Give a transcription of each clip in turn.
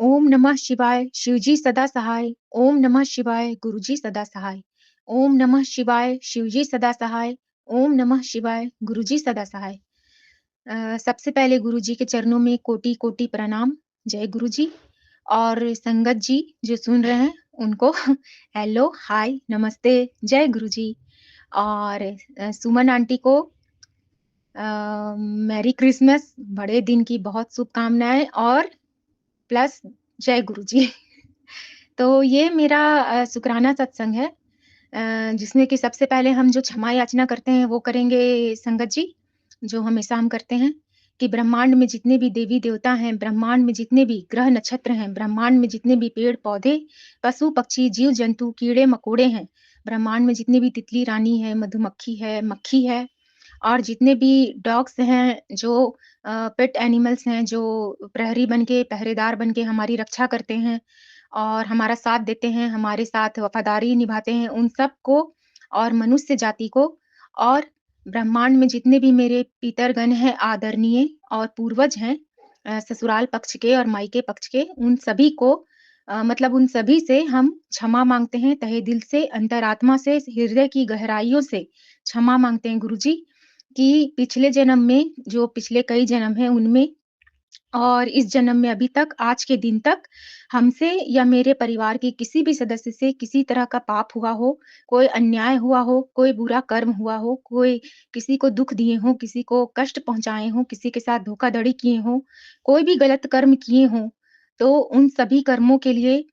ओम नमः शिवाय, शिवजी सदा सहाय। ओम नमः शिवाय, गुरुजी सदा सहाय। ओम नमः शिवाय, शिवजी सदा सहाय। ओम नमः शिवाय, गुरुजी सदा सहाय। सबसे पहले गुरुजी के चरणों में कोटि-कोटि प्रणाम। जय गुरुजी। और संगत जी जो सुन रहे हैं उनको हेलो, हाय, नमस्ते, जय गुरुजी। और सुमन आंटी को अ, मैरी क्रिसमस, बड़े दिन की बहुत शुभकामनाएँ और प्लस जय गुरुजी। तो ये मेरा शुकराना सत्संग है, जिसमें कि सबसे पहले हम जो क्षमा याचना करते हैं वो करेंगे संगत जी, जो हमेशा हम करते हैं कि ब्रह्मांड में जितने भी देवी-देवता हैं, ब्रह्मांड में जितने भी ग्रह नक्षत्र हैं, ब्रह्मांड में जितने भी पेड़-पौधे, पशु-पक्षी, जीव-जंतु, कीड़े-मकोड़े हैं, ब्रह्मांड में जितने भी तितली रानी है, मधुमक्खी है, मक्खी है और जितने भी डॉग्स हैं जो पेट एनिमल्स हैं जो प्रहरी बन के, पहरेदार बन के हमारी रक्षा करते हैं और हमारा साथ देते हैं, हमारे साथ वफ़ादारी निभाते हैं, उन सबको और मनुष्य जाति को और ब्रह्मांड में जितने भी मेरे पितरगण हैं आदरणीय और पूर्वज हैं, ससुराल पक्ष के और मायके पक्ष के, उन सभी को मतलब उन सभी से हम क्षमा माँगते हैं, तहे दिल से, अंतरात्मा से, हृदय की गहराइयों से क्षमा माँगते हैं गुरुजी, कि पिछले जन्म में जो पिछले कई जन्म हैं उनमें और इस जन्म में अभी तक आज के दिन तक हमसे या मेरे परिवार के किसी भी सदस्य से किसी तरह का पाप हुआ हो, कोई अन्याय हुआ हो, कोई बुरा कर्म हुआ हो, कोई किसी को दुःख दिए हों, किसी को कष्ट पहुँचाए हों, किसी के साथ धोखाधड़ी किए हों, कोई भी गलत कर्म किए हों, तो उन सभी कर्मों के लिए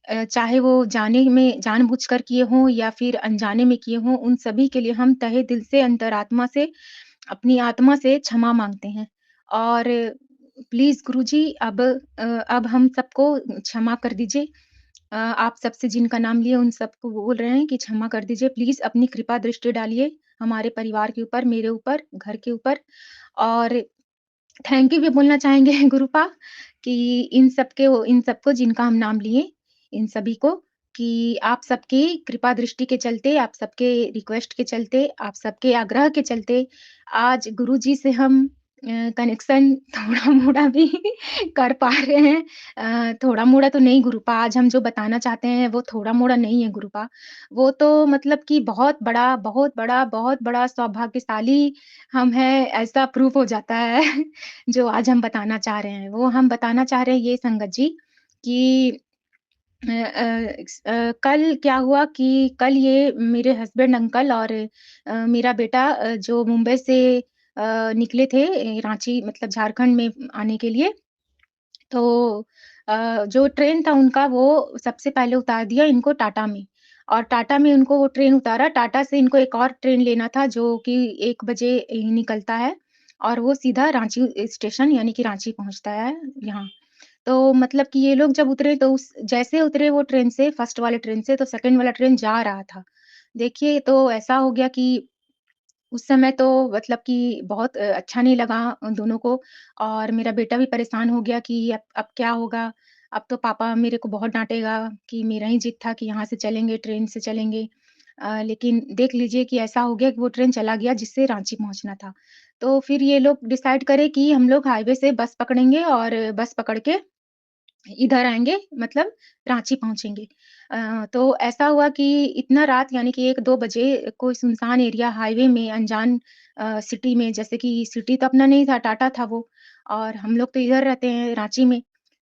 चाहे वो जाने में जानबूझकर किए हों या फिर अनजाने में किए हों, उन सभी के लिए हम तहे दिल से, अंतरात्मा से, अपनी आत्मा से क्षमा माँगते हैं। और प्लीज़ गुरुजी अब हम सबको क्षमा कर दीजिए। आप सबसे जिनका नाम लिए उन सबको बोल रहे हैं कि क्षमा कर दीजिए। प्लीज़ अपनी कृपा दृष्टि डालिए हमारे परिवार के ऊपर, मेरे ऊपर, घर के ऊपर और थैंक यू भी बोलना चाहेंगे गुरुपा कि इन सबको जिनका हम नाम लिए, इन सभी को कि आप सबकी कृपा दृष्टि के चलते, आप सबके रिक्वेस्ट के चलते, आप सबके आग्रह के चलते, आज गुरुजी से हम कनेक्शन थोड़ा-मोड़ा भी कर पा रहे हैं। थोड़ा-मोड़ा तो नहीं गुरुपा, आज हम जो बताना चाहते हैं वो थोड़ा-मोड़ा नहीं है गुरुपा। वो तो मतलब कि बहुत बड़ा सौभाग्यशाली हम हैं, ऐसा प्रूफ हो जाता है जो आज हम बताना चाह रहे हैं। वो हम बताना चाह रहे हैं ये संगत जी कि कल क्या हुआ कि कल ये मेरे हस्बैंड अंकल और मेरा बेटा जो मुंबई से निकले थे रांची मतलब झारखंड में आने के लिए। तो जो ट्रेन था उनका वो सबसे पहले उतार दिया इनको टाटा में और टाटा में उनको वो ट्रेन उतारा, टाटा से इनको एक और ट्रेन लेना था जो कि 1 बजे ही निकलता है और वो सीधा रांची स्टेशन यानी कि रांची पहुँचता है यहाँ। तो मतलब कि ये लोग जब उतरे तो उस जैसे उतरे वो ट्रेन से फर्स्ट वाले ट्रेन से तो सेकंड वाला ट्रेन जा रहा था। देखिए तो ऐसा हो गया कि उस समय तो मतलब कि बहुत अच्छा नहीं लगा दोनों को और मेरा बेटा भी परेशान हो गया कि अब क्या होगा? अब तो पापा मेरे को बहुत डाँटेगा कि मेरा ही जिद था कि यहाँ से चलेंगे, ट्रेन से चलेंगे। लेकिन देख लीजिए कि ऐसा हो गया कि वो ट्रेन चला गया जिससे रांची पहुँचना था। तो फिर ये लोग डिसाइड करे कि हम लोग हाईवे से बस पकड़ेंगे और बस पकड़ के इधर आएँगे मतलब रांची पहुँचेंगे। तो ऐसा हुआ कि इतना रात यानी कि 1-2 बजे कोई सुनसान एरिया हाईवे में अनजान सिटी में जैसे कि सिटी तो अपना नहीं था, टाटा था वो और हम लोग तो इधर रहते हैं रांची में।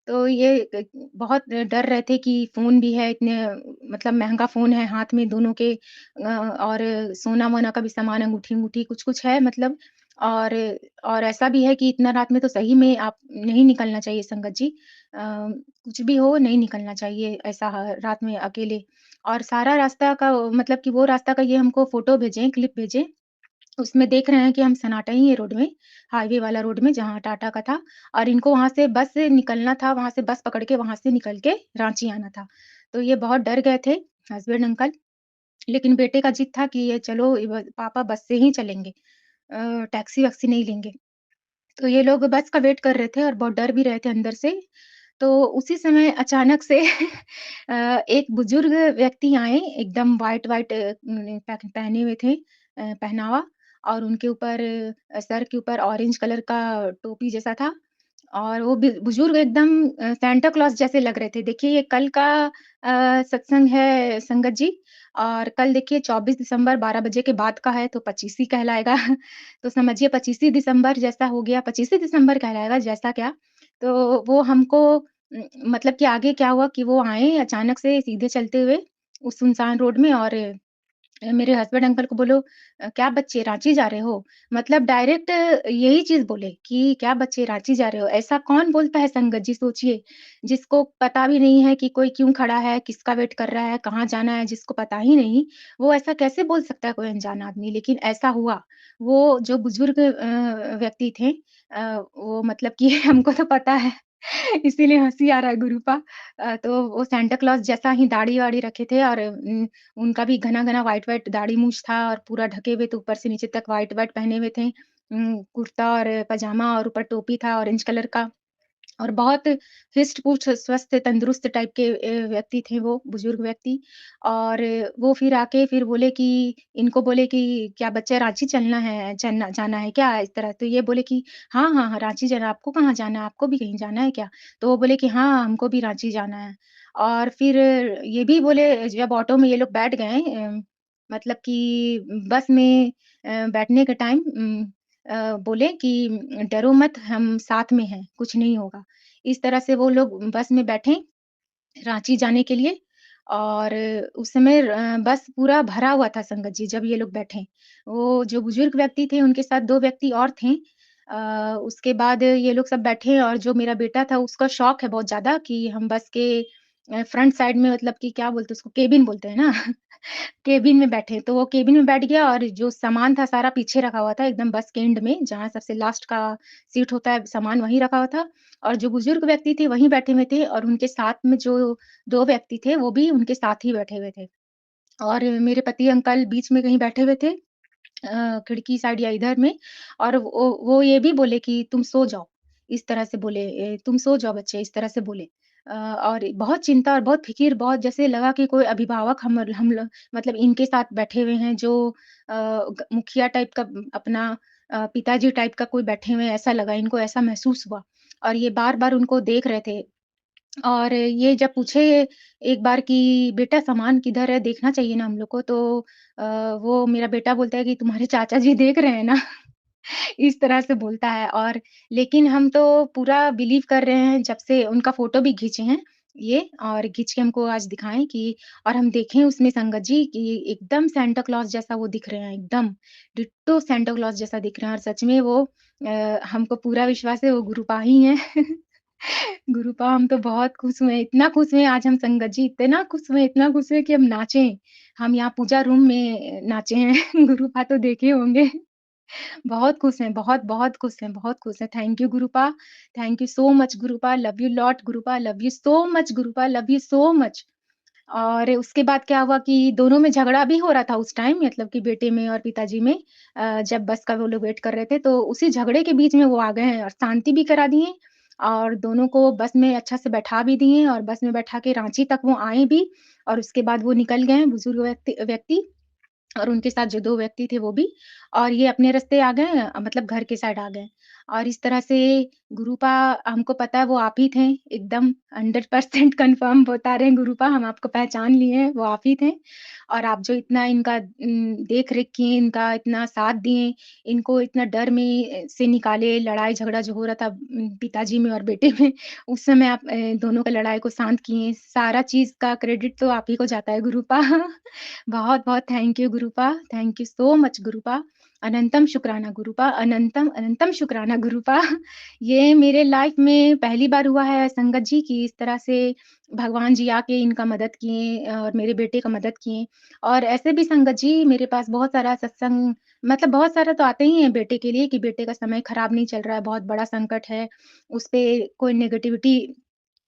तो ये बहुत डर रहे थे कि फ़ोन भी है इतने मतलब महँगा फ़ोन है हाथ में दोनों के और सोना-वोना का भी सामान अंगूठी-वंगूठी कुछ-कुछ है मतलब और और ऐसा भी है कि इतना रात में तो सही में आप नहीं निकलना चाहिए संगत जी। कुछ भी हो नहीं निकलना चाहिए ऐसा रात में अकेले और सारा रास्ता का मतलब कि वो रास्ता का ये हमको फ़ोटो भेजें, क्लिप भेजें, उसमें देख रहे हैं कि हम सन्नाटा ही है रोड में, हाईवे वाला रोड में जहाँ टाटा का था और इनको वहाँ से बस से निकलना था, वहाँ से बस पकड़ के वहाँ से निकल के रांची आना था। तो ये बहुत डर गए थे हस्बैंड अंकल, लेकिन बेटे का जिद था कि ये चलो पापा बस से ही चलेंगे टैक्सी-वैक्सी नहीं लेंगे। तो ये लोग बस का वेट कर रहे थे और बहुत डर भी रहे थे अंदर से। तो उसी समय अचानक से एक बुजुर्ग व्यक्ति आए, एकदम व्हाइट-व्हाइट पहने हुए थे पहनावा और उनके ऊपर सर के ऊपर ऑरेंज कलर का टोपी जैसा था और वो बुजुर्ग एकदम सांता क्लॉस जैसे लग रहे थे। देखिए ये कल का सत्संग है संगत जी, और कल देखिए 24 दिसंबर 12 बजे के बाद का है, तो 25 कहलाएगा। तो समझिए 25 दिसंबर जैसा हो गया, 25 दिसंबर कहलाएगा जैसा क्या। तो वो हमको मतलब कि आगे क्या हुआ कि वो आए अचानक से सीधे चलते हुए उस सुनसान रोड में, और मेरे हस्बैंड अंकल को बोलो क्या बच्चे रांची जा रहे हो? मतलब डायरेक्ट यही चीज़ बोले कि क्या बच्चे रांची जा रहे हो? ऐसा कौन बोलता है संगत जी सोचिए, जिसको पता भी नहीं है कि कोई क्यों खड़ा है, किसका वेट कर रहा है, कहाँ जाना है, जिसको पता ही नहीं, वो ऐसा कैसे बोल सकता है कोई अनजान आदमी? लेकिन ऐसा हुआ। वो जो बुजुर्ग व्यक्ति थे वो मतलब कि हमको तो पता है इसीलिए हँसी आ रहा है गुरूपा। तो वो सांता क्लॉस जैसा ही दाढ़ी-वाढ़ी रखे थे, और उनका भी घना-घना व्हाइट-व्हाइट दाढ़ी-मूँछ था, और पूरा ढके हुए थे ऊपर से नीचे तक व्हाइट-व्हाइट पहने हुए थे। कुर्ता और पजामा और ऊपर टोपी था ऑरेंज कलर का। और बहुत हिष्ट-पुष्ट, स्वस्थ, तंदुरुस्त टाइप के व्यक्ति थे वो, बुजुर्ग व्यक्ति। और वो फिर आके फिर बोले कि इनको बोले कि क्या बच्चे रांची चलना जाना है क्या? इस तरह। तो ये बोले कि हाँ, हाँ, हाँ, रांची जाना है। आपको कहाँ जाना है? आपको भी कहीं जाना है क्या? तो वो बोले कि हाँ, हमको भी रांची जाना है। और फिर ये भी बोले जब ऑटो में ये लोग बैठ गए मतलब कि बस में बैठने के टाइम बोले कि डरो मत, हम साथ में हैं, कुछ नहीं होगा। इस तरह से वो लोग बस में बैठे रांची जाने के लिए। और उस समय बस पूरा भरा हुआ था संगत जी जब ये लोग बैठे। वो जो बुजुर्ग व्यक्ति थे उनके साथ 2 व्यक्ति और थे। उसके बाद ये लोग सब बैठे, और जो मेरा बेटा था उसका शौक है बहुत ज़्यादा कि हम बस के फ्रंट साइड में, मतलब कि क्या बोलते हैं उसको, केबिन बोलते हैं ना। केबिन में बैठे, तो वो केबिन में बैठ गया, और जो सामान था सारा पीछे रखा हुआ था एकदम बस के एंड में, जहाँ सबसे लास्ट का सीट होता है, सामान वहीं रखा हुआ था। और जो बुजुर्ग व्यक्ति थे वहीं बैठे हुए थे, और उनके साथ में जो 2 व्यक्ति थे वो भी उनके साथ ही बैठे हुए थे। और मेरे पति अंकल बीच में कहीं बैठे हुए थे खिड़की साइड या इधर में। और वो ये भी बोले कि तुम सो जाओ, इस तरह से बोले, तुम सो जाओ बच्चे, इस तरह से बोले। और बहुत चिंता और बहुत फ़िक्र, बहुत जैसे लगा कि कोई अभिभावक हम लोग मतलब इनके साथ बैठे हुए हैं, जो मुखिया टाइप का अपना पिताजी टाइप का कोई बैठे हुए हैं, ऐसा लगा, इनको ऐसा महसूस हुआ। और ये बार-बार उनको देख रहे थे। और ये जब पूछे एक बार कि बेटा सामान किधर है, देखना चाहिए ना हम लोग को, तो अ, वो मेरा बेटा बोलता है कि तुम्हारे चाचा जी देख रहे हैं ना। इस तरह से बोलता है। और लेकिन हम तो पूरा बिलीव कर रहे हैं, जब से उनका फ़ोटो भी खींचे हैं ये, और खींच के हमको आज दिखाएँ कि, और हम देखें उसमें संगत जी कि एकदम सांता क्लॉस जैसा वो दिख रहे हैं, एकदम डिट्टो सांता क्लॉस जैसा दिख रहे हैं, और सच में वो हमको पूरा विश्वास है वो गुरुपा ही हैं। गुरुपा, हम तो बहुत खुश हुए, इतना खुश हुए आज हम संगत जी, इतना खुश हुए कि हम नाचे। हम यहाँ पूजा रूम में नाचे हैं। गुरुपा तो देखे होंगे। बहुत खुश हैं, बहुत खुश हैं, बहुत खुश हैं। थैंक यू गुरुपा, थैंक यू सो मच गुरुपा, love you lot गुरुपा, love you so much गुरुपा, लव यू सो मच। और उसके बाद क्या हुआ कि दोनों में झगड़ा भी हो रहा था उस टाइम, मतलब कि बेटे में और पिताजी में। जब बस का वो लोग वेट कर रहे थे, तो उसी झगड़े के बीच में वो आ गए हैं और शांति भी करा दिए, और दोनों को बस में अच्छा से बैठा भी दिए, और बस में बैठा के रांची तक वो आए भी। और उसके बाद वो निकल गए बुजुर्ग व्यक्ति व्यक्ति और उनके साथ जो 2 व्यक्ति थे वो भी, और ये अपने रास्ते आ गए, मतलब घर के साइड आ गए। और इस तरह से गुरुपा, हमको पता है वो आप ही थे, एकदम 100% कन्फर्म बता रहे हैं गुरुपा, हम आपको पहचान लिए हैं, वो आप ही थे। और आप जो इतना इनका देख-रेख किए, इनका इतना साथ दिए, इनको इतना डर में से निकाले, लड़ाई-झगड़ा जो हो रहा था पिताजी में और बेटे में, उस समय आप दोनों का लड़ाई को शांत किए, सारा चीज़ का क्रेडिट तो आप ही को जाता है गुरुपा। बहुत-बहुत थैंक यू गुरुपा, थैंक यू सो मच गुरुपा। अनंतम शुक्राना गुरुपा, अनंतम, अनंतम शुक्राना गुरुपा। ये मेरे लाइफ़ में पहली बार हुआ है संगत जी कि इस तरह से भगवान जी आके इनका मदद किए और मेरे बेटे का मदद किए। और ऐसे भी संगत जी मेरे पास बहुत सारा सत्संग, मतलब बहुत सारा तो आते ही हैं बेटे के लिए कि बेटे का समय खराब नहीं चल रहा है, बहुत बड़ा संकट है, उस पे कोई नेगेटिविटी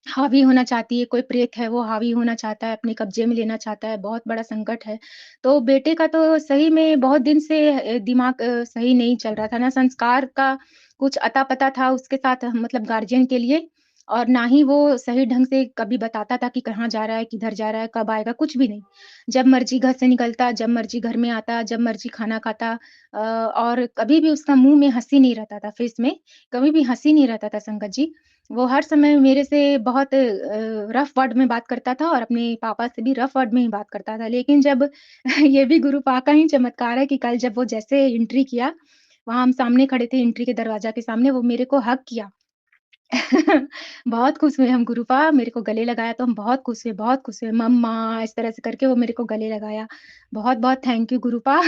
हावी होना चाहती है, कोई प्रेत है वो हावी होना चाहता है, अपने कब्ज़े में लेना चाहता है, बहुत बड़ा संकट है। तो बेटे का तो सही में बहुत दिन से दिमाग सही नहीं चल रहा था ना, संस्कार का कुछ अता-पता था उसके साथ, मतलब गार्डियन के लिए। और ना ही वो सही ढंग से कभी बताता था कि कहाँ जा रहा है, किधर जा रहा है, कब आएगा, कुछ भी नहीं। जब मर्ज़ी घर से निकलता, जब मर्ज़ी घर में आता, जब मर्ज़ी खाना खाता और कभी भी उसका मुँह में हँसी नहीं रहता था, फेस में कभी भी हँसी नहीं रहता था संगत जी। वो हर समय मेरे से बहुत रफ़ वर्ड में बात करता था और अपने पापा से भी रफ़ वर्ड में ही बात करता था। लेकिन जब ये भी गुरु पा का ही चमत्कार है कि कल जब वो जैसे एंट्री किया, वहाँ हम सामने खड़े थे एंट्री के दरवाज़ा के सामने, वो मेरे को हग किया। बहुत खुश हुए हम गुरुपा मेरे को गले लगाया तो हम बहुत खुश हुए, बहुत खुश हुए। मम्मा इस तरह से करके वो मेरे को गले लगाया। बहुत-बहुत थैंक यू गुरुपा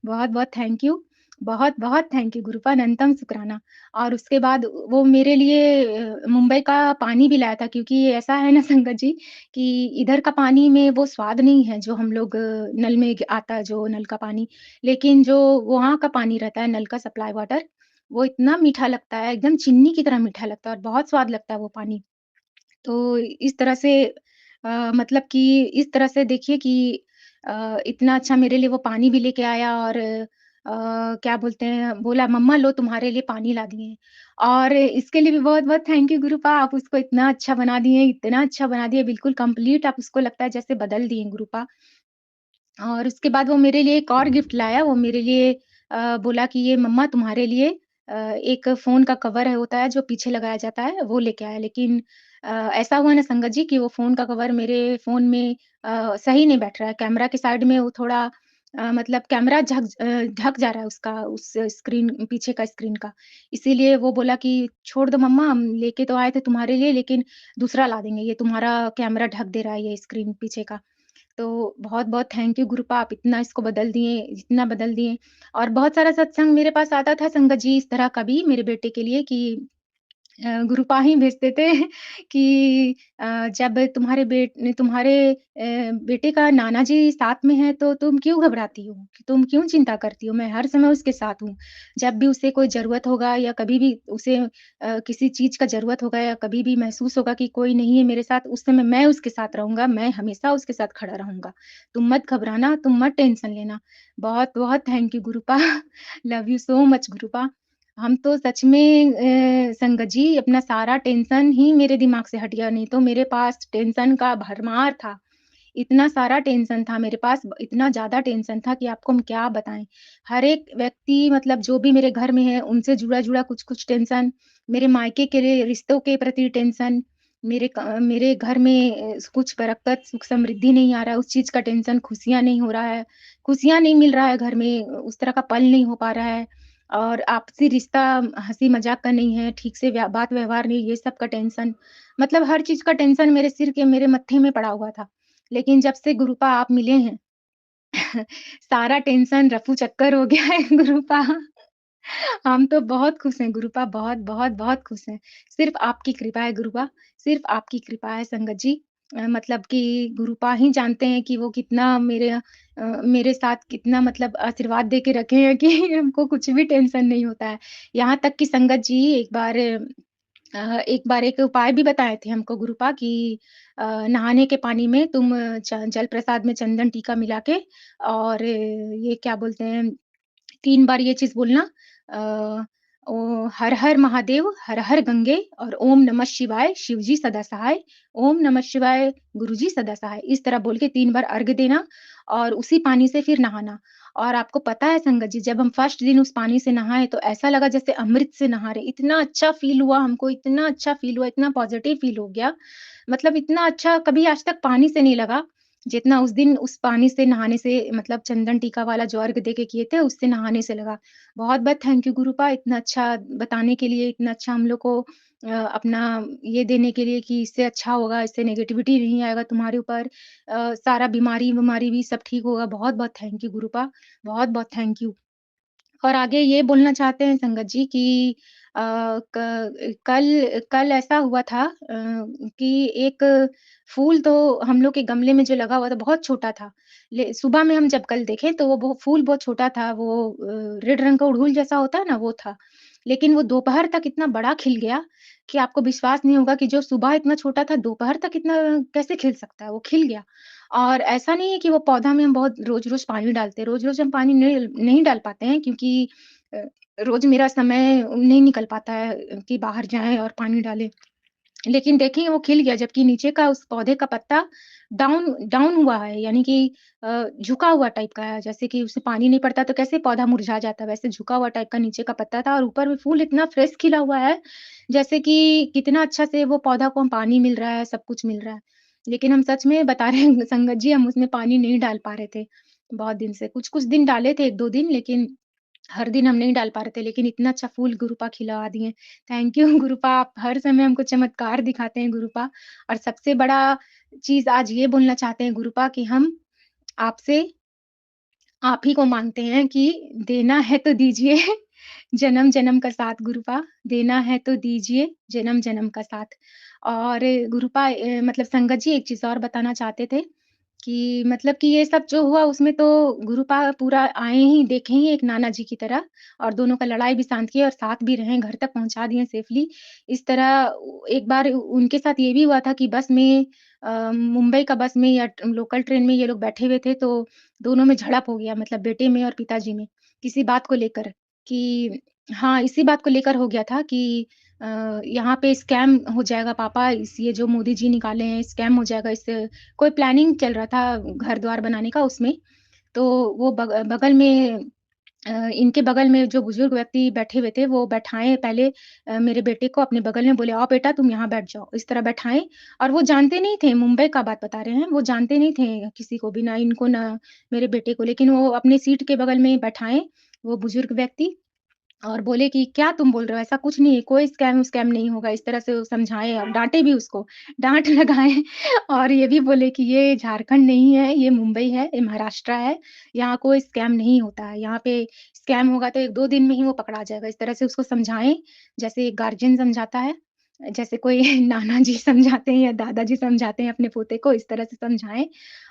बहुत-बहुत थैंक यू। बहुत-बहुत थैंक यू गुरुपा अनंतम शुक्राना। और उसके बाद वो मेरे लिए मुंबई का पानी भी लाया था क्योंकि ऐसा है ना संगत जी कि इधर का पानी में वो स्वाद नहीं है जो हम लोग नल में आता है जो नल का पानी। लेकिन जो वहाँ का पानी रहता है नल का सप्लाई वाटर वो इतना मीठा लगता है, एकदम चीनी की तरह मीठा लगता है और बहुत स्वाद लगता है वो पानी। तो इस तरह से मतलब कि इस तरह से देखिए कि इतना अच्छा मेरे लिए वो पानी भी लेके आया और क्या बोलते हैं, बोला मम्मा लो तुम्हारे लिए पानी ला दिए हैं। और इसके लिए भी बहुत-बहुत थैंक यू गुरुपा आप उसको इतना अच्छा बना दिए बिल्कुल कंप्लीट आप उसको लगता है जैसे बदल दिए गुरुपा। और उसके बाद वो मेरे लिए एक और गिफ्ट लाया, वो मेरे लिए बोला कि ये मम्मा तुम्हारे लिए एक फ़ोन का कवर है होता है जो पीछे लगाया जाता है, वो लेके आया। लेकिन ऐसा हुआ ना संगत जी कि वो फ़ोन का कवर मेरे फ़ोन में सही नहीं बैठ रहा है, कैमरा के साइड में वो थोड़ा मतलब कैमरा ढक जा रहा है उसका उस स्क्रीन पीछे का स्क्रीन का। इसीलिए वो बोला कि छोड़ दो मम्मा हम लेके तो आए थे तुम्हारे लिए लेकिन दूसरा ला देंगे, ये तुम्हारा कैमरा ढक दे रहा है ये स्क्रीन पीछे का। तो बहुत-बहुत थैंक यू गुरुपा आप इतना इसको बदल दिए, इतना बदल दिए। और बहुत सारा सत्संग मेरे पास आता था संगत जी इस तरह का भी मेरे बेटे के लिए कि गुरुपा ही भेजते थे कि जब तुम्हारे बेटे का नाना जी साथ में है तो तुम क्यों घबराती हो? तुम क्यों चिंता करती हो? मैं हर समय उसके साथ हूँ। जब भी उसे कोई ज़रूरत होगा या कभी भी उसे किसी चीज़ का ज़रूरत होगा या कभी भी महसूस होगा कि कोई नहीं है मेरे साथ, उस समय मैं उसके साथ रहूँगा, मैं हमेशा उसके साथ खड़ा रहूँगा। तुम मत घबराना, तुम मत टेंशन लेना। बहुत-बहुत थैंक यू गुरुपा। लव यू सो मच गुरुपा। हम तो सच में संगत जी अपना सारा टेंशन ही मेरे दिमाग से हट गया, नहीं तो मेरे पास टेंशन का भरमार था। इतना सारा टेंशन था मेरे पास, इतना ज़्यादा टेंशन था कि आपको हम क्या बताएँ। हर एक व्यक्ति मतलब जो भी मेरे घर में है, उनसे जुड़ा-जुड़ा कुछ-कुछ टेंशन, मेरे मायके के लिए रिश्तों के प्रति टेंशन, मेरे घर में कुछ बरकत, सुख समृद्धि नहीं आ रहा है, उस चीज़ का टेंशन, खुशियाँ नहीं हो रहा है, खुशियाँ नहीं मिल रहा है घर में, उस तरह का पल नहीं हो पा रहा है। और आपसी रिश्ता हँसी-मज़ाक का नहीं है, ठीक से बात व्यवहार नहीं, ये सब का टेंशन। मतलब हर चीज़ का टेंशन मेरे सिर के मेरे मत्थे में पड़ा हुआ था। लेकिन जब से गुरुपा आप मिले हैं, सारा टेंशन रफू चक्कर हो गया है गुरुपा। हम तो बहुत खुश हैं गुरुपा, बहुत, बहुत, बहुत खुश हैं। सिर्फ़ आपकी कृपा है गुरुपा, सिर्फ़ आपकी कृपा है संगत जी। मतलब कि गुरुपा ही जानते हैं कि वो कितना मेरे साथ कितना मतलब आशीर्वाद दे के रखे हैं कि हमको कुछ भी टेंशन नहीं होता है। यहाँ तक कि संगत जी एक बार एक उपाय भी बताए थे हमको गुरुपा कि नहाने के पानी में तुम जल प्रसाद में चंदन टीका मिला के और ये क्या बोलते हैं 3 बार ये चीज़ बोलना अ, ओ हर हर महादेव, हर हर गंगे और ओम नमः शिवाय, शिव जी सदा सहाय, ओम नमः शिवाय, गुरु जी सदा सहाय। इस तरह बोल के 3 बार अर्घ देना और उसी पानी से फिर नहाना। और आपको पता है संगत जी जब हम फर्स्ट दिन उस पानी से नहाए तो ऐसा लगा जैसे अमृत से नहा रहे। इतना अच्छा फ़ील हुआ हमको, इतना अच्छा फ़ील हुआ, इतना पॉज़िटिव फ़ील हो गया। मतलब इतना अच्छा कभी आज तक पानी से नहीं लगा जितना उस दिन उस पानी से नहाने से मतलब चंदन टीका वाला जो अर्घ दे के किए थे, उससे नहाने से लगा। बहुत-बहुत थैंक यू गुरुपा इतना अच्छा बताने के लिए, इतना अच्छा हम लोग को अपना ये देने के लिए कि इससे अच्छा होगा, इससे नेगेटिविटी नहीं आएगा तुम्हारे ऊपर। सारा बीमारी-विमारी भी सब ठीक होगा। बहुत-बहुत थैंक यू गुरुपा, बहुत-बहुत थैंक यू। और आगे ये बोलना चाहते हैं संगत जी कि अ, क कल कल ऐसा हुआ था कि एक फूल तो हम लोग के गमले में जो लगा हुआ था बहुत छोटा था। ले सुबह में हम जब कल देखे तो वो फूल बहुत छोटा था, वो रेड रंग का अड़हुल जैसा होता है ना वो था। लेकिन वो दोपहर तक इतना बड़ा खिल गया कि आपको विश्वास नहीं होगा कि जो सुबह इतना छोटा था दोपहर तक इतना कैसे खिल सकता है? वो खिल गया। और ऐसा नहीं है कि वो पौधा में हम बहुत रोज़-रोज़ पानी डालते हैं, रोज़-रोज़ हम पानी नहीं नहीं डाल पाते हैं क्योंकि रोज़ मेरा समय नहीं निकल पाता है कि बाहर जाएँ और पानी डालें। लेकिन देखेंगे वो खिल गया, जबकि नीचे का उस पौधे का पत्ता डाउन डाउन हुआ है, यानी कि झुका हुआ टाइप का है। जैसे कि उसे पानी नहीं पड़ता तो कैसे पौधा मुरझा जाता है, वैसे झुका हुआ टाइप का नीचे का पत्ता था और ऊपर में फूल इतना फ्रेश खिला हुआ है, जैसे कि कितना अच्छा से वो पौधा को पानी मिल रहा है, सब कुछ मिल रहा है। लेकिन हम सच में बता रहे हैं संगत जी, हम उसमें पानी नहीं डाल पा रहे थे, बहुत दिन से। कुछ-कुछ दिन डाले थे, 1-2 दिन, लेकिन हर दिन हम नहीं डाल पा रहे थे, लेकिन इतना अच्छा फूल गुरुपा खिला दिए। थैंक यू गुरुपा, आप हर समय हमको चमत्कार दिखाते हैं गुरुपा। और सबसे बड़ा चीज़ आज ये बोलना चाहते हैं गुरुपा कि हम आपसे आप ही को माँगते हैं कि देना है तो दीजिए जन्म-जन्म का साथ गुरुपा, देना है तो दीजिए जन्म-जन्म का साथ। और गुरुपा मतलब संगत जी एक चीज़ और बताना चाहते थे कि मतलब कि ये सब जो हुआ उसमें तो गुरुपा पूरा आए ही, देखे ही एक नाना जी की तरह, और दोनों का लड़ाई भी शांत किए और साथ भी रहे, घर तक पहुँचा दिए सेफ़ली। इस तरह एक बार उनके साथ ये भी हुआ था कि बस में मुंबई का बस में या लोकल ट्रेन में ये लोग बैठे हुए थे, तो दोनों में झड़प हो गया, मतलब बेटे में और पिताजी में, किसी बात को लेकर कि हाँ, इसी बात को लेकर हो गया था कि यहाँ पे स्कैम हो जाएगा पापा, इस ये जो मोदी जी निकाले हैं स्कैम हो जाएगा, इससे कोई प्लानिंग चल रहा था घर-द्वार बनाने का उसमें। तो वो बगल में इनके बगल में जो बुजुर्ग व्यक्ति बैठे हुए थे, वो बैठाएँ पहले मेरे बेटे को अपने बगल में, बोले, "आओ बेटा तुम यहाँ बैठ जाओ।" इस तरह बैठाएँ, और वो जानते नहीं थे, मुंबई का बात बता रहे हैं, वो जानते नहीं थे किसी को भी, ना इनको ना मेरे बेटे को, लेकिन वो अपनी सीट के बगल में बैठाएँ, वो बुजुर्ग व्यक्ति, और बोले कि क्या तुम बोल रहे हो? ऐसा कुछ नहीं है, कोई स्कैम नहीं होगा। इस तरह से वो समझाएँ और डाँटे भी उसको, डाँट लगाएँ और ये भी बोले कि ये झारखंड नहीं है, ये मुंबई है, ये महाराष्ट्र है, यहाँ कोई स्कैम नहीं होता है। यहाँ पे स्कैम होगा तो 1-2 दिन में ही वो पकड़ा जाएगा। इस तरह से उसको समझाएँ, जैसे एक गार्जियन समझाता है, जैसे कोई नाना जी समझाते हैं या दादाजी समझाते हैं अपने पोते को, इस तरह से समझाएँ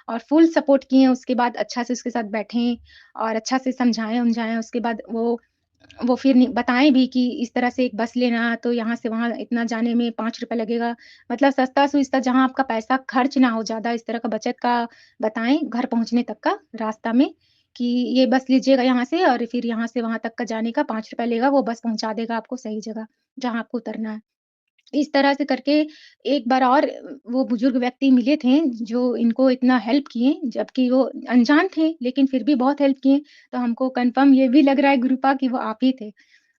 और फुल सपोर्ट किए। उसके बाद अच्छा से उसके साथ बैठें और अच्छा से समझाएँ-वमझाएँ। उसके बाद वो फिर नि बताएँ भी कि इस तरह से एक बस लेना, तो यहाँ से वहाँ इतना जाने में ₹5 लगेगा। मतलब सस्ता-सुस्ता, जहाँ आपका पैसा खर्च ना हो ज़्यादा, इस तरह का बचत का बताएँ, घर पहुँचने तक का रास्ता में, कि ये बस लीजिएगा यहाँ से और फिर यहाँ से वहाँ तक का जाने का ₹5 लेगा, वो बस पहुँचा देगा आपको सही जगह, जहाँ आपको उतरना है। इस तरह से करके एक बार और वो बुजुर्ग व्यक्ति मिले थे, जो इनको इतना हेल्प किए, जबकि वो अनजान थे, लेकिन फिर भी बहुत हेल्प किए। तो हमको कन्फर्म ये भी लग रहा है गुरुपा कि वो आप ही थे,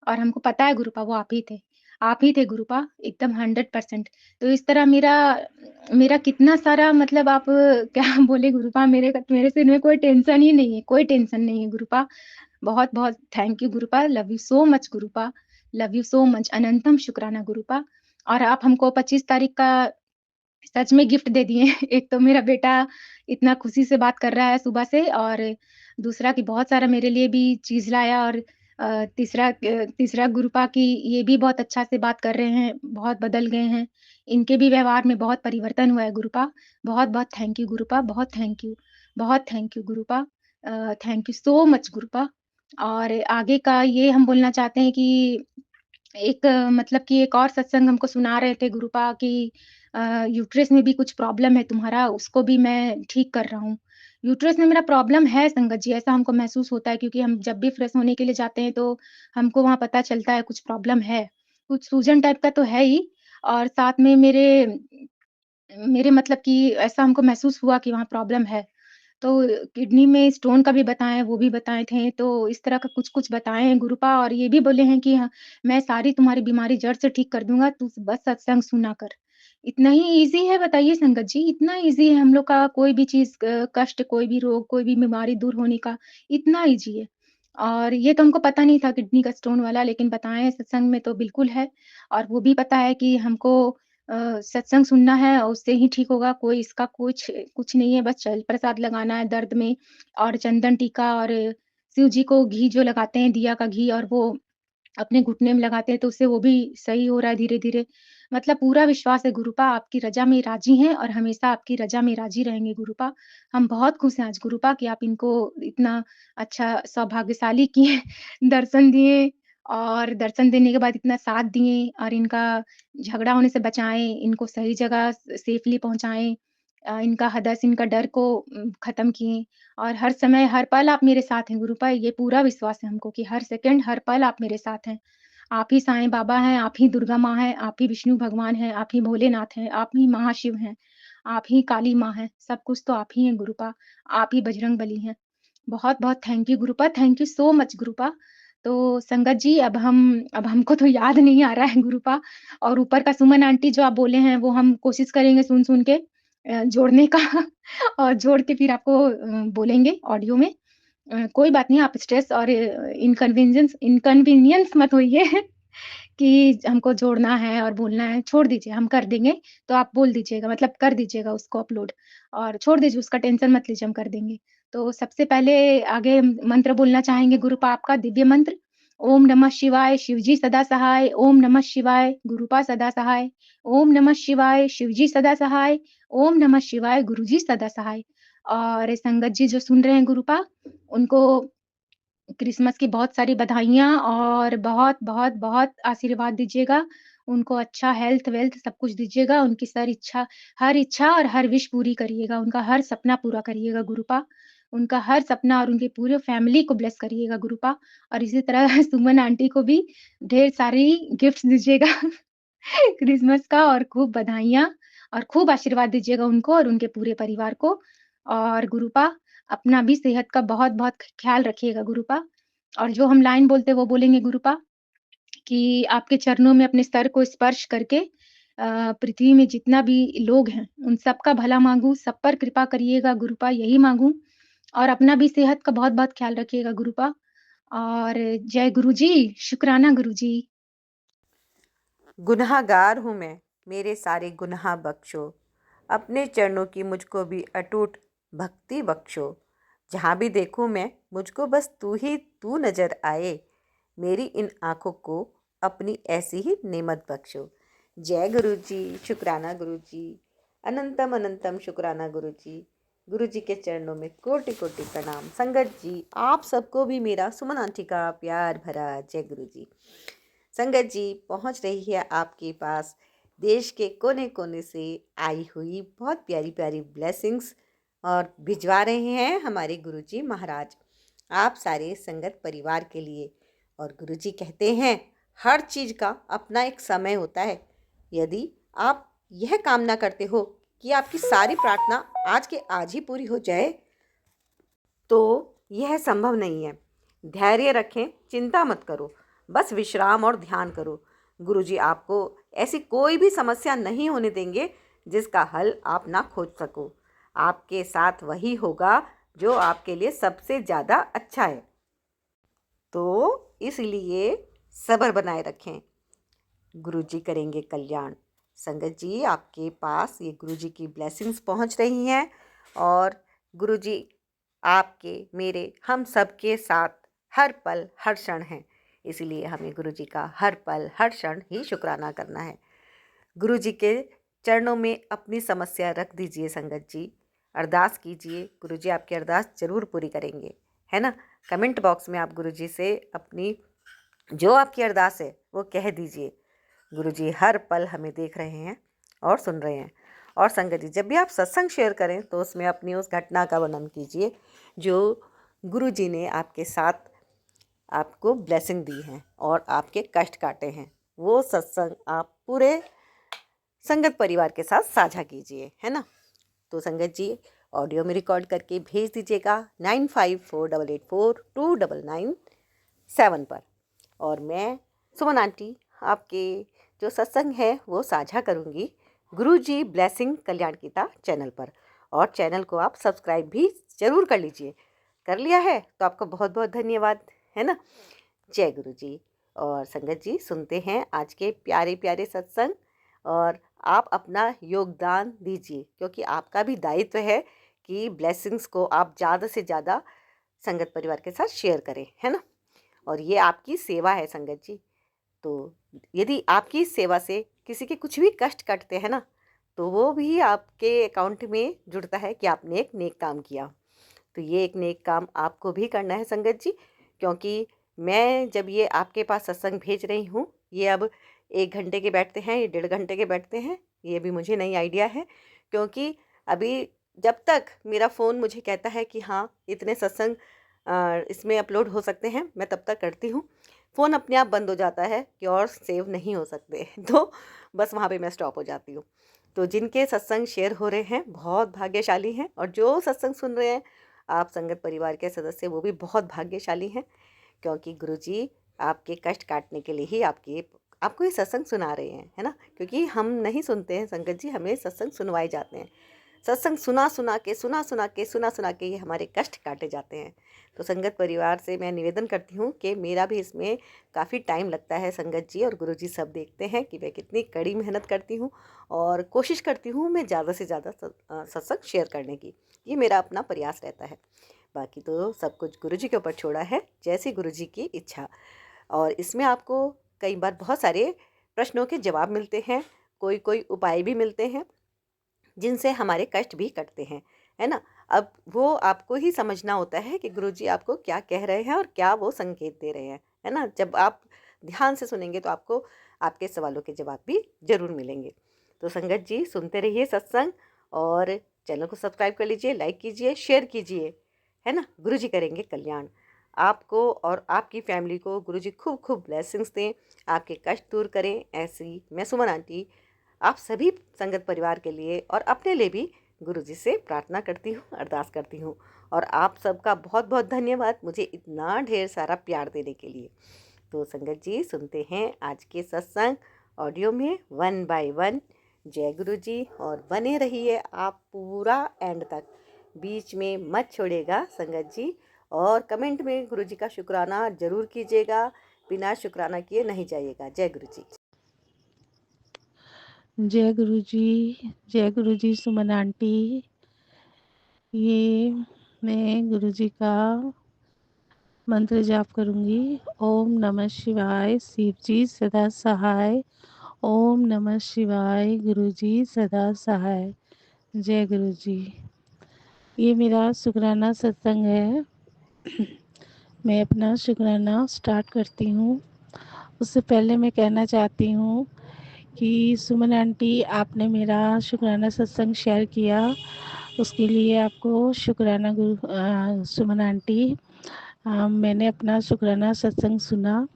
और हमको पता है गुरुपा वो आप ही थे। आप ही थे गुरुपा, एकदम 100%। तो इस तरह मेरा मेरा कितना सारा, मतलब आप क्या बोले गुरुपा, मेरे सिर में कोई टेंशन ही नहीं है, कोई टेंशन नहीं है गुरुपा। बहुत-बहुत थैंक यू गुरुपा, लव यू सो मच गुरुपा, लव यू सो मच, अनंतम शुक्राना गुरुपा। और आप हमको 25 तारीख का सच में गिफ्ट दे दिए। एक तो मेरा बेटा इतना खुशी से बात कर रहा है सुबह से, और दूसरा कि बहुत सारा मेरे लिए भी चीज़ लाया, और तीसरा गुरुपा की ये भी बहुत अच्छा से बात कर रहे हैं, बहुत बदल गए हैं। इनके भी व्यवहार में बहुत परिवर्तन हुआ है गुरुपा। बहुत-बहुत थैंक यू गुरुपा, बहुत थैंक यू। बहुत थैंक यू गुरुपा। थैंक यू सो मच गुरुपा। और आगे का ये हम बोलना चाहते हैं कि एक मतलब कि एक और सत्संग हमको सुना रहे थे गुरुपा कि यूट्रस में भी कुछ प्रॉब्लम है तुम्हारा, उसको भी मैं ठीक कर रहा हूँ। यूट्रस में मेरा प्रॉब्लम है संगत जी, ऐसा हमको महसूस होता है, क्योंकि हम जब भी फ्रेश होने के लिए जाते हैं तो हमको वहाँ पता चलता है कुछ प्रॉब्लम है। कुछ सूजन टाइप का तो है ही, और साथ में मेरे मेरे मतलब कि ऐसा हमको महसूस हुआ कि वहाँ प्रॉब्लम है। तो किडनी में स्टोन का भी बताएँ, वो भी बताए थे, तो इस तरह का कुछ-कुछ बताए हैं गुरुपा, और ये भी बोले हैं कि हाँ, मैं सारी तुम्हारी बीमारी जड़ से ठीक कर दूँगा, तू बस सत्संग सुना कर। इतना ही ईज़ी है, बताइए संगत जी, इतना ईज़ी है हम लोग का कोई भी चीज़, कष्ट, कोई भी रोग, कोई भी बीमारी दूर होने का, इतना ईज़ी है। और ये तो हमको पता नहीं था किडनी का स्टोन वाला, लेकिन बताएँ हैं सत्संग में तो बिल्कुल है, और वो भी पता है कि हमको सत्संग सुनना है और उससे ही ठीक होगा, कोई इसका कुछ कुछ नहीं है, बस चल प्रसाद लगाना है दर्द में, और चंदन टीका, और शिव जी को घी जो लगाते हैं, दिया का घी, और वो अपने घुटने में लगाते हैं, तो उससे वो भी सही हो रहा है धीरे-धीरे। मतलब पूरा विश्वास है गुरुपा, आपकी रज़ा में राज़ी हैं और हमेशा आपकी रज़ा में राज़ी रहेंगे गुरुपा। हम बहुत खुश हैं आज गुरुपा कि आप इनको इतना अच्छा सौभाग्यशाली किए, दर्शन दिए, और दर्शन देने के बाद इतना साथ दिए, और इनका झगड़ा होने से बचाएँ, इनको सही जगह सेफ़ली पहुँचाएँ। इनका हदस, इनका डर को ख़त्म किए, और हर समय, हर पल आप मेरे साथ हैं गुरुपा, ये पूरा विश्वास है हमको कि हर सेकंड, हर पल आप मेरे साथ हैं। आप ही साईं बाबा हैं, आप ही दुर्गा माँ हैं, आप ही विष्णु भगवान हैं, आप ही भोलेनाथ हैं, आप ही महाशिव हैं, आप ही काली माँ हैं, सब कुछ तो आप ही हैं गुरुपा, आप ही बजरंगबली हैं। बहुत-बहुत थैंक यू गुरुपा, थैंक यू सो मच गुरुपा। तो संगत जी अब हमको तो याद नहीं आ रहा है गुरुपा, और ऊपर का सुमन आंटी जो आप बोले हैं वो हम कोशिश करेंगे सुन-सुन के जोड़ने का और जोड़ के फिर आपको बोलेंगे ऑडियो में। कोई बात नहीं, आप स्ट्रेस और इनकन्वीनियंस मत होइए कि हमको जोड़ना है और बोलना है, छोड़ दीजिए, हम कर देंगे। तो आप बोल दीजिएगा, मतलब कर दीजिएगा उसको अपलोड और छोड़ दीजिए, उसका टेंशन मत लीजिए, हम कर देंगे। तो सबसे पहले आगे मंत्र बोलना चाहेंगे गुरुपा आपका दिव्य मंत्र। ओम नमः शिवाय, शिवजी सदा सहाय। ओम नमः शिवाय, गुरुपा सदा सहाय। ओम नमः शिवाय, शिवजी सदा सहाय। ओम नमः शिवाय, गुरुजी सदा सहाय। और संगत जी जो सुन रहे हैं गुरुपा, उनको क्रिसमस की बहुत सारी बधाइयाँ और बहुत आशीर्वाद दीजिएगा। उनको अच्छा हेल्थ-वेल्थ सब कुछ दीजिएगा। उनकी हर इच्छा और हर विश पूरी करिएगा। उनका हर सपना पूरा करिएगा गुरुपा। उनका हर सपना और उनकी पूरे फैमिली को ब्लेस करिएगा गुरुपा। और इसी तरह सुमन आंटी को भी ढेर सारी गिफ्ट्स दीजिएगा क्रिसमस का, और खूब बधाइयाँ और खूब आशीर्वाद दीजिएगा उनको और उनके पूरे परिवार को। और गुरुपा अपना भी सेहत का बहुत-बहुत ख़्याल रखिएगा गुरुपा। और जो हम लाइन बोलते हैं वो बोलेंगे गुरुपा कि आपके चरणों में अपने सर को स्पर्श करके पृथ्वी में जितना भी लोग हैं, उन सबका भला माँगूँ, सब पर कृपा करिएगा गुरुपा, यही माँगूँ। और अपना भी सेहत का बहुत-बहुत ख़्याल रखिएगा गुरुपा। और जय गुरुजी, शुक्राना गुरुजी। गुनहगार हूँ मैं, मेरे सारे गुनाह बख्शो। अपने चरणों की मुझको भी अटूट भक्ति बख्शो। जहाँ भी देखूँ मैं, मुझको बस तू ही तू नज़र आए। मेरी इन आँखों को अपनी ऐसी ही नेमत बख्शो। जय गुरु जी, शुक्राना गुरु जी, अनंतम अनंतम शुक्राना गुरु जी। गुरु जी के चरणों में कोटि कोटि प्रणाम। संगत जी, आप सबको भी मेरा सुमन आंटी का प्यार भरा जय गुरु जी। संगत जी, पहुंच रही है आपके पास देश के कोने कोने से आई हुई बहुत प्यारी प्यारी ब्लेसिंग्स, और भिजवा रहे हैं हमारे गुरुजी महाराज आप सारे संगत परिवार के लिए। और गुरुजी कहते हैं हर चीज़ का अपना एक समय होता है। यदि आप यह कामना करते हो कि आपकी सारी प्रार्थना आज के आज ही पूरी हो जाए, तो यह संभव नहीं है। धैर्य रखें, चिंता मत करो, बस विश्राम और ध्यान करो। गुरुजी आपको ऐसी कोई भी समस्या नहीं होने देंगे जिसका हल आप ना खोज सको। आपके साथ वही होगा जो आपके लिए सबसे ज़्यादा अच्छा है। तो इसलिए सब्र बनाए रखें, गुरुजी करेंगे कल्याण। संगत जी, आपके पास ये गुरुजी की ब्लेसिंग्स पहुंच रही हैं, और गुरुजी आपके, मेरे, हम सब के साथ हर पल हर क्षण हैं। इसलिए हमें गुरुजी का हर पल हर क्षण ही शुक्राना करना है। गुरुजी के चरणों में अपनी समस्या रख दीजिए संगत जी, अरदास कीजिए, गुरुजी आपकी अरदास ज़रूर पूरी करेंगे, है ना। कमेंट बॉक्स में आप गुरुजी से अपनी जो आपकी अरदास है वो कह दीजिए। गुरुजी हर पल हमें देख रहे हैं और सुन रहे हैं। और संगत जी, जब भी आप सत्संग शेयर करें तो उसमें अपनी उस घटना का वर्णन कीजिए जो गुरुजी ने आपके साथ आपको ब्लेसिंग दी है और आपके कष्ट काटे हैं। वो सत्संग आप पूरे संगत परिवार के साथ साझा कीजिए, है ना। तो संगत जी, ऑडियो में रिकॉर्ड करके भेज दीजिएगा 9548842997 पर। और मैं सुमन आंटी आपके जो सत्संग है वो साझा करूँगी गुरुजी ब्लेसिंग कल्याण गीता चैनल पर। और चैनल को आप सब्सक्राइब भी ज़रूर कर लीजिए। कर लिया है तो आपका बहुत बहुत धन्यवाद, है ना। जय गुरु जी। और संगत जी, सुनते हैं आज के प्यारे प्यारे सत्संग, और आप अपना योगदान दीजिए, क्योंकि आपका भी दायित्व है कि ब्लेसिंग्स को आप ज़्यादा से ज़्यादा संगत परिवार के साथ शेयर करें, है ना। और ये आपकी सेवा है संगत जी। तो यदि आपकी इस सेवा से किसी के कुछ भी कष्ट कटते हैं ना, तो वो भी आपके अकाउंट में जुड़ता है कि आपने एक नेक काम किया। तो ये एक नेक काम आपको भी करना है संगत जी, क्योंकि मैं जब ये आपके पास सत्संग भेज रही हूँ, ये अब 1 घंटे के बैठते हैं, ये 1.5 घंटे के बैठते हैं, ये भी मुझे नई आइडिया है। क्योंकि अभी जब तक मेरा फ़ोन मुझे कहता है कि हाँ इतने सत्संग इसमें अपलोड हो सकते हैं, मैं तब तक करती हूँ। फ़ोन अपने आप बंद हो जाता है कि और सेव नहीं हो सकते। तो बस वहाँ पे मैं स्टॉप हो जाती हूँ। तो जिनके सत्संग शेयर हो रहे हैं बहुत भाग्यशाली हैं, और जो सत्संग सुन रहे हैं आप संगत परिवार के सदस्य, वो भी बहुत भाग्यशाली हैं, क्योंकि गुरुजी आपके कष्ट काटने के लिए ही आपको ये सत्संग सुना रहे हैं, है ना? क्योंकि हम नहीं सुनते हैं संगत जी, हमें सत्संग सुनवाए जाते हैं। सत्संग सुना के ये हमारे कष्ट काटे जाते हैं। तो संगत परिवार से मैं निवेदन करती हूँ कि मेरा भी इसमें काफ़ी टाइम लगता है संगत जी, और गुरुजी सब देखते हैं कि मैं कितनी कड़ी मेहनत करती हूँ, और कोशिश करती हूँ मैं ज़्यादा से ज़्यादा सत्संग शेयर करने की। ये मेरा अपना प्रयास रहता है। बाकी तो सब कुछ गुरुजी के ऊपर छोड़ा है, जैसी गुरुजी की इच्छा। और इसमें आपको कई बार बहुत सारे प्रश्नों के जवाब मिलते हैं, कोई उपाय भी मिलते हैं, जिनसे हमारे कष्ट भी कटते हैं, है ना? अब वो आपको ही समझना होता है कि गुरुजी आपको क्या कह रहे हैं और क्या वो संकेत दे रहे हैं, है ना? जब आप ध्यान से सुनेंगे तो आपको आपके सवालों के जवाब भी ज़रूर मिलेंगे। तो संगत जी सुनते रहिए सत्संग, और चैनल को सब्सक्राइब कर लीजिए, लाइक कीजिए, शेयर कीजिए, है ना? गुरुजी करेंगे कल्याण। आपको और आपकी फैमिली को गुरुजी खूब खूब ब्लेसिंग्स दें, आपके कष्ट दूर करें। ऐसी मैं सुमन आंटी आप सभी संगत परिवार के लिए और अपने लिए भी गुरुजी से प्रार्थना करती हूँ, अरदास करती हूँ। और आप सबका बहुत बहुत धन्यवाद मुझे इतना ढेर सारा प्यार देने के लिए। तो संगत जी सुनते हैं आज के सत्संग ऑडियो में वन बाय वन। जय गुरु जी, और बने रहिए आप पूरा एंड तक, बीच में मत छोड़ेगा संगत जी। और कमेंट में गुरु जी का शुक्राना जरूर कीजिएगा, बिना शुक्राना किए नहीं जाइएगा। जय गुरु जी। जय गुरु जी, जय गुरु जी। सुमन आंटी, ये मैं गुरु जी का मंत्र जाप करूंगी। ओम नमः शिवाय, शिव जी सदा सहाय। ओम नमः शिवाय, गुरु जी सदा सहाय। जय गुरु जी। ये मेरा शुक्राना सत्संग है। मैं अपना शुक्राना स्टार्ट करती हूँ। उससे पहले मैं कहना चाहती हूँ कि सुमन आंटी, आपने मेरा शुक्राना सत्संग शेयर किया, उसके लिए आपको शुक्राना सुमन आंटी। मैंने अपना शुक्राना सत्संग सुना,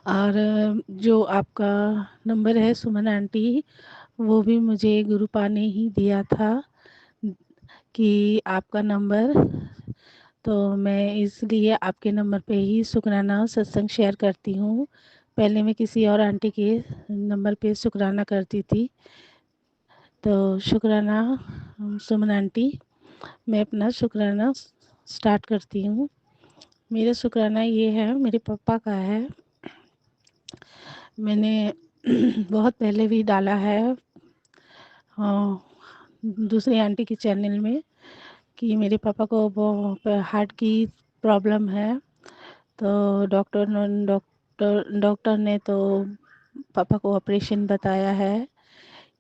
और जो आपका नंबर है सुमन आंटी, वो भी मुझे गुरुपा ने ही दिया था कि आपका नंबर, तो मैं इसलिए आपके नंबर पे ही शुक्राना सत्संग शेयर करती हूँ। पहले मैं किसी और आंटी के नंबर पे शुक्राना करती थी। तो शुक्राना सुमन आंटी, मैं अपना शुक्राना स्टार्ट करती हूँ। मेरा शुक्राना ये है, मेरे पापा का है। मैंने बहुत पहले भी डाला है दूसरी आंटी के चैनल में कि मेरे पापा को वो हार्ट की प्रॉब्लम है। तो डॉक्टर ने तो पापा को ऑपरेशन बताया है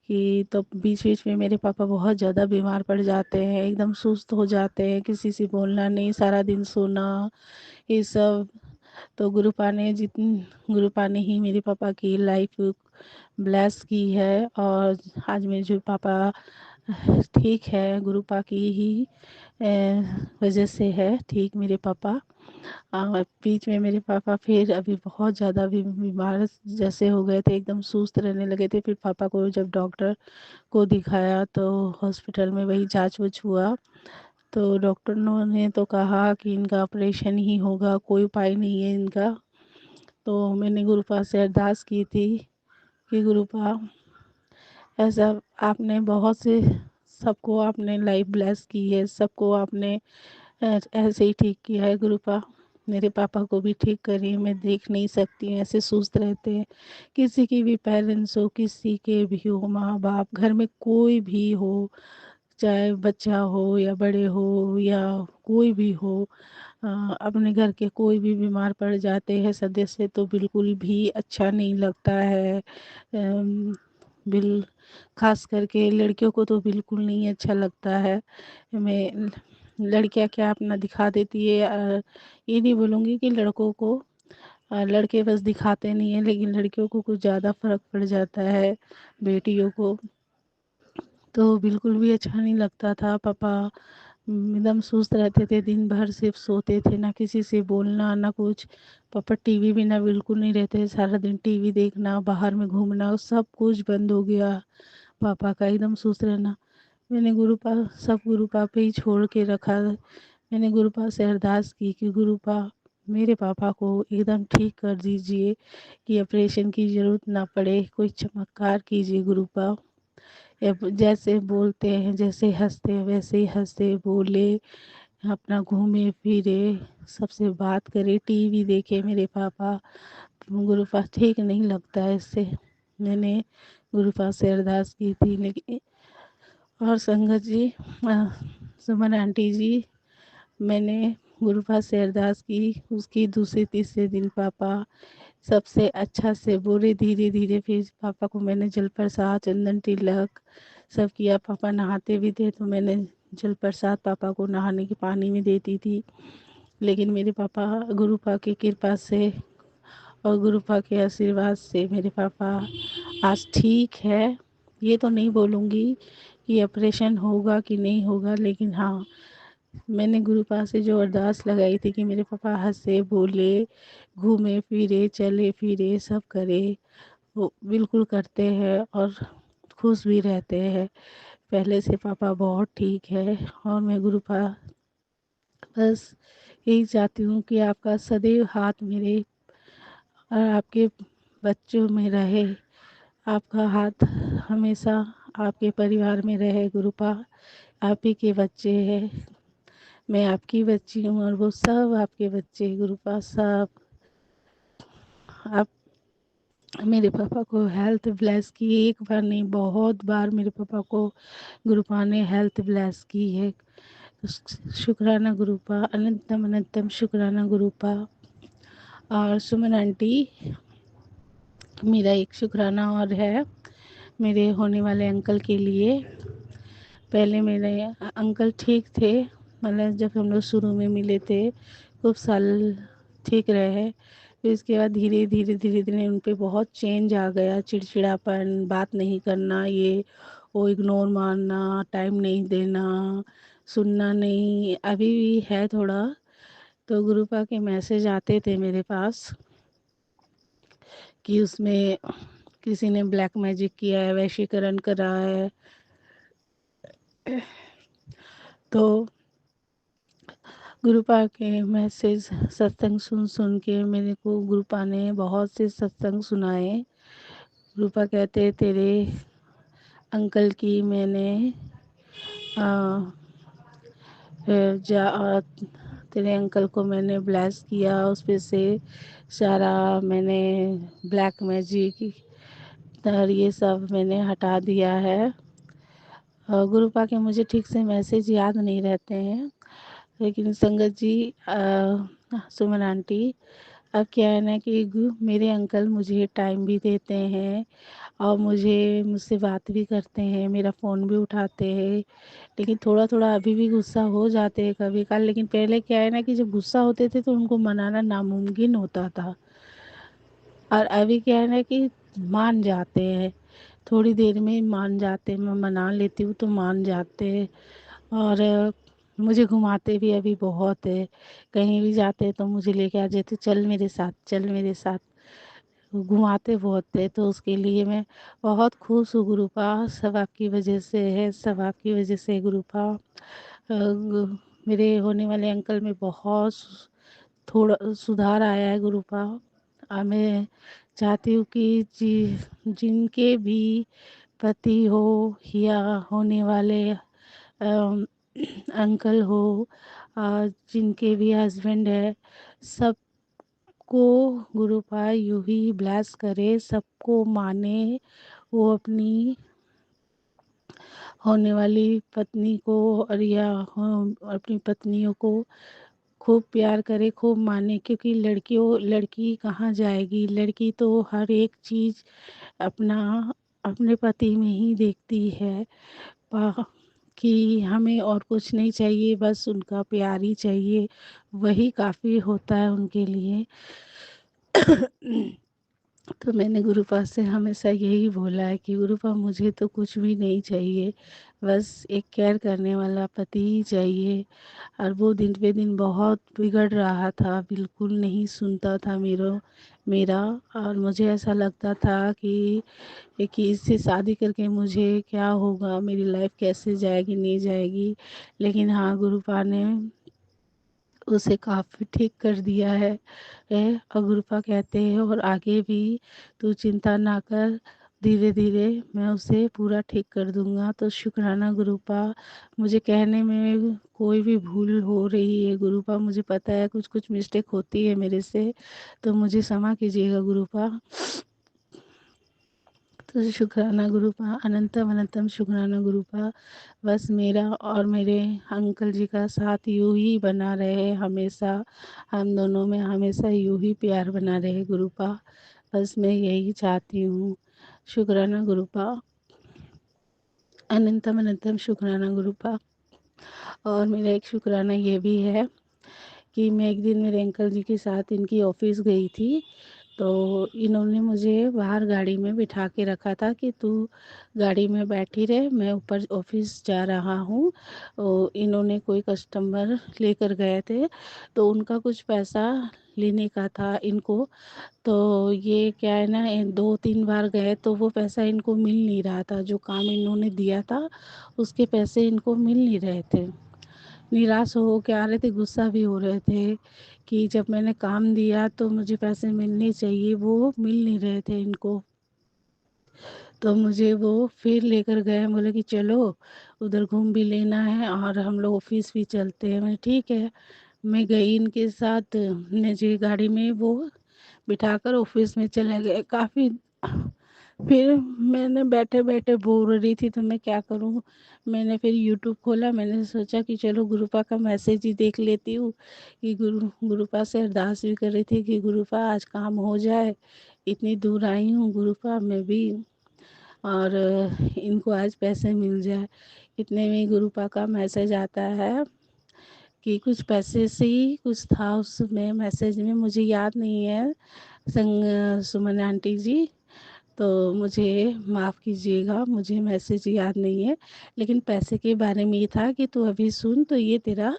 कि, तो बीच बीच में मेरे पापा बहुत ज़्यादा बीमार पड़ जाते हैं, एकदम सुस्त हो जाते हैं, किसी से बोलना नहीं, सारा दिन सोना, ये सब। तो गुरुपा ने ही मेरे पापा की लाइफ ब्लेस की है, और आज मेरे जो पापा ठीक है, गुरुपा की ही वजह से है ठीक मेरे पापा। बीच में मेरे पापा फिर अभी बहुत ज़्यादा भी बीमार जैसे हो गए थे, एकदम सुस्त रहने लगे थे। फिर पापा को जब डॉक्टर को दिखाया तो हॉस्पिटल में वही जांच वाच हुआ, तो डॉक्टर ने तो कहा कि इनका ऑपरेशन ही होगा, कोई उपाय नहीं है इनका। तो मैंने गुरुपा से अरदास की थी कि गुरुपा, ऐसा आपने बहुत से सबको आपने लाइफ ब्लेस की है, सबको आपने ऐसे ही ठीक किया है गुरुपा, मेरे पापा को भी ठीक करिए। मैं देख नहीं सकती हूँ, ऐसे सुस्त रहते हैं। किसी की भी पेरेंट्स हो, किसी के भी हो, माँ बाप, घर में कोई भी हो, चाहे बच्चा हो या बड़े हो या कोई भी हो, अपने घर के कोई भी बीमार पड़ जाते हैं सदस्य तो बिल्कुल भी अच्छा नहीं लगता है। बिल खास करके लड़कियों को तो बिल्कुल नहीं अच्छा लगता है। मैं लड़कियां क्या अपना दिखा देती है, ये नहीं बोलूँगी कि लड़कों को, लड़के बस दिखाते नहीं है, लेकिन लड़कियों को कुछ ज़्यादा फर्क पड़ जाता है, बेटियों को तो बिल्कुल भी अच्छा नहीं लगता था। पापा एकदम सुस्त रहते थे, दिन भर सिर्फ सोते थे, ना किसी से बोलना ना कुछ। पापा टीवी भी ना बिल्कुल नहीं रहते, सारा दिन टीवी देखना, बाहर में घूमना, सब कुछ बंद हो गया। पापा का एकदम सुस्त रहना। मैंने गुरुपा सब गुरुपा पे ही छोड़ के रखा। मैंने गुरुपा से अरदास की कि गुरुपा मेरे पापा को एकदम ठीक कर दीजिए, कि ऑपरेशन की ज़रूरत ना पड़े, कोई चमत्कार कीजिए गुरुपा। जैसे बोलते हैं, जैसे हंसते हैं वैसे ही हंसते बोले, अपना घूमे फिरे, सबसे बात करे, टीवी देखे मेरे पापा। गुरुपा ठीक नहीं लगता है इससे। मैंने गुरुपा से अरदास की थी, लेकिन और संगत जी, सुमन आंटी जी, मैंने गुरुपा से अरदास की। उसकी दूसरे तीसरे दिन पापा सबसे अच्छा से बोले। धीरे धीरे फिर पापा को मैंने जल प्रसाद, चंदन तिलक सब किया। पापा नहाते भी थे तो मैंने जल प्रसाद पापा को नहाने के पानी में देती थी। लेकिन मेरे पापा गुरुपा की कृपा से और गुरुपा के आशीर्वाद से मेरे पापा आज ठीक है। ये तो नहीं बोलूँगी कि ऑपरेशन होगा कि नहीं होगा, लेकिन हाँ, मैंने गुरुपा से जो अरदास लगाई थी कि मेरे पापा हंसे बोले, घूमे फिरे, चले फिरे, सब करे, वो बिल्कुल करते हैं और खुश भी रहते हैं। पहले से पापा बहुत ठीक है। और मैं गुरुपा बस यही चाहती हूँ कि आपका सदैव हाथ मेरे और आपके बच्चों में रहे। आपका हाथ हमेशा आपके परिवार में रहे गुरुपा। आप ही के बच्चे हैं, मैं आपकी बच्ची हूँ और वो सब आपके बच्चे गुरुपा सब। आप मेरे पापा को हेल्थ ब्लेस की, एक बार नहीं बहुत बार मेरे पापा को गुरुपा ने हेल्थ ब्लेस की है। शुक्राना गुरुपा, अनंतम अनंतम शुक्राना गुरुपा। और सुमन आंटी, मेरा एक शुक्राना और है मेरे होने वाले अंकल के लिए। पहले मेरे अंकल ठीक थे, मतलब जब हम लोग शुरू में मिले थे कुछ साल ठीक रहे। फिर इसके बाद धीरे धीरे धीरे धीरे उन पे बहुत चेंज आ गया, चिड़चिड़ापन, बात नहीं करना, ये वो इग्नोर मारना, टाइम नहीं देना, सुनना नहीं, अभी भी है थोड़ा। तो गुरुपा के मैसेज आते थे मेरे पास कि उसमें किसी ने ब्लैक मैजिक किया है, वशीकरण करा है। तो गुरुपा के मैसेज सत्संग सुन सुन के मेरे को गुरुपा ने बहुत से सत्संग सुनाए। गुरुपा कहते तेरे अंकल की मैंने आ, तेरे अंकल को मैंने ब्लेस किया, उस पे से सारा मैंने ब्लैक मैजिक और ये सब मैंने हटा दिया है। गुरुपा के मुझे ठीक से मैसेज याद नहीं रहते हैं, लेकिन संगत जी, सुमन आंटी, अब क्या है ना कि मेरे अंकल मुझे टाइम भी देते हैं और मुझसे बात भी करते हैं, मेरा फ़ोन भी उठाते हैं। लेकिन थोड़ा थोड़ा अभी भी गुस्सा हो जाते हैं कभी कभार। लेकिन पहले क्या है ना कि जब गुस्सा होते थे तो उनको मनाना नामुमकिन होता था, और अभी क्या है ना कि मान जाते हैं, थोड़ी देर में मान जाते हैं। मैं मना लेती हूँ तो मान जाते हैं। और मुझे घुमाते भी अभी बहुत है, कहीं भी जाते हैं तो मुझे लेके आ जाते, चल मेरे साथ, चल मेरे साथ, घुमाते बहुत है। तो उसके लिए मैं बहुत खुश हूँ गुरुपा। सब आपकी वजह से है, सब आपकी वजह से है गुरुपा। मेरे होने वाले अंकल में बहुत थोड़ा सुधार आया है गुरुपा। मैं चाहती हूँ कि जिनके भी पति हो या होने वाले अम, अंकल हो, जिनके भी हस्बैंड है, सबको गुरुपा यूं ही ब्लेस करे, सबको माने। वो अपनी होने वाली पत्नी को और या अपनी पत्नियों को खूब प्यार करे, खूब माने, क्योंकि लड़की कहाँ जाएगी, लड़की तो हर एक चीज़ अपना अपने पति में ही देखती है। कि हमें और कुछ नहीं चाहिए, बस उनका प्यार ही चाहिए, वही काफ़ी होता है उनके लिए। तो मैंने गुरुपा से हमेशा यही बोला है कि गुरुपा मुझे तो कुछ भी नहीं चाहिए, बस एक केयर करने वाला पति ही चाहिए। और वो दिन पे दिन बहुत बिगड़ रहा था, बिल्कुल नहीं सुनता था मेरा। और मुझे ऐसा लगता था कि इससे शादी करके मुझे क्या होगा, मेरी लाइफ कैसे जाएगी नहीं जाएगी। लेकिन हाँ, गुरुपा ने उसे काफ़ी ठीक कर दिया है। और गुरुपा कहते हैं और आगे भी तू चिंता ना कर, धीरे धीरे मैं उसे पूरा ठीक कर दूंगा। तो शुक्राना गुरुपा, मुझे कहने में कोई भी भूल हो रही है गुरुपा, मुझे पता है कुछ कुछ मिस्टेक होती है मेरे से, तो मुझे क्षमा कीजिएगा गुरुपा। तो शुक्राना गुरुपा, अनंतम अनंतम शुक्राना गुरुपा। बस मेरा और मेरे अंकल जी का साथ यूं ही बना रहे हमेशा, हम दोनों में हमेशा यूं ही प्यार बना रहे गुरुपा, बस मैं यही चाहती हूँ। शुक्राना गुरुपा, अनंतम अनंतम शुक्राना गुरुपा। और मेरा एक शुक्राना ये भी है कि मैं एक दिन मेरे अंकल जी के साथ इनकी ऑफिस गई थी, तो इन्होंने मुझे बाहर गाड़ी में बिठा के रखा था कि तू गाड़ी में बैठी रहे, मैं ऊपर ऑफिस जा रहा हूँ। इन्होंने कोई कस्टमर लेकर गए थे, तो उनका कुछ पैसा लेने का था इनको। तो ये क्या है ना, 2-3 बार गए तो वो पैसा इनको मिल नहीं रहा था, जो काम इन्होंने दिया था उसके पैसे इनको मिल नहीं रहे थे। निराश हो के आ रहे थे, गुस्सा भी हो रहे थे कि जब मैंने काम दिया तो मुझे पैसे मिलने चाहिए, वो मिल नहीं रहे थे इनको। तो मुझे वो फिर लेकर गए, बोले कि चलो उधर घूम भी लेना है और हम लोग ऑफिस भी चलते हैं। मैं ठीक है, मैं गई इनके साथ, निजी गाड़ी में वो बिठाकर ऑफिस में चले गए। काफ़ी फिर मैंने बैठे बैठे बोर हो रही थी, तो मैं क्या करूँ, मैंने फिर यूट्यूब खोला, मैंने सोचा कि चलो गुरुपा का मैसेज ही देख लेती हूँ। कि गुरुपा से अरदास भी कर रही थी कि गुरुपा आज काम हो जाए, इतनी दूर आई हूँ गुरुपा मैं भी, और इनको आज पैसे मिल जाए। इतने में गुरुपा का मैसेज आता है कि कुछ पैसे से ही कुछ था उसमें मैसेज में, मुझे याद नहीं है सुमन आंटी जी, तो मुझे माफ़ कीजिएगा, मुझे मैसेज याद नहीं है। लेकिन पैसे के बारे में ये था कि तू अभी सुन, तो ये तेरा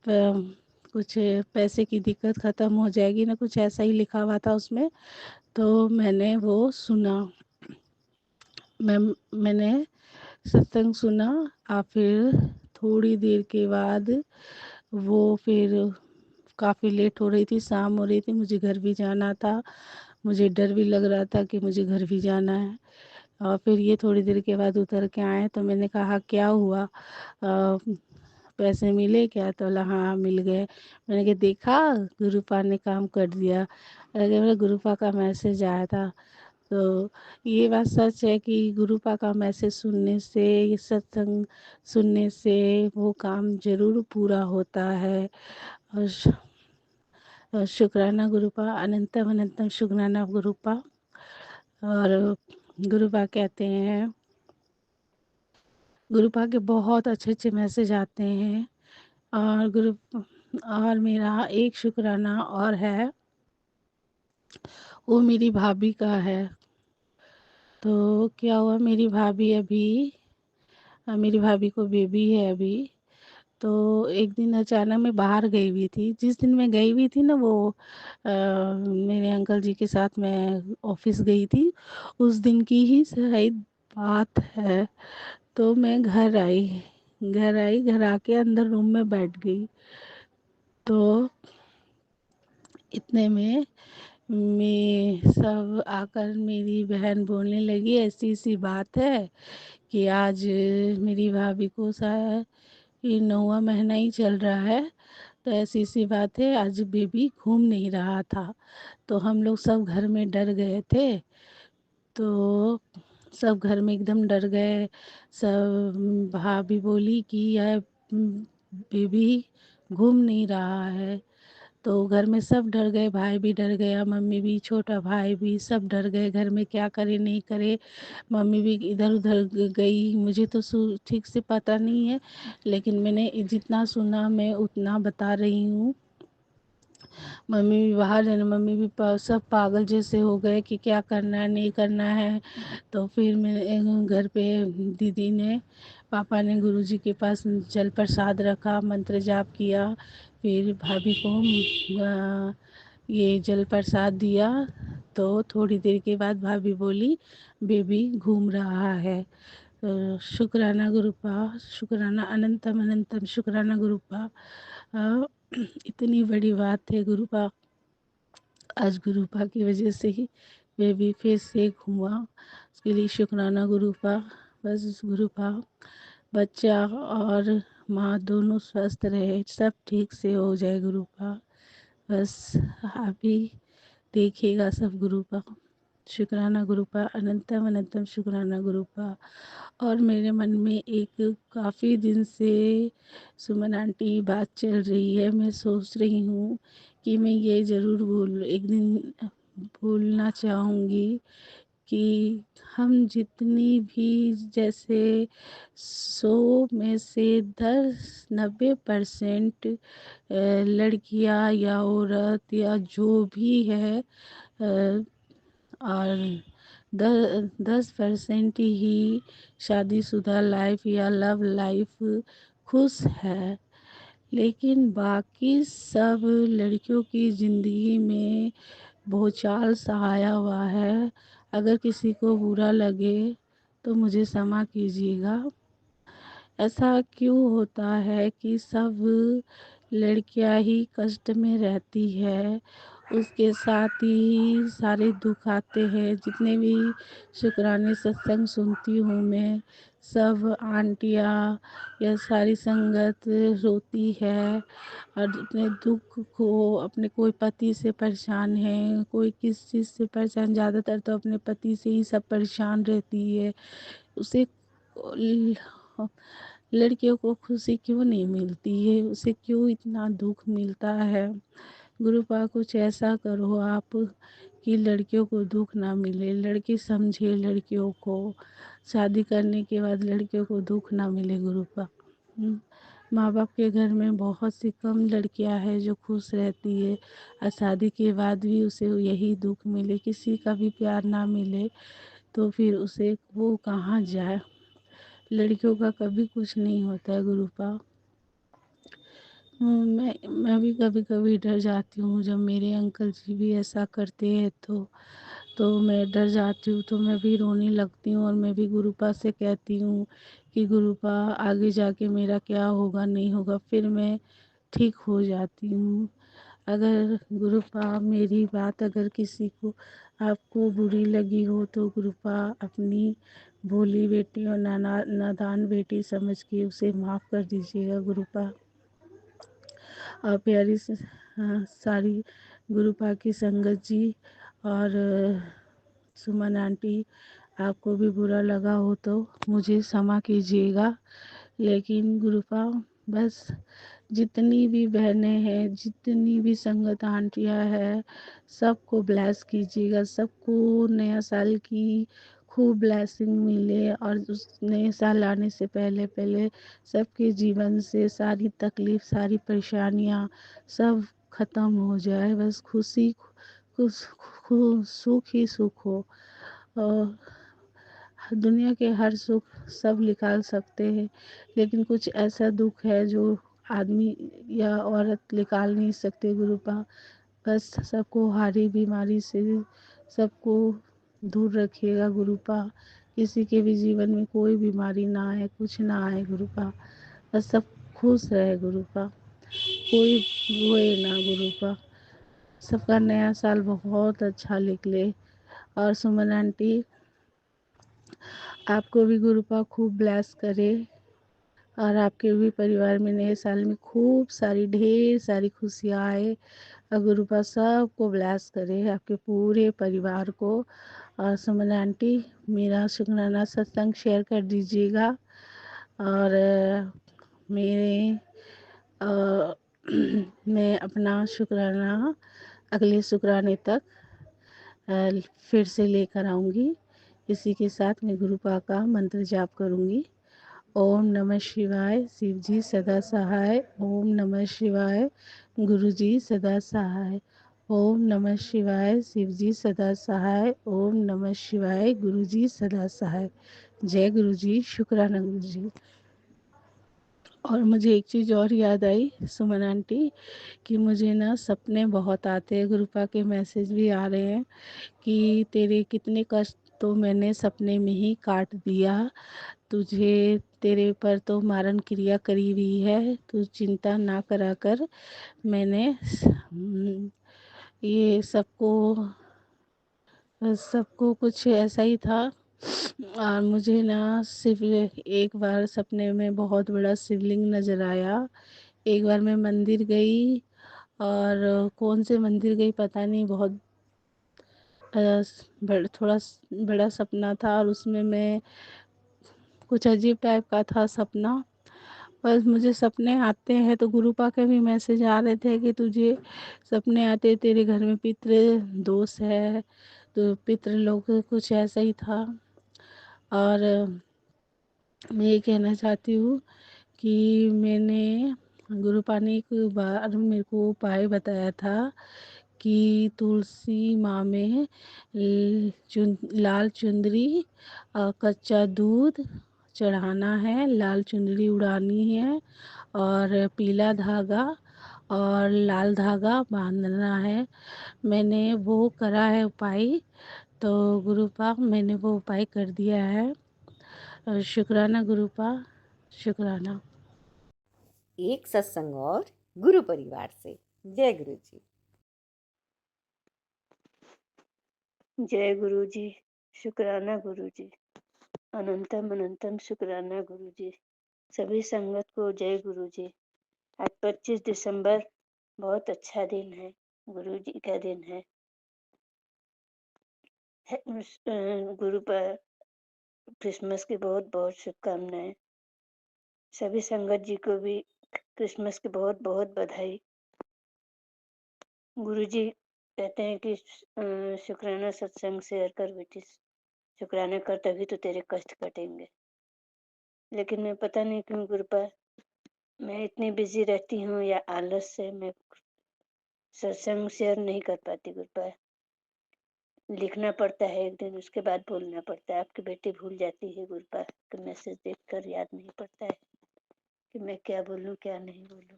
कुछ पैसे की दिक्कत ख़त्म हो जाएगी ना, कुछ ऐसा ही लिखा हुआ था उसमें। तो मैंने वो सुना, मैं मैंने सत्संग सुना। और फिर थोड़ी देर के बाद वो फिर काफ़ी लेट हो रही थी, शाम हो रही थी, मुझे घर भी जाना था, मुझे डर भी लग रहा था कि मुझे घर भी जाना है। और फिर ये थोड़ी देर के बाद उतर के आए, तो मैंने कहा क्या हुआ, पैसे मिले क्या, तो बोला हाँ मिल गए। मैंने कहा देखा, गुरुपा ने काम कर दिया। अगर मेरा गुरुपा का मैसेज आया था, तो ये बात सच है कि गुरुपा का मैसेज सुनने से, ये सत्संग सुनने से वो काम जरूर पूरा होता है। और शुक्राना गुरुपा, अनंतम अनंतम शुक्राना गुरुपा। और गुरुपा कहते हैं, गुरुपा के बहुत अच्छे अच्छे मैसेज आते हैं। और और मेरा एक शुक्राना और है, वो मेरी भाभी का है। तो क्या हुआ, मेरी भाभी को बेबी है अभी। तो एक दिन अचानक मैं बाहर गई हुई थी, जिस दिन मैं गई हुई थी ना, वो मेरे अंकल जी के साथ मैं ऑफिस गई थी, उस दिन की ही शायद बात है। तो मैं घर आके अंदर रूम में बैठ गई। तो इतने में मैं सब आकर मेरी बहन बोलने लगी, ऐसी सी बात है कि आज मेरी भाभी को शायद ये 9वां महीना ही चल रहा है, तो ऐसी सी बात है, आज बेबी घूम नहीं रहा था। तो हम लोग सब घर में डर गए थे। तो सब घर में एकदम डर गए। सब भाभी बोली कि यह बेबी घूम नहीं रहा है। तो घर में सब डर गए, भाई भी डर गया, मम्मी भी, छोटा भाई भी, सब डर गए घर में, क्या करे नहीं करे। मम्मी भी इधर उधर गई, मुझे तो ठीक से पता नहीं है, लेकिन मैंने जितना सुना मैं उतना बता रही हूँ। मम्मी भी बाहर है ना, मम्मी भी सब पागल जैसे हो गए कि क्या करना है नहीं करना है। तो फिर मेरे घर पे दीदी ने, पापा ने गुरुजी के पास जल प्रसाद रखा, मंत्र जाप किया। फिर भाभी को ये जल प्रसाद दिया। तो थोड़ी देर के बाद भाभी बोली बेबी घूम रहा है। शुक्राना गुरुपा, शुक्राना अनंतम अनंतम, शुक्राना गुरुपा। अ, इतनी बड़ी बात है गुरुपा, आज गुरुपा की वजह से ही बेबी फिर से हुआ, उसके लिए शुक्राना गुरुपा। बस गुरुपा बच्चा और माँ दोनों स्वस्थ रहे, सब ठीक से हो जाए गुरुपा। बस आप ही देखिएगा सब गुरुपा। शुक्राना गुरुपा, अनंतम अनंतम शुक्राना गुरुपा। और मेरे मन में एक काफ़ी दिन से सुमन आंटी बात चल रही है, मैं सोच रही हूँ कि मैं ये ज़रूर एक दिन बोलना चाहूँगी कि हम जितनी भी, जैसे 100 में से 10-90% लड़कियां या औरत या जो भी है, और 10% ही शादीशुदा लाइफ या लव लाइफ खुश है। लेकिन बाकी सब लड़कियों की ज़िंदगी में भूचाल सा आया हुआ है। अगर किसी को बुरा लगे तो मुझे क्षमा कीजिएगा। ऐसा क्यों होता है कि सब लड़कियां ही कष्ट में रहती है, उसके साथ ही सारे दुख आते हैं। जितने भी शुक्राने सत्संग सुनती हूँ मैं, सब आंटियाँ या सारी संगत रोती है और अपने दुख को, अपने कोई पति से परेशान है, कोई किस चीज़ से परेशान, ज़्यादातर तो अपने पति से ही सब परेशान रहती है। उसे लड़कियों को खुशी क्यों नहीं मिलती है, उसे क्यों इतना दुख मिलता है। गुरुपा कुछ ऐसा करो आप कि लड़कियों को दुख ना मिले, लड़की समझे लड़कियों को, शादी करने के बाद लड़कियों को दुख ना मिले गुरुपा। माँ बाप के घर में बहुत सी कम लड़कियां हैं जो खुश रहती है, और शादी के बाद भी उसे यही दुख मिले, किसी का भी प्यार ना मिले, तो फिर उसे वो कहाँ जाए। लड़कियों का कभी कुछ नहीं होता है गुरुपा। मैं भी कभी कभी डर जाती हूँ, जब मेरे अंकल जी भी ऐसा करते हैं तो मैं डर जाती हूँ, तो मैं भी रोने लगती हूँ और मैं भी गुरुपा से कहती हूँ कि गुरुपा आगे जाके मेरा क्या होगा नहीं होगा, फिर मैं ठीक हो जाती हूँ। अगर गुरुपा मेरी बात अगर किसी को आपको बुरी लगी हो तो गुरुपा अपनी भोली बेटी और नादान बेटी समझ के उसे माफ़ कर दीजिएगा गुरुपा। और प्यारी सारी गुरुपा की संगत जी और सुमन आंटी, आपको भी बुरा लगा हो तो मुझे क्षमा कीजिएगा। लेकिन गुरुपा बस जितनी भी बहनें हैं, जितनी भी संगत आंटियाँ हैं, सबको ब्लेस कीजिएगा, सबको नया साल की खूब ब्लेसिंग मिले और उस नए साल आने से पहले पहले सबके जीवन से सारी तकलीफ, सारी परेशानियाँ सब खत्म हो जाए। बस खुशी, खुश सुख ही सुख हो। और दुनिया के हर सुख सब निकाल सकते हैं, लेकिन कुछ ऐसा दुख है जो आदमी या औरत निकाल नहीं सकते गुरुपा। बस सबको हारी बीमारी से सबको दूर रखिएगा गुरुपा। किसी के भी जीवन में कोई बीमारी ना आए, कुछ ना आए गुरुपा। बस सब खुश रहे गुरुपा, कोई रोए ना गुरुपा। सबका नया साल बहुत अच्छा निकले। और सुमन आंटी, आपको भी गुरुपा खूब ब्लेस करे और आपके भी परिवार में नए साल में खूब सारी ढेर सारी खुशियाँ आए और गुरुपा सबको ब्लेस करे, आपके पूरे परिवार को। और सुमन आंटी, मेरा शुक्राना सत्संग शेयर कर दीजिएगा और मेरे अ, मैं अपना शुक्राना अगले शुक्राने तक फिर से लेकर आऊँगी। इसी के साथ मैं गुरुपा का मंत्र जाप करूँगी। ओम नमः शिवाय शिव जी सदा सहाय। ओम नमः शिवाय गुरु जी सदा सहाय। ओम नमः शिवाय शिव जी सदा सहाय। ओम नमः शिवाय गुरु जी सदा सहाय। जय गुरु जी, शुक्राना गुरु जी। और मुझे एक चीज़ और याद आई सुमन आंटी, कि मुझे ना सपने बहुत आते हैं, गुरुपा के मैसेज भी आ रहे हैं कि तेरे कितने कष्ट तो मैंने सपने में ही काट दिया, तुझे तेरे पर तो मारण क्रिया करी हुई है, तू चिंता ना करा कर। मैंने ये सबको कुछ ऐसा ही था। और मुझे ना सिर्फ एक बार सपने में बहुत बड़ा शिवलिंग नज़र आया। एक बार मैं मंदिर गई, और कौन से मंदिर गई पता नहीं, बहुत थोड़ा बड़ा सपना था, और उसमें मैं कुछ अजीब टाइप का था सपना। बस मुझे सपने आते हैं तो गुरुपा के भी मैसेज आ रहे थे कि तुझे सपने आते, तेरे घर में पितृ दोष है, तो पितृ लोग कुछ ऐसा ही था। और मैं ये कहना चाहती हूँ कि मैंने गुरुपा ने एक बार मेरे को उपाय बताया था कि तुलसी माँ में लाल चुंदरी, कच्चा दूध चढ़ाना है, लाल चुंदरी उड़ानी है, और पीला धागा और लाल धागा बांधना है। मैंने वो करा है उपाय, तो गुरुपा मैंने वो उपाय कर दिया है। शुक्राना गुरुपा, शुक्राना। एक सत्संग और गुरु परिवार से। जय गुरु जी। जय गुरु जी, शुक्राना गुरु जी, अनंतम अनंतम शुक्राना गुरु जी। सभी संगत को जय गुरु जी। आज 25 दिसंबर बहुत अच्छा दिन है, गुरु जी का दिन है। गुरु पर क्रिसमस की बहुत बहुत शुभकामनाएं। सभी संगत जी को भी क्रिसमस की बहुत बहुत बधाई। गुरु जी कहते हैं कि शुक्राना सत्संग शेयर कर बेटी, शुक्राना कर तभी तो तेरे कष्ट कटेंगे। लेकिन मैं पता नहीं क्यों गुरु पर मैं इतनी बिजी रहती हूँ, या आलस से मैं सत्संग शेयर नहीं कर पाती। गुरु पर लिखना पड़ता है एक दिन, उसके बाद बोलना पड़ता है। आपकी बेटी भूल जाती है गुरु पर, तो मैसेज देखकर याद नहीं पड़ता है कि मैं क्या बोलूँ क्या नहीं बोलूँ।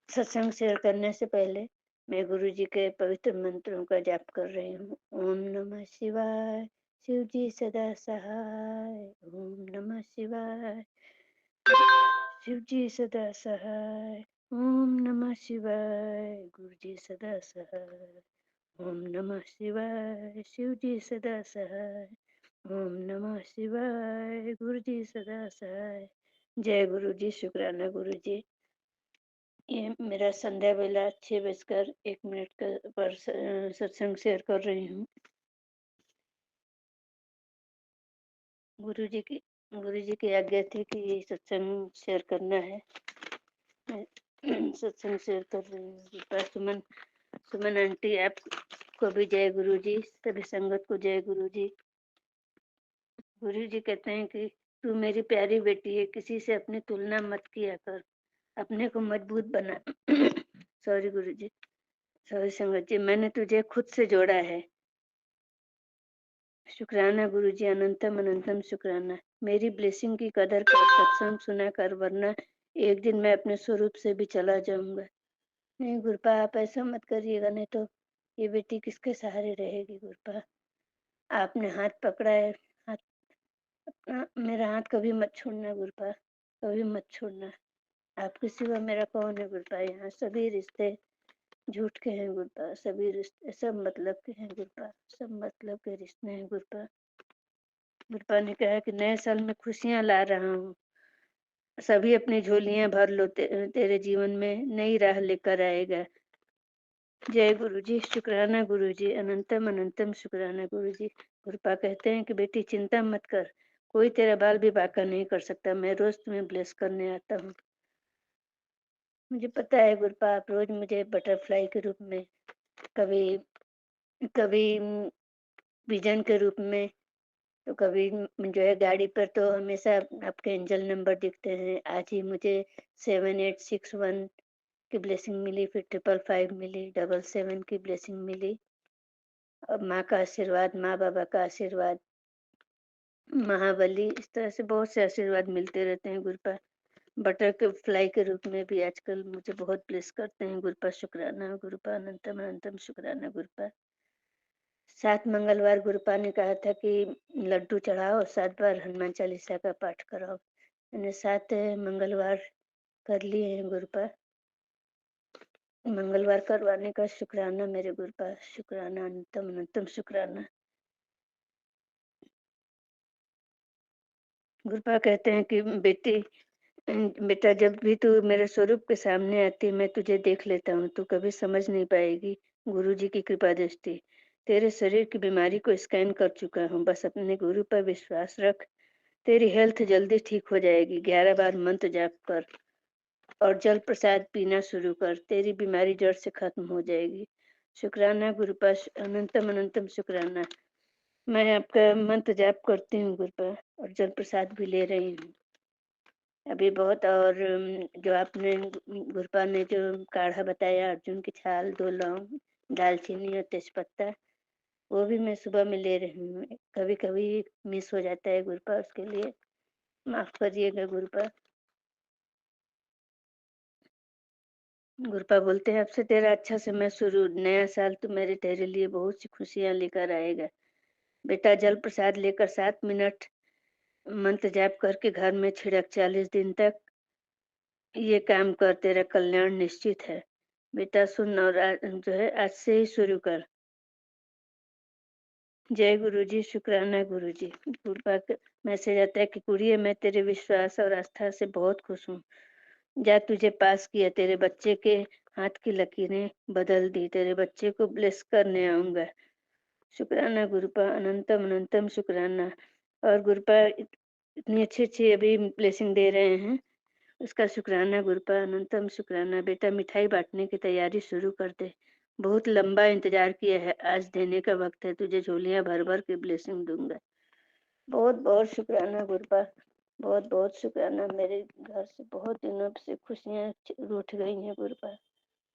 सत्संग शेयर करने से पहले मैं गुरु जी के पवित्र मंत्रों का जाप कर रही हूँ। ओम नमः शिवाय, शिव जी सदा सहाय। ओम नमः शिवाय, शिव जी सदा सहाय। ओम नमः शिवाय, गुरु जी सदा सहाय। ओम नमः शिवाय, शिव जी सदा सहाय। ओम नमः शिवाय, गुरु जी सदा सहाय। जय गुरु जी, शुक्राना गुरु जी। ये मेरा संध्या वेला 6:01 पर सत्संग शेयर कर रही हूँ। गुरु जी की आज्ञा थी कि ये सत्संग शेयर करना है। मैं सत्संग शेयर कर रही हूँ। सुमन आंटी आपको भी जय गुरु जी, सभी संगत को जय गुरु जी। गुरु जी कहते हैं कि तू मेरी प्यारी बेटी है, किसी से अपनी तुलना मत किया कर, अपने को मजबूत बना। सॉरी गुरु जी, सॉरी संगत जी, मैंने तुझे खुद से जोड़ा है। शुक्राना गुरु जी, अनंतम अनंतम शुक्राना। मेरी ब्लेसिंग की कदर कर, सत्संग सुना कर, वरना एक दिन मैं अपने स्वरूप से भी चला जाऊंगा। नहीं गुरुपा, आप ऐसा मत करिएगा, नहीं तो ये बेटी किसके सहारे रहेगी। गुरुपा आपने हाथ पकड़ा है, हाथ मेरा हाथ कभी मत छोड़ना गुरुपा, कभी मत छोड़ना। आपके सिवा मेरा कौन है गुरुपा। यहाँ सभी रिश्ते झूठ के हैं गुरुपा, सभी रिश्ते सब मतलब के हैं गुरुपा, सब मतलब के रिश्ते हैं गुरुपा। गुरुपा ने कहा कि नए साल में खुशियां ला रहा हूँ, सभी अपनी झोलियां भर लो, तेरे जीवन में नई राह लेकर आएगा। जय गुरु जी, शुक्राना गुरु जी, अनंतम अनंतम शुक्राना गुरु जी। गुरुपा कहते हैं कि बेटी चिंता मत कर, कोई तेरा बाल भी बांका नहीं कर सकता। मैं रोज तुम्हें ब्लेस करने आता हूँ। मुझे पता है गुरुपा, आप रोज मुझे बटरफ्लाई के रूप में, कभी कभी विजन के रूप में, तो कभी जो है गाड़ी पर तो हमेशा आपके एंजल नंबर दिखते हैं। आज ही मुझे 7861 की ब्लेसिंग मिली, फिर 555 मिली, 77 की ब्लेसिंग मिली। और माँ का आशीर्वाद, माँ बाबा का आशीर्वाद, महाबली, इस तरह से बहुत से आशीर्वाद मिलते रहते हैं गुरुपा। बटर के फ्लाई के रूप में भी आजकल मुझे बहुत ब्लेस करते हैं गुरुपा। शुक्राना गुरुपा, अनंतम अनंतम शुक्राना गुरुपा। 7 मंगलवार गुरुपा ने कहा था कि लड्डू चढ़ाओ, 7 बार हनुमान चालीसा का पाठ कराओ। मैंने 7 मंगलवार कर लिए हैं गुरुपा। मंगलवार करवाने का शुक्राना मेरे गुरुपा, शुक्राना अनंतम अनंतम शुक्राना। गुरुपा कहते हैं कि बेटा जब भी तू मेरे स्वरूप के सामने आती मैं तुझे देख लेता हूँ, तू कभी समझ नहीं पाएगी। गुरु जी की कृपा दृष्टि, तेरे शरीर की बीमारी को स्कैन कर चुका हूँ, बस अपने गुरु पर विश्वास रख। तेरी हेल्थ जल्दी ठीक हो जाएगी। 11 बार मंत्र जाप कर और जल प्रसाद पीना शुरू कर, तेरी बीमारी जड़ से खत्म हो जाएगी। शुक्राना गुरुपा, अनंतम अनंतम शुक्राना। मैं आपका मंत्र जाप करती हूँ गुरुपा, और जल प्रसाद भी ले रही हूँ अभी बहुत। और जो आपने गुरुपा ने जो काढ़ा बताया, अर्जुन की छाल, 2 लौंग, दालचीनी और तेजपत्ता, वो भी मैं सुबह में ले रही हूँ। कभी कभी मिस हो जाता है गुरुपा, उसके लिए माफ करिएगा गुरुपा। गुरुपा बोलते हैं अब से तेरा अच्छा समय शुरू, नया साल तो तेरे लिए बहुत सी खुशियां लेकर आएगा। बेटा जल प्रसाद लेकर 7 मिनट मंत्र जाप करके घर में छिड़क, 40 दिन तक ये काम कर, तेरा कल्याण निश्चित है। बेटा सुन, और जो है आज से ही शुरू कर। जय गुरु जी, शुक्राना गुरु जी। गुरुपा का मैसेज आता है कि कुड़िए मैं तेरे विश्वास और आस्था से बहुत खुश हूँ। जा, तुझे पास किया, तेरे बच्चे के हाथ की लकीरें बदल दी, तेरे बच्चे को ब्लेस करने आऊंगा। शुक्राना गुरुपा, अनंतम अनंतम शुक्राना। और गुरुपा इतनी अच्छी अच्छी अभी ब्लेसिंग दे रहे हैं, उसका शुक्राना गुरुपा, अनंतम शुक्राना। बेटा मिठाई बांटने की तैयारी शुरू कर दे, बहुत लंबा इंतजार किया है, आज देने का वक्त है, तुझे झोलियां भर भर के ब्लेसिंग दूंगा। बहुत बहुत शुक्राना गुरुपा, बहुत बहुत शुक्राना। मेरे घर से बहुत दिनों से खुशियां रूठ गई हैं गुरुपा।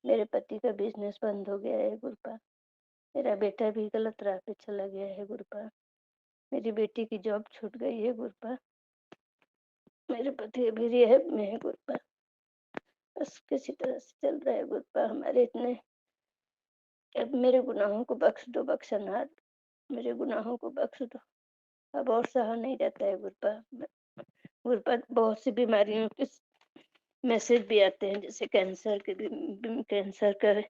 मेरे पति का बिजनेस बंद हो गया है गुरुपा। मेरा बेटा भी गलत राह पे चला गया है गुरुपा। मेरी बेटी की जॉब छूट गई है गुरुपा। मेरे पति अभी रिहैब में है गुरुपा। बस किसी तरह से चल रहा है गुरुपा हमारे इतने। अब मेरे गुनाहों को बख्श दो बख्शनाथ, मेरे गुनाहों को बख्श दो, अब और सहा नहीं जाता है गुरुपा। गुरुपा बहुत सी बीमारियों के मैसेज भी आते हैं, जैसे कैंसर के भी, कैंसर का।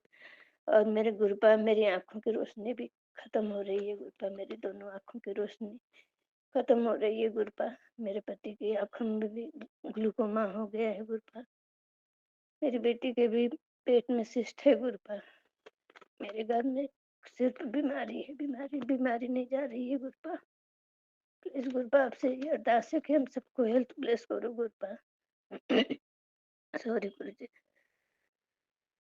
और मेरे गुरुपा मेरी आंखों की रोशनी भी खत्म हो रही है गुरुपा, मेरी दोनों आंखों की रोशनी खत्म हो रही है गुरुपा। मेरे पति की आंखों में भी ग्लूकोमा हो गया है गुरुपा। मेरी बेटी के भी पेट में सिस्ट है गुरुपा। मेरे घर में सिर्फ बीमारी है, बीमारी बीमारी नहीं जा रही है गुरुपा। प्लीज गुरुपा आपसे ये अरदास है कि हम सबको हेल्थ ब्लेस करो गुरुपा। सॉरी गुरु जी,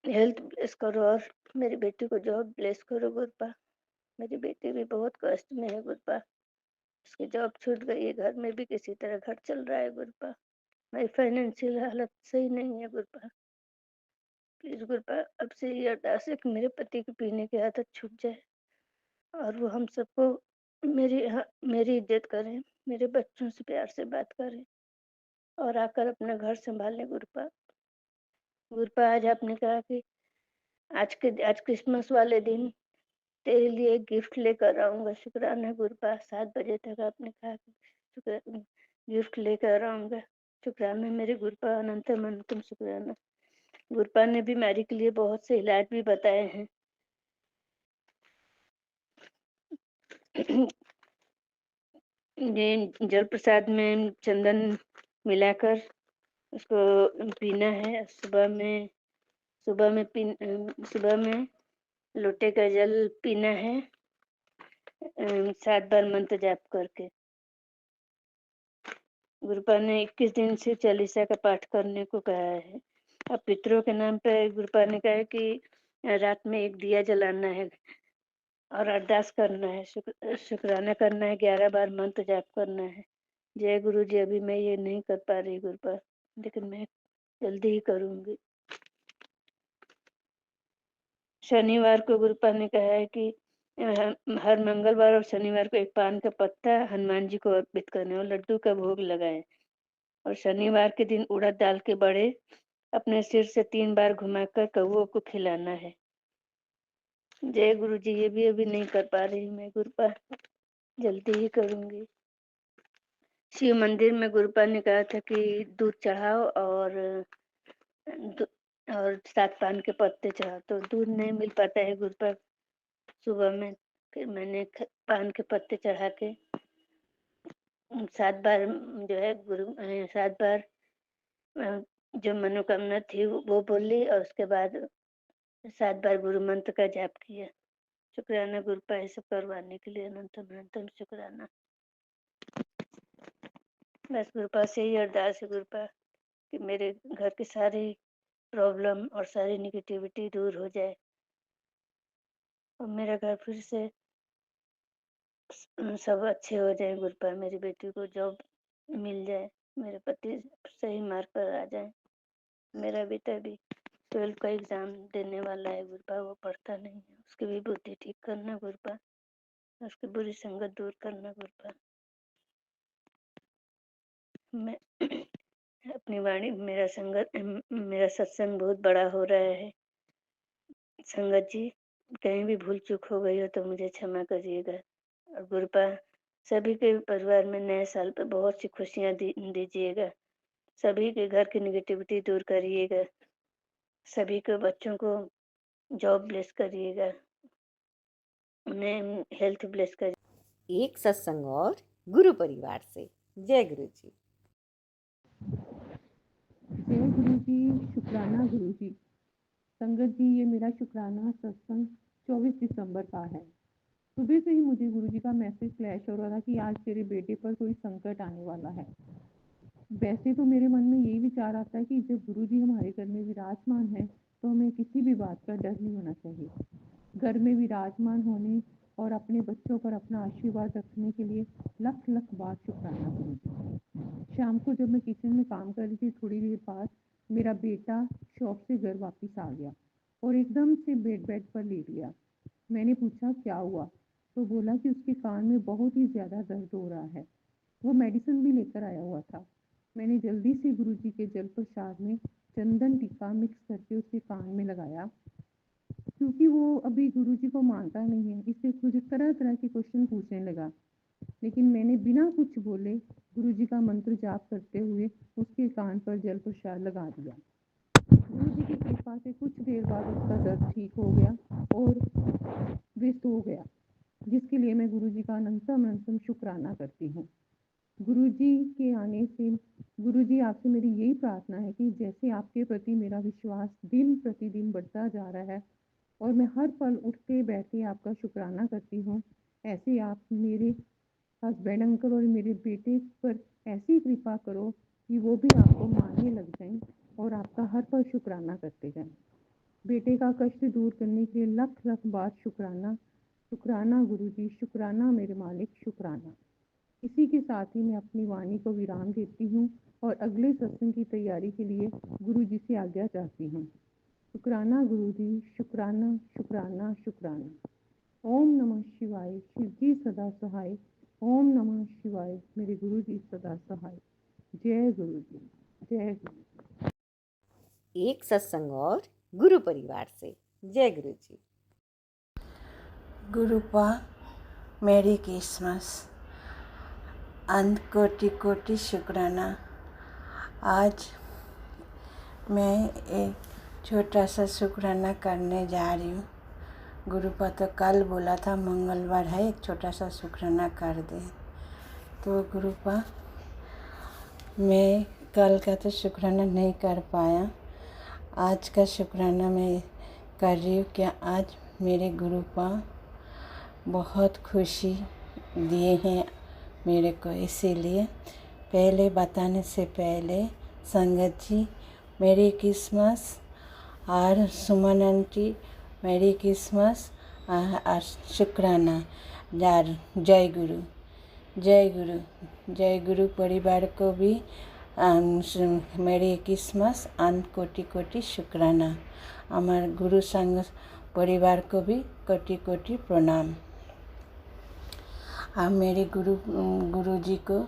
हेल्थ ब्लेस करो और मेरी बेटी को जॉब ब्लेस करो गुरुपा। मेरी बेटी भी बहुत कष्ट में है गुरुपा, उसकी जॉब छूट गई है, घर में भी किसी तरह घर चल रहा है गुरुपा। मेरी फाइनेंशियल हालत सही नहीं है गुरुपा। प्लीज गुरुपा अब से ये अरदास है कि मेरे पति की पीने की आदत छूट जाए और वो हम सबको मेरी इज्जत करें, मेरे बच्चों से प्यार से बात करें और आकर अपना घर संभालें गुरुपा। गुरुपा आज आपने कहा कि आज क्रिसमस वाले दिन तेरे लिए एक गिफ्ट लेकर आऊंगा। शुक्राना गुरुपा, 7 बजे तक आपने कहा कि शुक्र गिफ्ट लेकर आऊंगा। शुक्राना मेरे गुरुपा, अनंतम अनंतम शुक्राना। गुरुपा ने बीमारी के लिए बहुत से इलाज भी बताए हैं। ये जल प्रसाद में चंदन मिलाकर उसको पीना है। सुबह में लोटे का जल पीना है 7 बार मंत्र जाप करके। गुरुपा ने 21 दिन से चालीसा का पाठ करने को कहा है। अब पितरों के नाम पे गुरुपा ने कहा है कि रात में एक दिया जलाना है और अरदास करना है, शुक्राना करना है, 11 बार मंत्र जाप करना है। जय गुरु जी। अभी मैं ये नहीं कर पा रही गुरुपा, लेकिन मैं जल्दी ही करूँगी। शनिवार को गुरुपा ने कहा है कि हर मंगलवार और शनिवार को एक पान का पत्ता हनुमान जी को अर्पित करना और लड्डू का भोग लगाएं। और शनिवार के दिन उड़द दाल के बड़े अपने सिर से 3 बार घुमाकर कौओं को खिलाना है। जय गुरु जी। ये भी अभी नहीं कर पा रही मैं गुरुपा, जल्दी ही करूँगी। शिव मंदिर में गुरुपा ने कहा था कि दूध चढ़ाओ और 7 पान के पत्ते चढ़ाओ, तो दूध नहीं मिल पाता है गुरुपा सुबह में। फिर मैंने पान के पत्ते चढ़ा के 7 बार जो है 7 बार जो मनोकामना थी वो बोली और उसके बाद 7 बार गुरु मंत्र का जाप किया। शुक्राना गुरुपा ये सब करवाने के लिए, अनंतम शुक्राना। बस गुरुपा से ही अरदास है गुरुपा कि मेरे घर की सारी प्रॉब्लम और सारी निगेटिविटी दूर हो जाए और मेरा घर फिर से सब अच्छे हो जाए गुरुपा। मेरी बेटी को जॉब मिल जाए, मेरे पति सही मार्ग पर आ जाए। मेरा बेटा भी 12th का एग्जाम देने वाला है गुरुपा, वो पढ़ता नहीं है, उसकी भी बुद्धि ठीक करना गुरुपा, उसकी बुरी संगत दूर करना गुरुपा। मैं अपनी वाणी मेरा सत्संग बहुत बड़ा हो रहा है। संगत जी, कहीं भी भूल चूक हो गई हो तो मुझे क्षमा करिएगा। और गुरुपा सभी के परिवार में नए साल पर बहुत सी खुशियां दीजिएगा। सभी के घर की निगेटिविटी दूर करिएगा। सभी के बच्चों को जॉब ब्लेस करिएगा, उन्हें हेल्थ ब्लेस करिए। एक सत्संग और गुरु परिवार से। जय गुरु जी। जय गुरु जी। शुक्राना गुरु जी। संगत जी, ये मेरा शुक्राना सत्संग 24 दिसंबर का है। सुबह से ही मुझे गुरु जी का मैसेज फ्लैश हो रहा था कि आज तेरे बेटे पर कोई संकट आने वाला है। वैसे तो मेरे मन में यही विचार आता है कि जब गुरु जी हमारे घर में विराजमान है तो हमें किसी भी बात का डर नहीं होना चाहिए। घर में विराजमान होने और अपने बच्चों पर अपना आशीर्वाद रखने के लिए लख लख बार शुक्राना गुरु जी। शाम को जब मैं किचन में काम कर रही थी, थोड़ी देर बाद मेरा बेटा शॉप से घर वापस आ गया और एकदम से बेड पर लेट गया। मैंने पूछा क्या हुआ, तो बोला कि उसके कान में बहुत ही ज़्यादा दर्द हो रहा है। वो मेडिसिन भी लेकर आया हुआ था। मैंने जल्दी से गुरु जी के जल प्रसाद में चंदन टीका मिक्स करके उसके कान में लगाया। क्योंकि वो अभी गुरु जी को मानता नहीं है, इससे मुझे तरह तरह के क्वेश्चन पूछने लगा, लेकिन मैंने बिना कुछ बोले गुरु जी का मंत्र जाप करते हुए उसके कान पर जल प्रसाद लगा दिया। गुरु जी की कृपा से कुछ देर बाद उसका दर्द ठीक हो गया और वे सो गया, जिसके लिए मैं गुरु जी का अनंतम शुक्राना करती हूँ। गुरु जी के आने से गुरु जी आपसे मेरी यही प्रार्थना है कि जैसे आपके प्रति मेरा विश्वास दिन प्रतिदिन बढ़ता जा रहा है और मैं हर पल उठते बैठते आपका शुक्राना करती हूँ, ऐसे आप मेरे हस्बैंड अंकल और मेरे बेटे पर ऐसी कृपा करो कि वो भी आपको मानने लग जाएं और आपका हर पल शुक्राना करते जाएं। बेटे का कष्ट दूर करने के लिए लख लख बार शुक्राना। शुक्राना गुरु जी, शुक्राना मेरे मालिक, शुक्राना। इसी के साथ ही मैं अपनी वाणी को विराम देती हूँ और अगले सत्संग की तैयारी के लिए गुरु जी से आज्ञा चाहती हूँ। शुक्राना गुरु जी, शुक्राना शुक्राना शुक्राना। ओम नमः शिवाय। शिव जी सदा सहाय। ओम नमः शिवाय। मेरे गुरु जी सदा सहाय। जय गुरु जी। जय गुरु। एक सत्संग और गुरु परिवार से। जय गुरु जी। गुरुपा, मेरी क्रिसमस। अंत कोटि कोटि शुक्राना। आज मैं एक छोटा सा शुक्राना करने जा रही हूँ। गुरुपा तो कल बोला था मंगलवार है एक छोटा सा शुक्राना कर दे, तो गुरुपा मैं कल का तो शुक्राना नहीं कर पाया, आज का शुक्राना मैं कर रही हूँ। क्या आज मेरे गुरुपा बहुत खुशी दिए हैं मेरे को, इसीलिए पहले बताने से पहले संगत जी मेरी क्रिसमस और सुमन आंटी मेरी क्रिसमस शुक्राना। जय गुरु, जय गुरु, जय गुरु परिवार को भी मेरी क्रिसमस कोटि कोटि शुक्राना। हमारे गुरु संघ परिवार को भी कोटि कोटि प्रणाम। मेरे गुरु जी को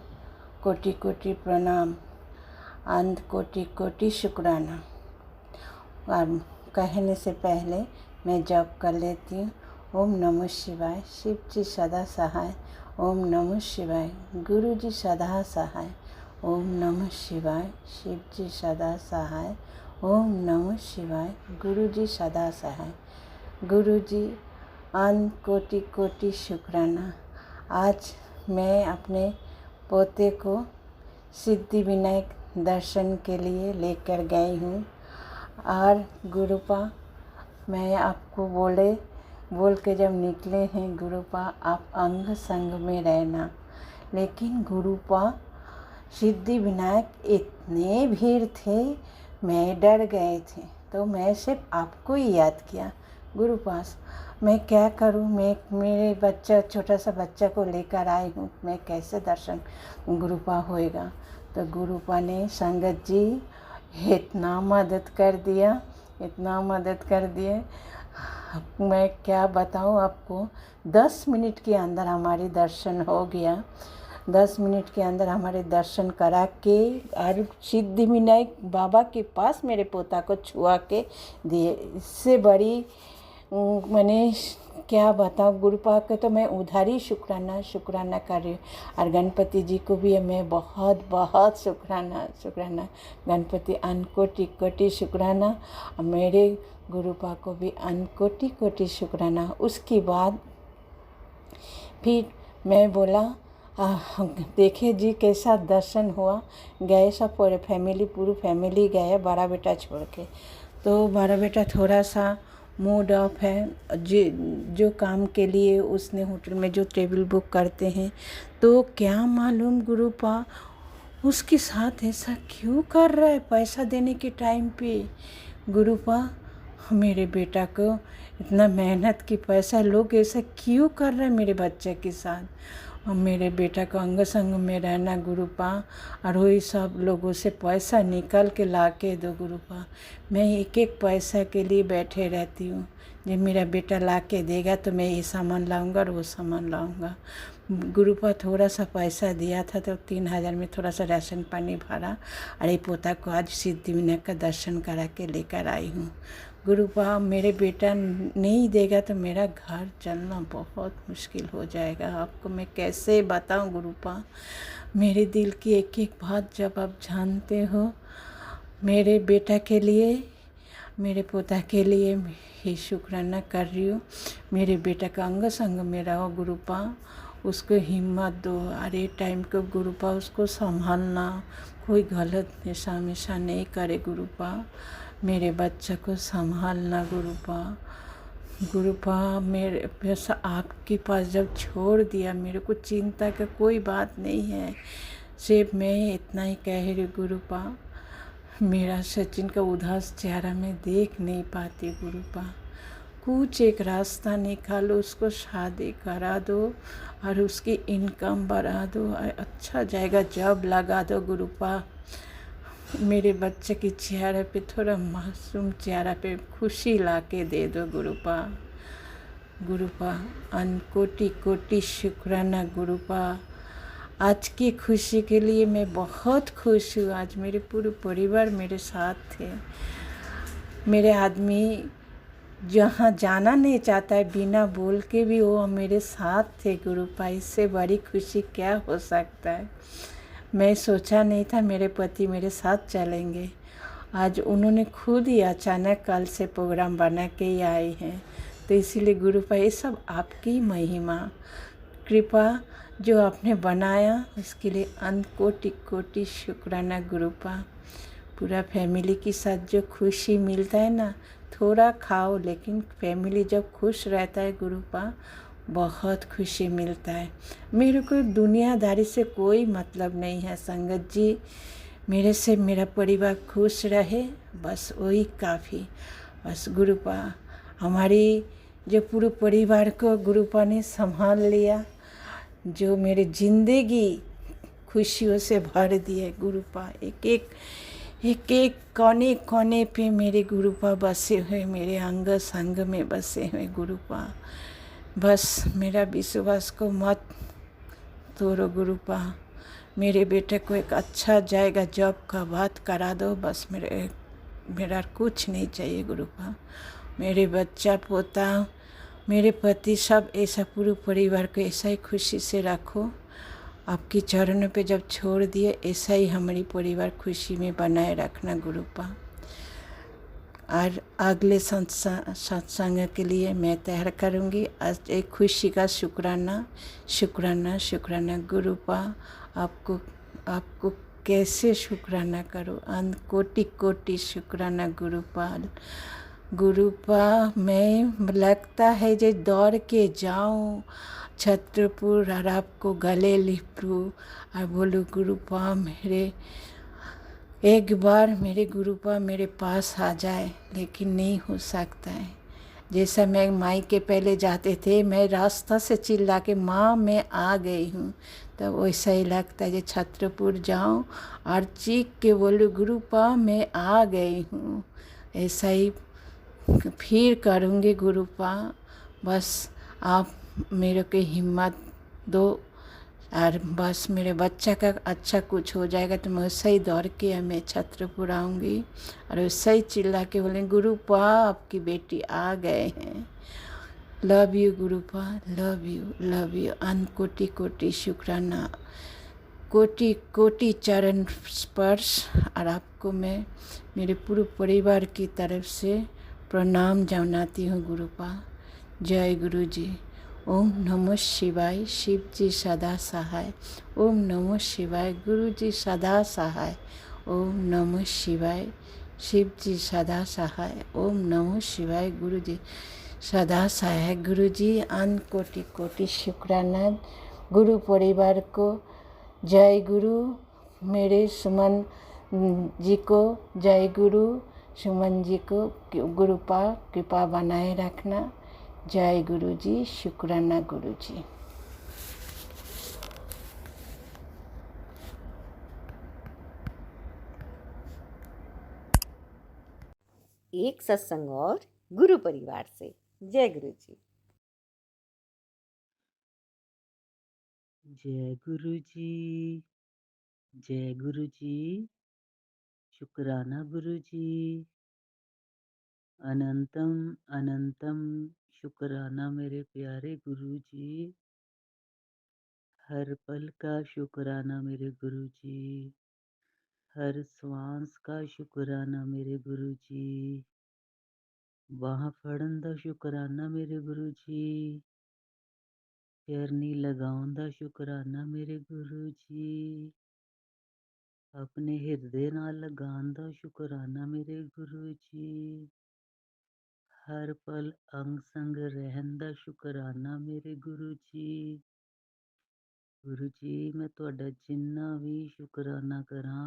कोटि कोटि प्रणाम, कोटि कोटि शुक्राना। और कहने से पहले मैं जप कर लेती हूँ। ओम नमः शिवाय, शिव जी सदा सहाय। ओम नमः शिवाय, गुरु जी सदा सहाय। ओम नमः शिवाय, शिव जी सदा सहाय। ओम नमः शिवाय, गुरु जी सदा सहाय। गुरु जी कोटि कोटि शुक्राना। आज मैं अपने पोते को सिद्धि विनायक दर्शन के लिए लेकर गई हूँ। और गुरुपा, मैं आपको बोल के जब निकले हैं गुरुपा, आप अंग संग में रहना। लेकिन गुरुपा, सिद्धि विनायक इतने भीड़ थे, मैं डर गए थे, तो मैं सिर्फ आपको ही याद किया। गुरुपा, मैं क्या करूं? मेरे छोटा सा बच्चा को लेकर आई हूँ, मैं कैसे दर्शन गुरुपा होएगा? तो गुरुपा ने संगत जी इतना मदद कर दिया, इतना मदद कर दिए, मैं क्या बताऊं आपको। 10 मिनट के अंदर हमारे दर्शन हो गया। 10 मिनट के अंदर हमारे दर्शन करा के और सिद्धि विनायक बाबा के पास मेरे पोता को छुआ के दिए। इससे बड़ी मैंने क्या बताऊँ गुरुपा के, तो मैं उधार ही शुक्राना कर रही हूँ। और गणपति जी को भी मैं बहुत बहुत शुक्राना गणपति कोटि कोटि शुक्राना। और मेरे गुरुपा को भी कोटि कोटि शुक्राना। उसके बाद फिर मैं बोला, देखे जी कैसा दर्शन हुआ। गए सब पूरी फैमिली गए, बड़ा बेटा छोड़ के। तो बड़ा बेटा थोड़ा सा मूड ऑफ है। जो काम के लिए उसने होटल में जो टेबल बुक करते हैं, तो क्या मालूम गुरुपा उसके साथ ऐसा क्यों कर रहा है पैसा देने के टाइम पे। गुरुपा, मेरे बेटा को इतना मेहनत की पैसा लोग ऐसा क्यों कर रहे हैं मेरे बच्चे के साथ। और मेरे बेटा को अंग संग में रहना गुरुपा, और वही सब लोगों से पैसा निकाल के ला के दो गुरुपा। मैं एक एक पैसा के लिए बैठे रहती हूँ। जब मेरा बेटा ला के देगा तो मैं ये सामान लाऊंगा और वो सामान लाऊंगा। गुरुपा थोड़ा सा पैसा दिया था, तो 3000 में थोड़ा सा राशन पानी भरा, और ये पोता को आज सिद्धि विनायक का दर्शन करा के लेकर आई हूँ। गुरुपा, मेरे बेटा नहीं देगा तो मेरा घर चलना बहुत मुश्किल हो जाएगा। आपको मैं कैसे बताऊं गुरुपा, मेरे दिल की एक एक बात जब आप जानते हो। मेरे बेटा के लिए, मेरे पोता के लिए ही शुक्राना कर रही हूँ। मेरे बेटा का अंग संग में रहो गुरुपा, उसको हिम्मत दो। अरे टाइम को गुरुपा उसको संभालना, कोई गलत नशा मिशा नहीं करे गुरुपा। मेरे बच्चे को संभालना गुरुपा। मेरे पैसा आपके पास जब छोड़ दिया, मेरे को चिंता का कोई बात नहीं है। सिर्फ मैं इतना ही कह रही गुरुपा, मेरा सचिन का उदास चेहरा मैं देख नहीं पाती गुरुपा। कुछ एक रास्ता निकालो, उसको शादी करा दो और उसकी इनकम बढ़ा दो, अच्छा जाएगा जॉब लगा दो गुरुपा। मेरे बच्चे के चेहरे पे थोड़ा मासूम चेहरा पे खुशी ला के दे दो गुरुपा। कोटि कोटि शुक्राना गुरुपा। आज की खुशी के लिए मैं बहुत खुश हूँ। आज मेरे पूरे परिवार मेरे साथ थे। मेरे आदमी जहाँ जाना नहीं चाहता है, बिना बोल के भी वो मेरे साथ थे गुरुपा। इससे बड़ी खुशी क्या हो सकता है। मैं सोचा नहीं था मेरे पति मेरे साथ चलेंगे। आज उन्होंने खुद ही अचानक कल से प्रोग्राम बना के ही आए हैं। तो इसीलिए गुरुपा, ये सब आपकी महिमा कृपा जो आपने बनाया, उसके लिए कोटि कोटि शुक्राना गुरुपा। पूरा फैमिली के साथ जो खुशी मिलता है ना, थोड़ा खाओ लेकिन फैमिली जब खुश रहता है गुरुपा, बहुत खुशी मिलता है। मेरे को दुनियादारी से कोई मतलब नहीं है संगत जी। मेरे से मेरा परिवार खुश रहे, बस वही काफ़ी। बस गुरुपा, हमारी जो पूरे परिवार को गुरुपा ने संभाल लिया, जो मेरी ज़िंदगी खुशियों से भर दिए गुरुपा। एक एक कोने कोने पे मेरे गुरुपा बसे हुए, मेरे अंग संग में बसे हुए गुरुपा। बस मेरा विश्वास को मत तोड़ो गुरुपा। मेरे बेटे को एक अच्छा जाएगा जॉब का बात करा दो, बस मेरा कुछ नहीं चाहिए गुरुपा। मेरे बच्चा पोता, मेरे पति, सब ऐसा पूरे परिवार को ऐसा ही खुशी से रखो। आपके चरणों पे जब छोड़ दिए, ऐसा ही हमारी परिवार खुशी में बनाए रखना गुरुपा। और अगले सत्संग के लिए मैं तैयार करूँगी। आज एक खुशी का शुक्राना शुक्राना शुक्राना गुरुपा। आपको कैसे शुक्राना करूँ, कोटि कोटि शुक्राना गुरुपा। गुरुपा, मैं लगता है जे दौड़ के जाऊँ छत्रपुर और आपको गले लिपूँ और बोलूँ गुरुपा एक बार मेरे गुरुपा मेरे पास आ जाए, लेकिन नहीं हो सकता है। जैसा मैं माई के पहले जाते थे, मैं रास्ता से चिल्ला के माँ मैं आ गई हूँ, तो वैसा ही लगता है। जो छत्रपुर जाऊँ और चीख के बोलूँ गुरुपा मैं आ गई हूँ, ऐसा ही फिर करूँगी गुरुपा। बस आप मेरे को हिम्मत दो, और बस मेरे बच्चा का अच्छा कुछ हो जाएगा तो मैं उससे ही दौड़ के मैं छत्रपुर आऊँगी और उससे ही चिल्ला के बोलेंगे गुरुपा आपकी बेटी आ गए हैं। लव यू गुरुपा, लव यू। कोटि कोटि शुक्राना, कोटि कोटि चरण स्पर्श। और आपको मैं मेरे पूरे परिवार की तरफ से प्रणाम जनाती हूँ गुरुपा। जय गुरु जी। ओम नमः शिवाय, शिव जी सदा सहाय। ओम नमः शिवाय, गुरु जी सदा सहाय। ओम नमः शिवाय, शिव जी सदा सहाय। ओम नमः शिवाय, गुरु जी सदा सहाय। गुरु जी कोटि कोटि शुक्राना गुरु परिवार को। जय गुरु। मेरे सुमन जी को जय गुरु। सुमन जी को गुरुपा कृपा बनाए रखना। जय गुरु जी, शुक्राना गुरु जी। एक सत्संग और गुरु परिवार से। जय गुरु जी। जय गुरु जी, जय गुरु जी, शुक्राना गुरु जी। अनंतम अनंतम शुक्राना मेरे प्यारे गुरु जी। हर पल का शुक्राना मेरे गुरु जी। हर श्वास का शुक्राना मेरे गुरु जी। बाह फड़न दा शुक्राना मेरे गुरु जी। चरनी लगाउन दा शुक्राना मेरे गुरु जी। अपने हिरदे नाल लगान दा शुक्राना मेरे गुरु जी। हर पल अंग संग रहन दा शुक्राना मेरे गुरु जी। गुरु जी, मैं तुहाडा जिन्ना भी शुक्राना करा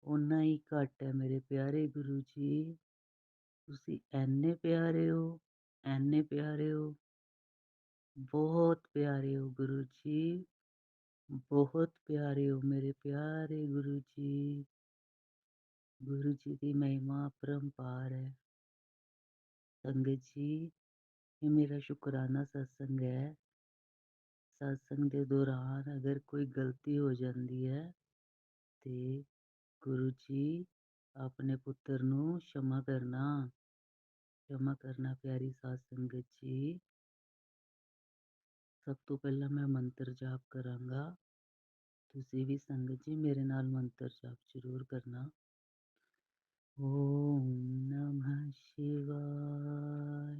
उन्ना ही घट है मेरे प्यारे गुरु जी। तुसी ऐने प्यारे हो, ऐने प्यारे हो, बहुत प्यारे हो गुरु जी, बहुत प्यारे हो मेरे प्यारे गुरु जी। गुरु जी की महिमा अपरंपार है। संगत जी, ये मेरा शुक्राना सत्संग है। सत्संग के दौरान अगर कोई गलती हो जाती है तो गुरु जी अपने पुत्र नू क्षमा करना, क्षमा करना प्यारी साध संगत जी। सब तो पहला मैं मंत्र जाप करांगा, तुसी भी संगत जी मेरे नाल मंत्र जाप जरूर करना। ओम नमः शिवाय,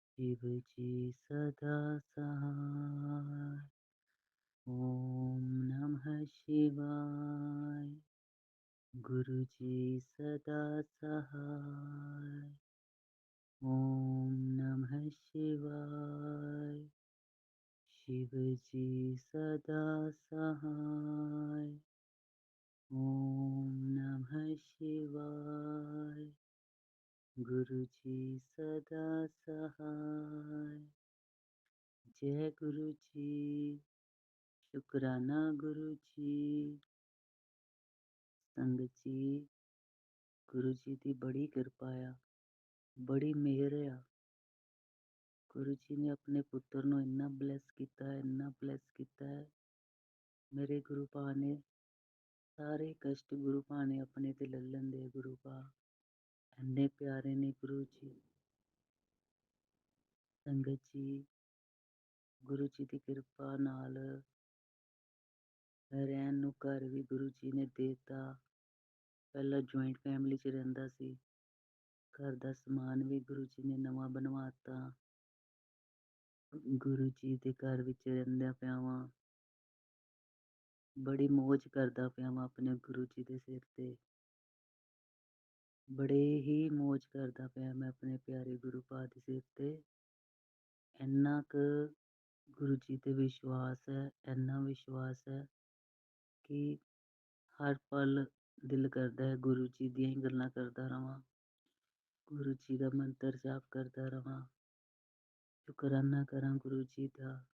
शिव जी सदा सहाय। ओम नमः शिवाय, गुरु जी सदा सहाय। ओम नमः शिवाय, शिव जी सदा सहाय। ओम नमः शिवाय, गुरु जी सदा सहाय। जय गुरु जी, शुकराना गुरु जी। संगत जी, गुरु जी की बड़ी कृपा आ, बड़ी मेहर आ। गुरु जी ने अपने पुत्र ਨੂੰ ਇੰਨਾ ਬਲੈਸ ਕੀਤਾ ਹੈ, ਇੰਨਾ ਬਲੈਸ ਕੀਤਾ ਹੈ। ਮੇਰੇ ਗੁਰੂ ਪਾ ਨੇ ਸਾਰੇ ਕਸ਼ਟ ਗੁਰੂ ਪਾ ਨੇ ਆਪਣੇ ਤੇ ਲੈ ਲੈਂਦੇ। ਗੁਰੂ ਪਾ ਇੰਨੇ ਪਿਆਰੇ ਨੇ ਗੁਰੂ ਜੀ। ਸੰਗਤ ਜੀ, ਗੁਰੂ ਜੀ ਦੀ ਕਿਰਪਾ ਨਾਲ ਰਹਿਣ ਨੂੰ ਘਰ ਵੀ ਗੁਰੂ ਜੀ ਨੇ ਦੇਤਾ। ਪਹਿਲਾਂ ਜੁਆਇੰਟ ਫੈਮਿਲੀ 'ਚ ਰਹਿੰਦਾ ਸੀ। ਘਰ ਦਾ ਸਮਾਨ ਵੀ ਗੁਰੂ ਜੀ ਨੇ ਨਵਾਂ ਬਣਵਾਤਾ। ਗੁਰੂ ਜੀ ਦੇ ਘਰ ਵਿੱਚ ਰਹਿੰਦਿਆਂ ਪਿਆ ਵਾਂ। ਬੜੀ ਮੌਜ ਕਰਦਾ ਪਿਆ ਵਾਂ ਆਪਣੇ ਗੁਰੂ ਜੀ ਦੇ ਸਿਰ ਤੇ। ਬੜੇ ਹੀ ਮੌਜ ਕਰਦਾ ਪਿਆ ਮੈਂ ਆਪਣੇ ਪਿਆਰੇ ਗੁਰੂ ਪਾ ਦੇ ਸਿਰ ਤੇ। ਇੰਨਾ ਕੁ ਗੁਰੂ ਜੀ ਤੇ ਵਿਸ਼ਵਾਸ ਹੈ, ਇੰਨਾ ਵਿਸ਼ਵਾਸ ਹੈ ਕਿ ਹਰ ਪਲ ਦਿਲ ਕਰਦਾ ਹੈ ਗੁਰੂ ਜੀ ਦੀਆਂ ਹੀ ਗੱਲਾਂ ਕਰਦਾ ਰਵਾਂ, ਗੁਰੂ ਜੀ ਦਾ ਮੰਤਰ ਜਾਪ ਕਰਦਾ ਰਵਾਂ, ਸ਼ੁਕਰਾਨਾ ਕਰਾਂ ਗੁਰੂ ਜੀ ਦਾ,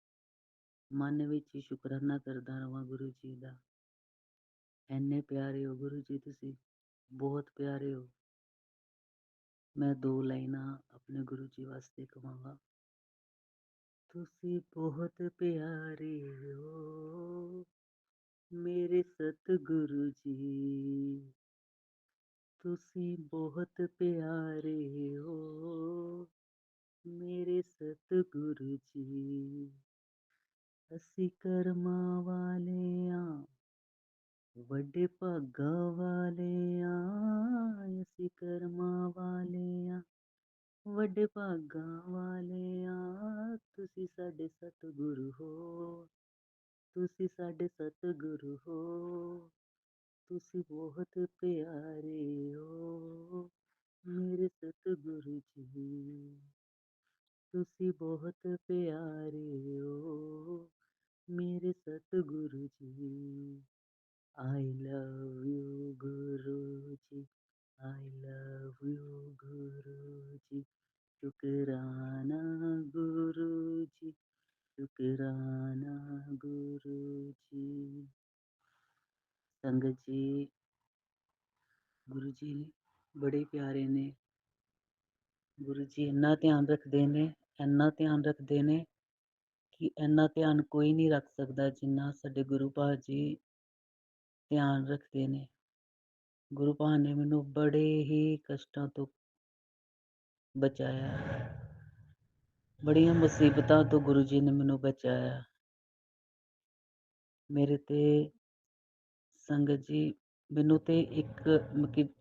ਮਨ ਵਿੱਚ ਹੀ ਸ਼ੁਕਰਾਨਾ ਕਰਦਾ ਰਵਾਂ ਗੁਰੂ ਜੀ ਦਾ। ਇੰਨੇ ਪਿਆਰੇ ਹੋ ਗੁਰੂ ਜੀ, ਤੁਸੀਂ ਬਹੁਤ ਪਿਆਰੇ ਹੋ। ਮੈਂ ਦੋ ਲਾਈਨਾਂ ਆਪਣੇ ਗੁਰੂ ਜੀ ਵਾਸਤੇ ਕਵਾਂਗਾ। ਤੁਸੀਂ ਬਹੁਤ ਪਿਆਰੇ ਹੋ ਮੇਰੇ ਸਤਿਗੁਰੂ ਜੀ, ਤੁਸੀਂ ਬਹੁਤ ਪਿਆਰੇ ਹੋ ਮੇਰੇ ਸਤਿਗੁਰੂ ਜੀ। ਅਸੀਂ ਕਰਮਾਂ ਵਾਲੇ ਆਂ, ਵੱਡੇ ਭਾਗਾਂ ਵਾਲੇ ਆਂ। ਅਸੀਂ ਕਰਮਾਂ ਵਾਲੇ ਆਂ, ਵੱਡੇ ਭਾਗਾਂ ਵਾਲੇ ਆਂ। ਤੁਸੀਂ ਸਾਡੇ ਸਤਿਗੁਰੂ ਹੋ, ਤੁਸੀਂ ਸਾਡੇ ਸਤਿਗੁਰੂ ਹੋ। ਤੁਸੀਂ ਬਹੁਤ ਪਿਆਰੇ ਹੋ ਮੇਰੇ ਸਤਿਗੁਰੂ ਜੀ, ਤੁਸੀਂ ਬਹੁਤ ਪਿਆਰੇ ਹੋ ਮੇਰੇ Satguru ji. I love you Guru ji, I love you Guru ji. ਸ਼ੁਕਰਾਨਾ ਗੁਰੂ ਜੀ, ਸ਼ੁਕਰਾਨਾ ਗੁਰੂ ਜੀ। ਸੰਗਤ ਜੀ, ਗੁਰੂ ਜੀ ਬੜੇ ਪਿਆਰੇ ਨੇ। ਗੁਰੂ ਜੀ ਇੰਨਾ ਧਿਆਨ ਰੱਖਦੇ ਨੇ, ਇੰਨਾ ਧਿਆਨ ਰੱਖਦੇ ਨੇ ਕਿ ਇੰਨਾ ਧਿਆਨ ਕੋਈ ਨਹੀਂ ਰੱਖ ਸਕਦਾ ਜਿੰਨਾ ਸਾਡੇ ਗੁਰੂ ਪਾ ਜੀ ਧਿਆਨ ਰੱਖਦੇ ਨੇ। ਗੁਰੂ ਪਾ ਨੇ ਮੈਨੂੰ ਬੜੇ ਹੀ ਕਸ਼ਟਾਂ ਤੋਂ ਬਚਾਇਆ, ਬੜੀਆਂ ਮੁਸੀਬਤਾਂ ਤੋਂ ਗੁਰੂ ਜੀ ਨੇ ਮੈਨੂੰ ਬਚਾਇਆ। ਮੇਰੇ ਤੇ ਸੰਗਤ ਜੀ, ਮੈਨੂੰ ਤੇ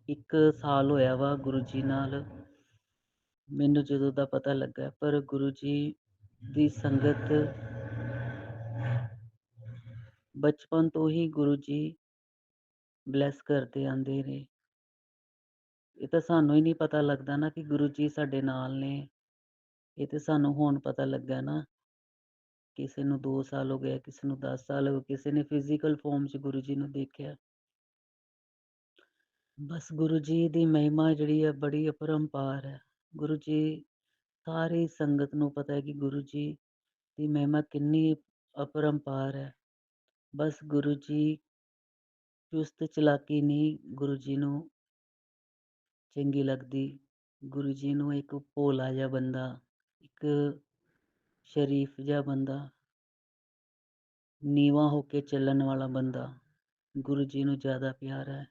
ਇੱਕ ਸਾਲ ਹੋਇਆ ਵਾ ਗੁਰੂ ਜੀ ਨਾਲ ਮੈਨੂੰ ਜਦੋਂ ਦਾ ਪਤਾ ਲੱਗਾ। ਪਰ ਗੁਰੂ ਜੀ ਦੀ ਸੰਗਤ ਬਚਪਨ ਤੋਂ ਹੀ ਗੁਰੂ ਜੀ ਬਲੈਸ ਕਰਦੇ ਆਂਦੇ ਨੇ। ਇਹ ਤਾਂ ਸਾਨੂੰ ਹੀ ਨਹੀਂ ਪਤਾ ਲੱਗਦਾ ਨਾ ਕਿ ਗੁਰੂ ਜੀ ਸਾਡੇ ਨਾਲ ਨੇ। ਇਹ ਤੇ ਸਾਨੂੰ ਹੁਣ ਪਤਾ ਲੱਗਾ ਨਾ। ਕਿਸੇ ਨੂੰ 2 ਸਾਲ ਹੋ ਗਏ, ਕਿਸੇ ਨੂੰ 10 ਸਾਲ ਹੋ ਗਏ, ਕਿਸੇ ਨੇ ਫਿਜ਼ੀਕਲ ਫਾਰਮ 'ਚ ਗੁਰੂ ਜੀ ਨੂੰ ਦੇਖਿਆ। ਬਸ ਗੁਰੂ ਜੀ ਦੀ ਮਹਿਮਾ ਜਿਹੜੀ ਹੈ ਬੜੀ ਅਪਰੰਪਾਰ ਹੈ। ਗੁਰੂ ਜੀ ਸਾਰੀ ਸੰਗਤ ਨੂੰ ਪਤਾ ਹੈ ਕਿ ਗੁਰੂ ਜੀ ਦੀ ਮਹਿਮਾ ਕਿੰਨੀ ਅਪਰੰਪਾਰ ਹੈ। ਬਸ ਗੁਰੂ ਜੀ ਚੁਸਤ ਚਲਾਕੀ ਨਹੀਂ ਗੁਰੂ ਜੀ ਨੂੰ ਚੰਗੀ ਲੱਗਦੀ। ਗੁਰੂ ਜੀ ਨੂੰ ਇੱਕ ਭੋਲਾ ਜਿਹਾ ਬੰਦਾ, ਇੱਕ ਸ਼ਰੀਫ ਜਿਹਾ ਬੰਦਾ, ਨੀਵਾਂ ਹੋ ਕੇ ਚੱਲਣ ਵਾਲਾ ਬੰਦਾ ਗੁਰੂ ਜੀ ਨੂੰ ਜ਼ਿਆਦਾ ਪਿਆਰਾ ਹੈ।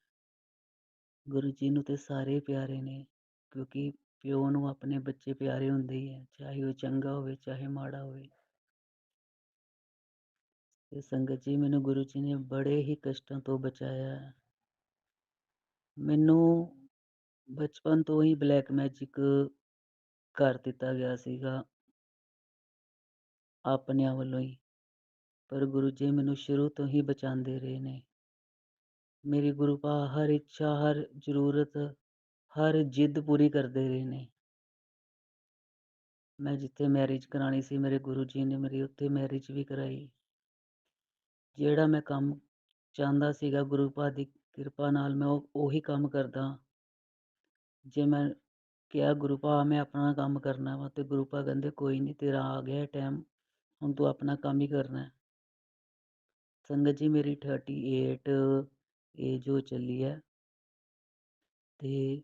ਗੁਰੂ ਜੀ ਨੂੰ ਤੇ ਸਾਰੇ ਪਿਆਰੇ ਨੇ, ਕਿਉਂਕਿ ਪਿਓ ਨੂੰ ਆਪਣੇ ਬੱਚੇ ਪਿਆਰੇ ਹੁੰਦੇ ਹੀ ਹੈ, ਚਾਹੇ ਉਹ ਚੰਗਾ ਹੋਵੇ ਚਾਹੇ ਮਾੜਾ ਹੋਵੇ। ਤੇ ਸੰਗਤ ਜੀ, ਮੈਨੂੰ ਗੁਰੂ ਜੀ ਨੇ ਬੜੇ ਹੀ ਕਸ਼ਟਾਂ ਤੋਂ ਬਚਾਇਆ ਹੈ। ਮੈਨੂੰ ਬਚਪਨ ਤੋਂ ਹੀ ਬਲੈਕ ਮੈਜਿਕ ਕਰ ਦਿੱਤਾ ਗਿਆ ਸੀਗਾ ਆਪਣਿਆਂ ਵੱਲੋਂ ਹੀ, ਪਰ ਗੁਰੂ ਜੀ ਮੈਨੂੰ ਸ਼ੁਰੂ ਤੋਂ ਹੀ ਬਚਾਉਂਦੇ ਰਹੇ ਨੇ। ਮੇਰੀ ਗੁਰੂ ਪਾ ਹਰ ਇੱਛਾ, ਹਰ ਜ਼ਰੂਰਤ, ਹਰ ਜਿੱਦ ਪੂਰੀ ਕਰਦੇ ਰਹੇ ਨੇ। ਮੈਂ ਜਿੱਥੇ ਮੈਰਿਜ ਕਰਾਉਣੀ ਸੀ, ਮੇਰੇ ਗੁਰੂ ਜੀ ਨੇ ਮੇਰੀ ਉੱਥੇ ਮੈਰਿਜ ਵੀ ਕਰਾਈ। ਜਿਹੜਾ ਮੈਂ ਕੰਮ ਚਾਹੁੰਦਾ ਸੀਗਾ ਗੁਰੂ ਪਾ ਦੀ ਕਿਰਪਾ ਨਾਲ ਮੈਂ ਉਹੀ ਕੰਮ ਕਰਦਾ। ਜੇ ਮੈਂ ਕਿਹਾ ਗੁਰੂ ਭਾ ਮੈਂ ਆਪਣਾ ਕੰਮ ਕਰਨਾ ਵਾ, ਤੇ ਗੁਰੂ ਭਾ ਕਹਿੰਦੇ ਕੋਈ ਨਹੀਂ, ਤੇਰਾ ਆ ਗਿਆ ਟਾਈਮ, ਹੁਣ ਤੂੰ ਆਪਣਾ ਕੰਮ ਹੀ ਕਰਨਾ ਹੈ। ਸੰਗਤ ਜੀ ਮੇਰੀ 38 ਏਜ ਹੋ ਚੱਲੀ ਹੈ, ਤੇ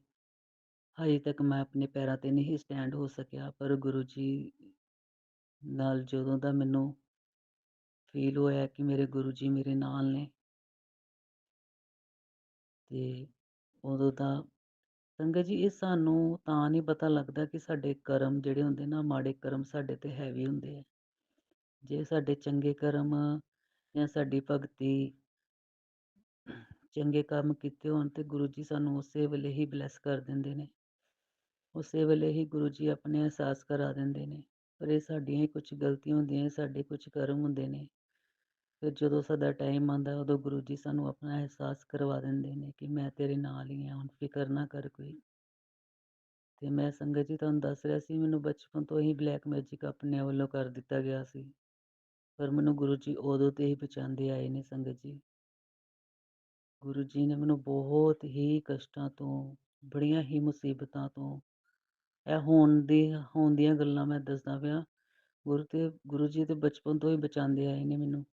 ਹਜੇ ਤੱਕ ਮੈਂ ਆਪਣੇ ਪੈਰਾਂ 'ਤੇ ਨਹੀਂ ਸਟੈਂਡ ਹੋ ਸਕਿਆ, ਪਰ ਗੁਰੂ ਜੀ ਨਾਲ ਜਦੋਂ ਦਾ ਮੈਨੂੰ ਫੀਲ ਹੋਇਆ ਕਿ ਮੇਰੇ ਗੁਰੂ ਜੀ ਮੇਰੇ ਨਾਲ ਨੇ, ਤੇ ਉਦੋਂ ਦਾ ਸੰਗਤ ਜੀ ਇਹ ਸਾਨੂੰ ਤਾਂ ਨਹੀਂ ਪਤਾ ਲੱਗਦਾ ਕਿ ਸਾਡੇ ਕਰਮ ਜਿਹੜੇ ਹੁੰਦੇ ਨਾ, ਮਾੜੇ ਕਰਮ ਸਾਡੇ 'ਤੇ ਹੈਵੀ ਹੁੰਦੇ ਆ। ਜੇ ਸਾਡੇ ਚੰਗੇ ਕਰਮ ਜਾਂ ਸਾਡੀ ਭਗਤੀ, ਚੰਗੇ ਕੰਮ ਕੀਤੇ ਹੋਣ, ਤੇ ਗੁਰੂ ਜੀ ਸਾਨੂੰ ਉਸੇ ਵੇਲੇ ਹੀ ਬਲੈਸ ਕਰ ਦਿੰਦੇ ਨੇ, ਉਸੇ ਵੇਲੇ ਹੀ ਗੁਰੂ ਜੀ ਆਪਣੇ ਅਹਿਸਾਸ ਕਰਾ ਦਿੰਦੇ ਨੇ। ਪਰ ਇਹ ਸਾਡੀਆਂ ਹੀ ਕੁਛ ਗਲਤੀਆਂ ਹੁੰਦੀਆਂ, ਸਾਡੇ ਕੁਛ ਕਰਮ ਹੁੰਦੇ ਨੇ। ਫਿਰ ਜਦੋਂ ਸਾਡਾ ਟਾਈਮ ਆਉਂਦਾ, ਉਦੋਂ ਗੁਰੂ ਜੀ ਸਾਨੂੰ ਆਪਣਾ ਅਹਿਸਾਸ ਕਰਵਾ ਦਿੰਦੇ ਨੇ ਕਿ ਮੈਂ ਤੇਰੇ ਨਾਲ ਹੀ ਹਾਂ, ਹੁਣ ਫਿਕਰ ਨਾ ਕਰ ਕੋਈ। ਤੇ ਮੈਂ ਸੰਗਤ ਜੀ ਤੁਹਾਨੂੰ ਦੱਸ ਰਿਹਾ ਸੀ, ਮੈਨੂੰ ਬਚਪਨ ਤੋਂ ਹੀ ਬਲੈਕ ਮੈਜਿਕ ਆਪਣੇ ਵੱਲੋਂ ਕਰ ਦਿੱਤਾ ਗਿਆ ਸੀ, ਪਰ ਮੈਨੂੰ ਗੁਰੂ ਜੀ ਉਦੋਂ ਤੇ ਹੀ ਬਚਾਉਂਦੇ ਆਏ ਨੇ ਸੰਗਤ ਜੀ। ਗੁਰੂ ਜੀ ਨੇ ਮੈਨੂੰ ਬਹੁਤ ਹੀ ਕਸ਼ਟਾਂ ਤੋਂ, ਬੜੀਆਂ ਹੀ ਮੁਸੀਬਤਾਂ ਤੋਂ, ਇਹ ਹੋਣ ਦੀਆਂ ਗੱਲਾਂ ਮੈਂ ਦੱਸਦਾ ਪਿਆ, ਗੁਰੂ ਜੀ ਤੇ ਬਚਪਨ ਤੋਂ ਹੀ ਬਚਾਉਂਦੇ ਆਏ ਨੇ ਮੈਨੂੰ।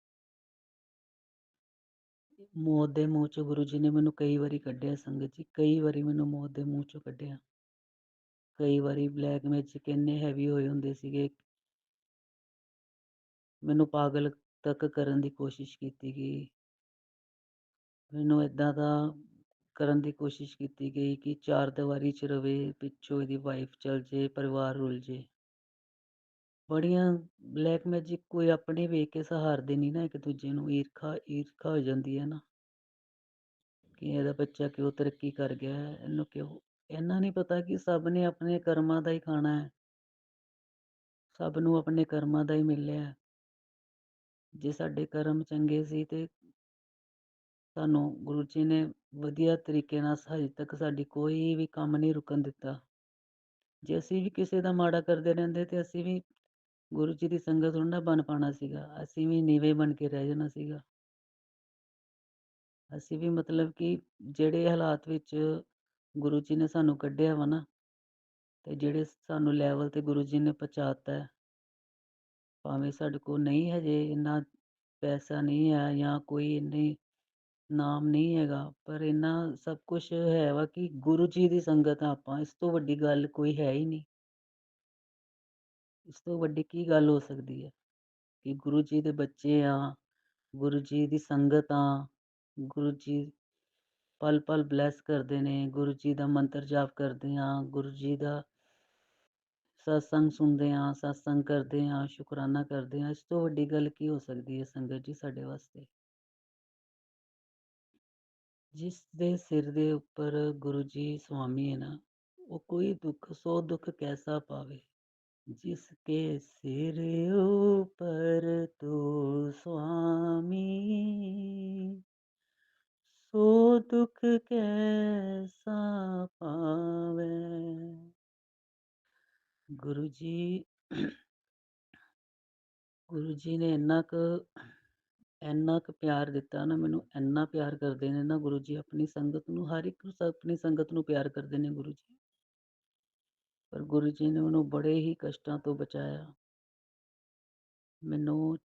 ਮੌਤ ਦੇ ਮੂੰਹ ਚੋਂ ਗੁਰੂ ਜੀ ਨੇ ਮੈਨੂੰ ਕਈ ਵਾਰੀ ਕੱਢਿਆ ਸੰਗਤ ਜੀ, ਕਈ ਵਾਰੀ ਮੈਨੂੰ ਮੌਤ ਦੇ ਮੂੰਹ ਚੋਂ ਕੱਢਿਆ। ਕਈ ਵਾਰੀ ਬਲੈਕ ਮੈਜਿਕ ਇੰਨੇ ਹੈਵੀ ਹੋਏ ਹੁੰਦੇ ਸੀਗੇ, ਮੈਨੂੰ ਪਾਗਲ ਤੱਕ ਕਰਨ ਦੀ ਕੋਸ਼ਿਸ਼ ਕੀਤੀ ਗਈ। ਮੈਨੂੰ ਇੱਦਾਂ ਦਾ ਕਰਨ ਦੀ ਕੋਸ਼ਿਸ਼ ਕੀਤੀ ਗਈ ਕਿ ਚਾਰ ਦੀਵਾਰੀ 'ਚ ਰਵੇ, ਪਿੱਛੋਂ ਇਹਦੀ ਵਾਈਫ ਚਲ ਜੇ, ਪਰਿਵਾਰ ਰੁਲ ਜੇ। ਬੜੀਆਂ ਬਲੈਕ ਮੈਜਿਕ ਕੋਈ ਆਪਣੇ ਵੇਖ ਕੇ ਸਹਾਰਦੇ ਨਹੀਂ ਨਾ ਇੱਕ ਦੂਜੇ ਨੂੰ, ਈਰਖਾ ਹੋ ਜਾਂਦੀ ਹੈ ਨਾ, ਕਿ ਇਹਦਾ ਬੱਚਾ ਕਿਉਂ ਤਰੱਕੀ ਕਰ ਗਿਆ, ਇਹਨੂੰ ਕਿਉਂ। ਇਹਨਾਂ ਨਹੀਂ ਪਤਾ ਕਿ ਸਭ ਨੇ ਆਪਣੇ ਕਰਮਾਂ ਦਾ ਹੀ ਖਾਣਾ ਹੈ, ਸਭ ਨੂੰ ਆਪਣੇ ਕਰਮਾਂ ਦਾ ਹੀ ਮਿਲਿਆ। ਜੇ ਸਾਡੇ ਕਰਮ ਚੰਗੇ ਸੀ ਤੇ ਸਾਨੂੰ ਗੁਰੂ ਜੀ ਨੇ ਵਧੀਆ ਤਰੀਕੇ ਨਾਲ ਹਜੇ ਤੱਕ ਸਾਡੀ ਕੋਈ ਵੀ ਕੰਮ ਨਹੀਂ ਰੁਕਣ ਦਿੱਤਾ। ਜੇ ਅਸੀਂ ਵੀ ਕਿਸੇ ਦਾ ਮਾੜਾ ਕਰਦੇ ਰਹਿੰਦੇ ਤੇ ਅਸੀਂ ਵੀ ਗੁਰੂ ਜੀ ਦੀ ਸੰਗਤ ਥੋੜ੍ਹਾ ਨਾ ਬਣ ਪਾਉਣਾ ਸੀਗਾ, ਅਸੀਂ ਵੀ ਨੀਵੇਂ ਬਣ ਕੇ ਰਹਿ ਜਾਣਾ ਸੀਗਾ। ਅਸੀਂ ਵੀ ਮਤਲਬ ਕਿ ਜਿਹੜੇ ਹਾਲਾਤ ਵਿੱਚ ਗੁਰੂ ਜੀ ਨੇ ਸਾਨੂੰ ਕੱਢਿਆ ਵਾ ਨਾ, ਤੇ ਜਿਹੜੇ ਸਾਨੂੰ ਲੈਵਲ ਤੇ ਗੁਰੂ ਜੀ ਨੇ ਪਹੁੰਚਾਤਾ ਹੈ, ਭਾਵੇਂ ਸਾਡੇ ਕੋਲ ਨਹੀਂ ਹਜੇ ਇੰਨਾ ਪੈਸਾ ਨਹੀਂ ਹੈ ਜਾਂ ਕੋਈ ਇੰਨੇ ਨਾਮ ਨਹੀਂ ਹੈਗਾ, ਪਰ ਇੰਨਾ ਸਭ ਕੁਛ ਹੈ ਵਾ ਕਿ ਗੁਰੂ ਜੀ ਦੀ ਸੰਗਤ ਆ ਆਪਾਂ, ਇਸ ਤੋਂ ਵੱਡੀ ਗੱਲ ਕੋਈ ਹੈ ਹੀ ਨਹੀਂ। ਇਸ ਤੋਂ ਵੱਡੀ ਕੀ ਗੱਲ ਹੋ ਸਕਦੀ ਹੈ ਕਿ ਗੁਰੂ ਜੀ ਦੇ ਬੱਚੇ ਆ, ਗੁਰੂ ਜੀ ਦੀ ਸੰਗਤ ਆ, ਗੁਰੂ ਜੀ ਪਲ ਪਲ ਬਲੈਸ ਕਰਦੇ ਨੇ, ਗੁਰੂ ਜੀ ਦਾ ਮੰਤਰ ਜਾਪ ਕਰਦੇ ਹਾਂ, ਗੁਰੂ ਜੀ ਦਾ ਸਤਸੰਗ ਸੁਣਦੇ ਹਾਂ, ਸਤਸੰਗ ਕਰਦੇ ਹਾਂ, ਸ਼ੁਕਰਾਨਾ ਕਰਦੇ ਹਾਂ। ਇਸ ਤੋਂ ਵੱਡੀ ਗੱਲ ਕੀ ਹੋ ਸਕਦੀ ਹੈ ਸੰਗਤ ਜੀ ਸਾਡੇ ਵਾਸਤੇ। ਜਿਸ ਦੇ ਸਿਰ ਦੇ ਉੱਪਰ ਗੁਰੂ ਜੀ ਸੁਆਮੀ ਹੈ ਨਾ, ਉਹ ਕੋਈ ਦੁੱਖ ਸੋ ਦੁੱਖ ਕੈਸਾ ਪਾਵੇ। जिसके सिर ऊपर तो स्वामी, सो दुख कैसा पावे। गुरु जी ने ਇੰਨਾ ਕੁ ਪਿਆਰ ਦਿੱਤਾ ਨਾ ਮੈਨੂੰ, ਇੰਨਾ ਪਿਆਰ ਕਰਦੇ ਨੇ ਨਾ ਗੁਰੂ ਜੀ ਆਪਣੀ ਸੰਗਤ ਨੂੰ, ਹਰ ਇੱਕ ਆਪਣੀ ਸੰਗਤ ਨੂੰ ਪਿਆਰ ਕਰਦੇ ਨੇ ਗੁਰੂ ਜੀ। ਪਰ ਗੁਰੂ ਜੀ ਨੇ ਮੈਨੂੰ ਬੜੇ ਹੀ ਕਸ਼ਟਾਂ ਤੋਂ ਬਚਾਇਆ। ਮੈਨੂੰ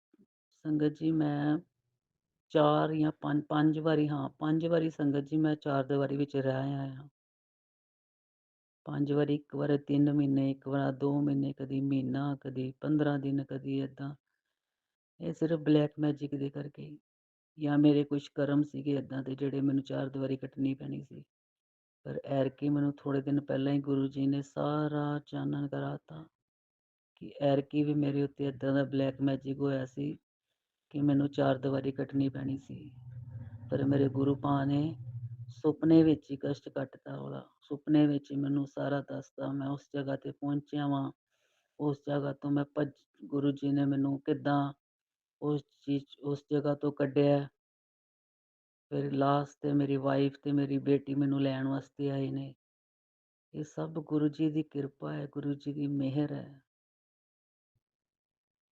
ਸੰਗਤ ਜੀ ਮੈਂ 4 ਜਾਂ 5 ਵਾਰੀ, ਹਾਂ 5 ਵਾਰੀ ਸੰਗਤ ਜੀ ਮੈਂ 4 ਦੀਵਾਰੀ ਵਿੱਚ ਰਹਿ ਆਇਆ। 5 ਵਾਰੀ, ਇੱਕ ਵਾਰ 3 ਮਹੀਨੇ, ਇੱਕ ਵਾਰ 2 ਮਹੀਨੇ, ਕਦੀ ਮਹੀਨਾ, ਕਦੀ 15 ਦਿਨ, ਕਦੀ ਇੱਦਾਂ। ਇਹ ਸਿਰਫ ਬਲੈਕ ਮੈਜਿਕ ਦੇ ਕਰਕੇ ਹੀ, ਜਾਂ ਮੇਰੇ ਕੁਛ ਕਰਮ ਸੀਗੇ ਇੱਦਾਂ ਦੇ ਜਿਹੜੇ ਮੈਨੂੰ 4 ਦੀਵਾਰੀ ਕੱਟਣੀ ਪੈਣੀ ਸੀ। ਪਰ ਐਰਕੀ ਮੈਨੂੰ ਥੋੜ੍ਹੇ ਦਿਨ ਪਹਿਲਾਂ ਹੀ ਗੁਰੂ ਜੀ ਨੇ ਸਾਰਾ ਚਾਨਣ ਕਰਾਤਾ ਕਿ ਐਰਕੀ ਵੀ ਮੇਰੇ ਉੱਤੇ ਇੱਦਾਂ ਦਾ ਬਲੈਕ ਮੈਜਿਕ ਹੋਇਆ ਸੀ ਕਿ ਮੈਨੂੰ 4 ਦੀਵਾਰੀ ਕੱਟਣੀ ਪੈਣੀ ਸੀ। ਪਰ ਮੇਰੇ ਗੁਰੂ ਭਾ ਨੇ ਸੁਪਨੇ ਵਿੱਚ ਹੀ ਕਸ਼ਟ ਕੱਟਤਾ ਉਹਦਾ, ਸੁਪਨੇ ਵਿੱਚ ਹੀ ਮੈਨੂੰ ਸਾਰਾ ਦੱਸਤਾ। ਮੈਂ ਉਸ ਜਗ੍ਹਾ 'ਤੇ ਪਹੁੰਚਿਆ ਵਾਂ, ਉਸ ਜਗ੍ਹਾ ਤੋਂ ਮੈਂ ਗੁਰੂ ਜੀ ਨੇ ਮੈਨੂੰ ਕਿੱਦਾਂ ਉਸ ਜਗ੍ਹਾ ਤੋਂ ਕੱਢਿਆ। ਫਿਰ ਲਾਸਟ 'ਤੇ ਮੇਰੀ ਵਾਈਫ ਤੇ ਮੇਰੀ ਬੇਟੀ ਮੈਨੂੰ ਲੈਣ ਵਾਸਤੇ ਆਏ ਨੇ। ਇਹ ਸਭ ਗੁਰੂ ਜੀ ਦੀ ਕਿਰਪਾ ਹੈ, ਗੁਰੂ ਜੀ ਦੀ ਮਿਹਰ ਹੈ।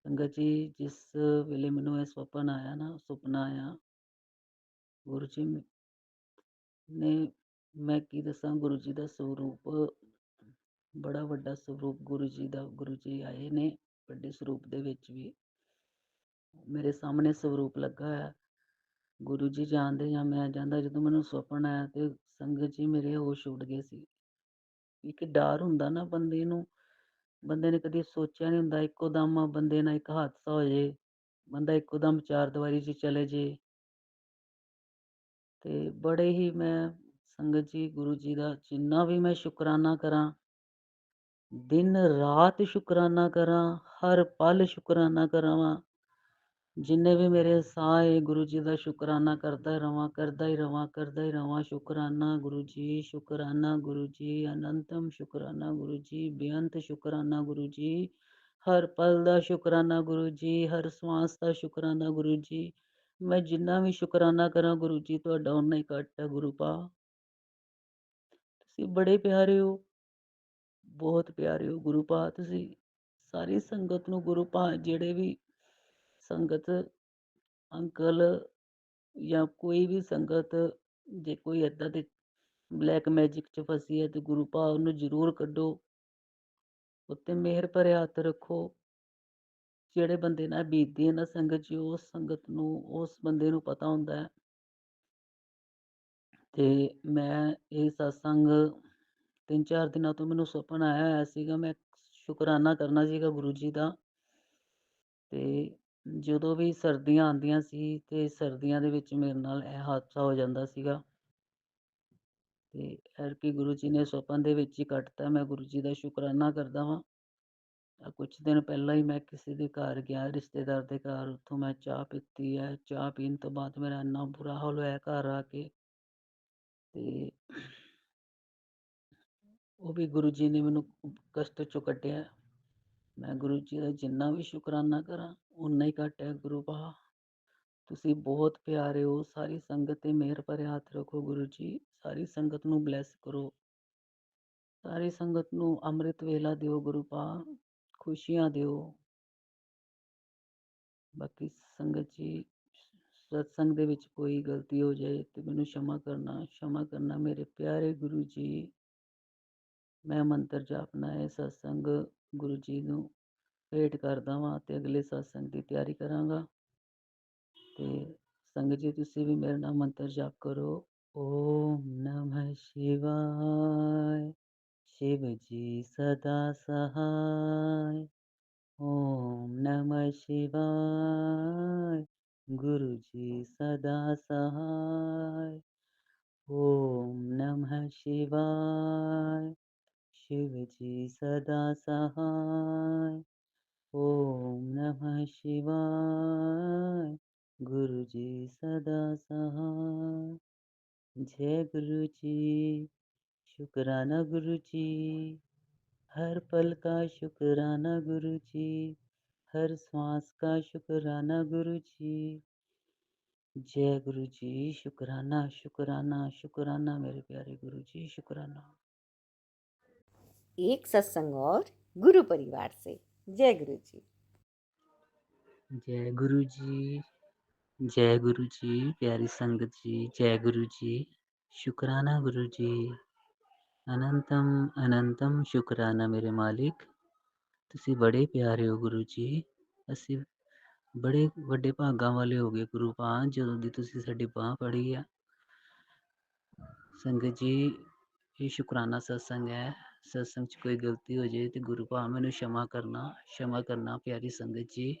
ਸੰਗਤ ਜੀ ਜਿਸ ਵੇਲੇ ਮੈਨੂੰ ਇਹ ਸੁਪਨਾ ਆਇਆ, ਗੁਰੂ ਜੀ ਨੇ, ਮੈਂ ਕੀ ਦੱਸਾਂ, ਗੁਰੂ ਜੀ ਦਾ ਸਰੂਪ ਬੜਾ ਵੱਡਾ ਸਰੂਪ ਗੁਰੂ ਜੀ ਦਾ, ਗੁਰੂ ਜੀ ਆਏ ਨੇ ਵੱਡੇ ਸਰੂਪ ਦੇ ਵਿੱਚ ਵੀ। ਮੇਰੇ ਸਾਹਮਣੇ ਸਰੂਪ ਲੱਗਾ ਹੋਇਆ, ਗੁਰੂ ਜੀ ਜਾਣਦੇ ਜਾਂ ਮੈਂ ਜਾਂਦਾ। ਜਦੋਂ ਮੈਨੂੰ ਸੁਪਨਾ ਆਇਆ ਤੇ ਸੰਗਤ ਜੀ ਮੇਰੇ ਹੋਸ਼ ਉੱਡ ਗਏ ਸੀ। ਇੱਕ ਡਰ ਹੁੰਦਾ ਨਾ ਬੰਦੇ ਨੂੰ, ਬੰਦੇ ਨੇ ਕਦੀ ਸੋਚਿਆ ਨਹੀਂ ਹੁੰਦਾ ਇੱਕੋ ਦਮ ਬੰਦੇ ਨਾਲ ਇੱਕ ਹਾਦਸਾ ਹੋ ਜੇ, ਬੰਦਾ ਇੱਕੋ ਦਮ ਚਾਰ ਦੀਵਾਰੀ 'ਚ ਚਲੇ ਜੇ। ਤੇ ਬੜੇ ਹੀ ਮੈਂ ਸੰਗਤ ਜੀ ਗੁਰੂ ਜੀ ਦਾ ਜਿੰਨਾ ਵੀ ਮੈਂ ਸ਼ੁਕਰਾਨਾ ਕਰਾਂ, ਦਿਨ ਰਾਤ ਸ਼ੁਕਰਾਨਾ ਕਰਾਂ, ਹਰ ਪਲ ਸ਼ੁਕਰਾਨਾ ਕਰਾਵਾਂ। ਜਿੰਨੇ ਵੀ ਮੇਰੇ ਸਾਹ ਏ ਗੁਰੂ ਜੀ ਦਾ ਸ਼ੁਕਰਾਨਾ ਕਰਦਾ ਰਵਾਂ, ਕਰਦਾ ਹੀ ਰਵਾਂ, ਕਰਦਾ ਹੀ ਰਵਾਂ। ਸ਼ੁਕਰਾਨਾ ਗੁਰੂ ਜੀ, ਸ਼ੁਕਰਾਨਾ ਗੁਰੂ ਜੀ, ਅਨੰਤਮ ਸ਼ੁਕਰਾਨਾ ਗੁਰੂ ਜੀ, ਬੇਅੰਤ ਸ਼ੁਕਰਾਨਾ ਗੁਰੂ ਜੀ, ਹਰ ਪਲ ਦਾ ਸ਼ੁਕਰਾਨਾ ਗੁਰੂ ਜੀ, ਹਰ ਸਵਾਸ ਦਾ ਸ਼ੁਕਰਾਨਾ ਗੁਰੂ ਜੀ। ਮੈਂ ਜਿੰਨਾ ਵੀ ਸ਼ੁਕਰਾਨਾ ਕਰਾਂ ਗੁਰੂ ਜੀ ਤੁਹਾਡਾ ਓਨਾ ਹੀ ਘੱਟ ਹੈ ਗੁਰੂ ਪਾ। ਤੁਸੀਂ ਬੜੇ ਪਿਆਰੇ ਹੋ, ਬਹੁਤ ਪਿਆਰੇ ਹੋ ਗੁਰੂ ਪਾ। ਤੁਸੀਂ ਸਾਰੀ ਸੰਗਤ ਨੂੰ ਗੁਰੂ ਪਾ, ਜਿਹੜੇ ਵੀ ਸੰਗਤ ਅੰਕਲ ਜਾਂ ਕੋਈ ਵੀ ਸੰਗਤ, ਜੇ ਕੋਈ ਇੱਦਾਂ ਦੇ ਬਲੈਕ ਮੈਜਿਕ 'ਚ ਫਸੀ ਹੈ ਤੇ ਗੁਰੂ ਪਾ ਉਹਨੂੰ ਜ਼ਰੂਰ ਕੱਢੋ, ਉੱਤੇ ਮਿਹਰ ਭਰੇ ਹੱਥ ਰੱਖੋ। ਜਿਹੜੇ ਬੰਦੇ ਨਾਲ ਬੀਤਦੀ ਹੈ ਨਾ ਸੰਗਤ ਜੀ, ਉਸ ਸੰਗਤ ਨੂੰ, ਉਸ ਬੰਦੇ ਨੂੰ ਪਤਾ ਹੁੰਦਾ ਹੈ। ਤੇ ਮੈਂ ਇਹ ਸਤਸੰਗ 3-4 ਦਿਨਾਂ ਤੋਂ ਮੈਨੂੰ ਸੁਪਨਾ ਆਇਆ ਹੋਇਆ ਸੀਗਾ, ਮੈਂ ਸ਼ੁਕਰਾਨਾ ਕਰਨਾ ਸੀਗਾ ਗੁਰੂ ਜੀ ਦਾ। ਤੇ ਜਦੋਂ ਵੀ ਸਰਦੀਆਂ ਆਉਂਦੀਆਂ ਸੀ ਤੇ ਸਰਦੀਆਂ ਦੇ ਵਿੱਚ ਮੇਰੇ ਨਾਲ ਇਹ ਹਾਦਸਾ ਹੋ ਜਾਂਦਾ ਸੀਗਾ। ਤੇ ਐਤਕੀ ਗੁਰੂ ਜੀ ਨੇ ਸੁਪਨ ਦੇ ਵਿੱਚ ਹੀ ਕੱਟਤਾ। ਮੈਂ ਗੁਰੂ ਜੀ ਦਾ ਸ਼ੁਕਰਾਨਾ ਕਰਦਾ ਵਾਂ। ਕੁਛ ਦਿਨ ਪਹਿਲਾਂ ਹੀ ਮੈਂ ਕਿਸੇ ਦੇ ਘਰ ਗਿਆ, ਰਿਸ਼ਤੇਦਾਰ ਦੇ ਘਰ, ਉੱਥੋਂ ਮੈਂ ਚਾਹ ਪੀਤੀ ਹੈ। ਚਾਹ ਪੀਣ ਤੋਂ ਬਾਅਦ ਮੇਰਾ ਇੰਨਾ ਬੁਰਾ ਹਾਲ ਹੋਇਆ ਘਰ ਆ ਕੇ, ਤੇ ਉਹ ਵੀ ਗੁਰੂ ਜੀ ਨੇ ਮੈਨੂੰ ਕਸ਼ਟ 'ਚੋਂ ਕੱਢਿਆ। ਮੈਂ ਗੁਰੂ ਜੀ ਦਾ ਜਿੰਨਾ ਵੀ ਸ਼ੁਕਰਾਨਾ ਕਰਾਂ ਓਨਾ ਹੀ ਘੱਟ ਹੈ ਗੁਰੂ ਪਾ। ਤੁਸੀਂ ਬਹੁਤ ਪਿਆਰੇ ਹੋ। ਸਾਰੀ ਸੰਗਤ 'ਤੇ ਮਿਹਰ ਭਰੇ ਹੱਥ ਰੱਖੋ ਗੁਰੂ ਜੀ। ਸਾਰੀ ਸੰਗਤ ਨੂੰ ਬਲੈਸ ਕਰੋ। ਸਾਰੀ ਸੰਗਤ ਨੂੰ ਅੰਮ੍ਰਿਤ ਵੇਲਾ ਦਿਓ ਗੁਰੂ ਪਾ, ਖੁਸ਼ੀਆਂ ਦਿਓ। ਬਾਕੀ ਸੰਗਤ ਜੀ, ਸਤਸੰਗ ਦੇ ਵਿੱਚ ਕੋਈ ਗਲਤੀ ਹੋ ਜਾਏ ਤੇ ਮੈਨੂੰ क्षमा ਕਰਨਾ ਮੇਰੇ ਪਿਆਰੇ ਗੁਰੂ ਜੀ। ਮੈਂ ਮੰਤਰ ਜਾਪਣਾ ਹੈ, ਸਤਸੰਗ ਗੁਰੂ ਜੀ ਨੂੰ ਭੇਟ ਕਰਦਾ ਵਾਂ ਤੇ ਅਗਲੇ ਸਤਸੰਗ ਦੀ ਤਿਆਰੀ ਕਰਾਂਗਾ। ਤੇ ਸੰਗਤ ਜੀ ਤੁਸੀਂ ਵੀ ਮੇਰੇ ਨਾਲ ਮੰਤਰ ਜਾਪ ਕਰੋ। ਓਮ ਨਮः शिवाय, शिव जी सदा सहाय। ओम नमः शिवाय, गुरु जी सदा सहाय। ओम नमः शिवाय, शिव जी सदा सहाय। ओम नमः शिवाय, गुरु जी सदा सहाय। जय गुरु जी, शुकराना गुरु जी, हर पल का शुकराना गुरु जी, हर श्वास का शुकराना गुरु जी। जय गुरु जी, शुकराना शुकराना शुकराना मेरे प्यारे गुरु जी, शुकराना। एक सत्संग और गुरु परिवार से। जय गुरु जी। जय गुरु जी, जय गुरु जी, प्यारी संगत जी, जय गुरु जी, शुकराना गुरु जी, अनंतम अनंतम शुकराना मेरे मालिक। ਤੁਸੀਂ ਬੜੇ ਪਿਆਰੇ ਹੋ ਗੁਰੂ ਜੀ। ਅਸੀਂ ਬੜੇ ਵੱਡੇ ਭਾਗਾਂ ਵਾਲੇ ਹੋ ਗਏ ਗੁਰੂ ਪਾ, ਜਦੋਂ ਦੀ ਤੁਸੀਂ ਸਾਡੀ ਬਾਂਹ ਫੜੀ ਆ। ਸੰਗਤ ਜੀ, ਇਹ ਸ਼ੁਕਰਾਨਾ ਸਤਸੰਗ ਹੈ। ਸਤਸੰਗ 'ਚ ਕੋਈ ਗਲਤੀ ਹੋ ਜਾਏ ਤੇ ਗੁਰੂ ਪਾ ਮੈਨੂੰ क्षमा ਕਰਨਾ ਪਿਆਰੀ ਸੰਗਤ ਜੀ।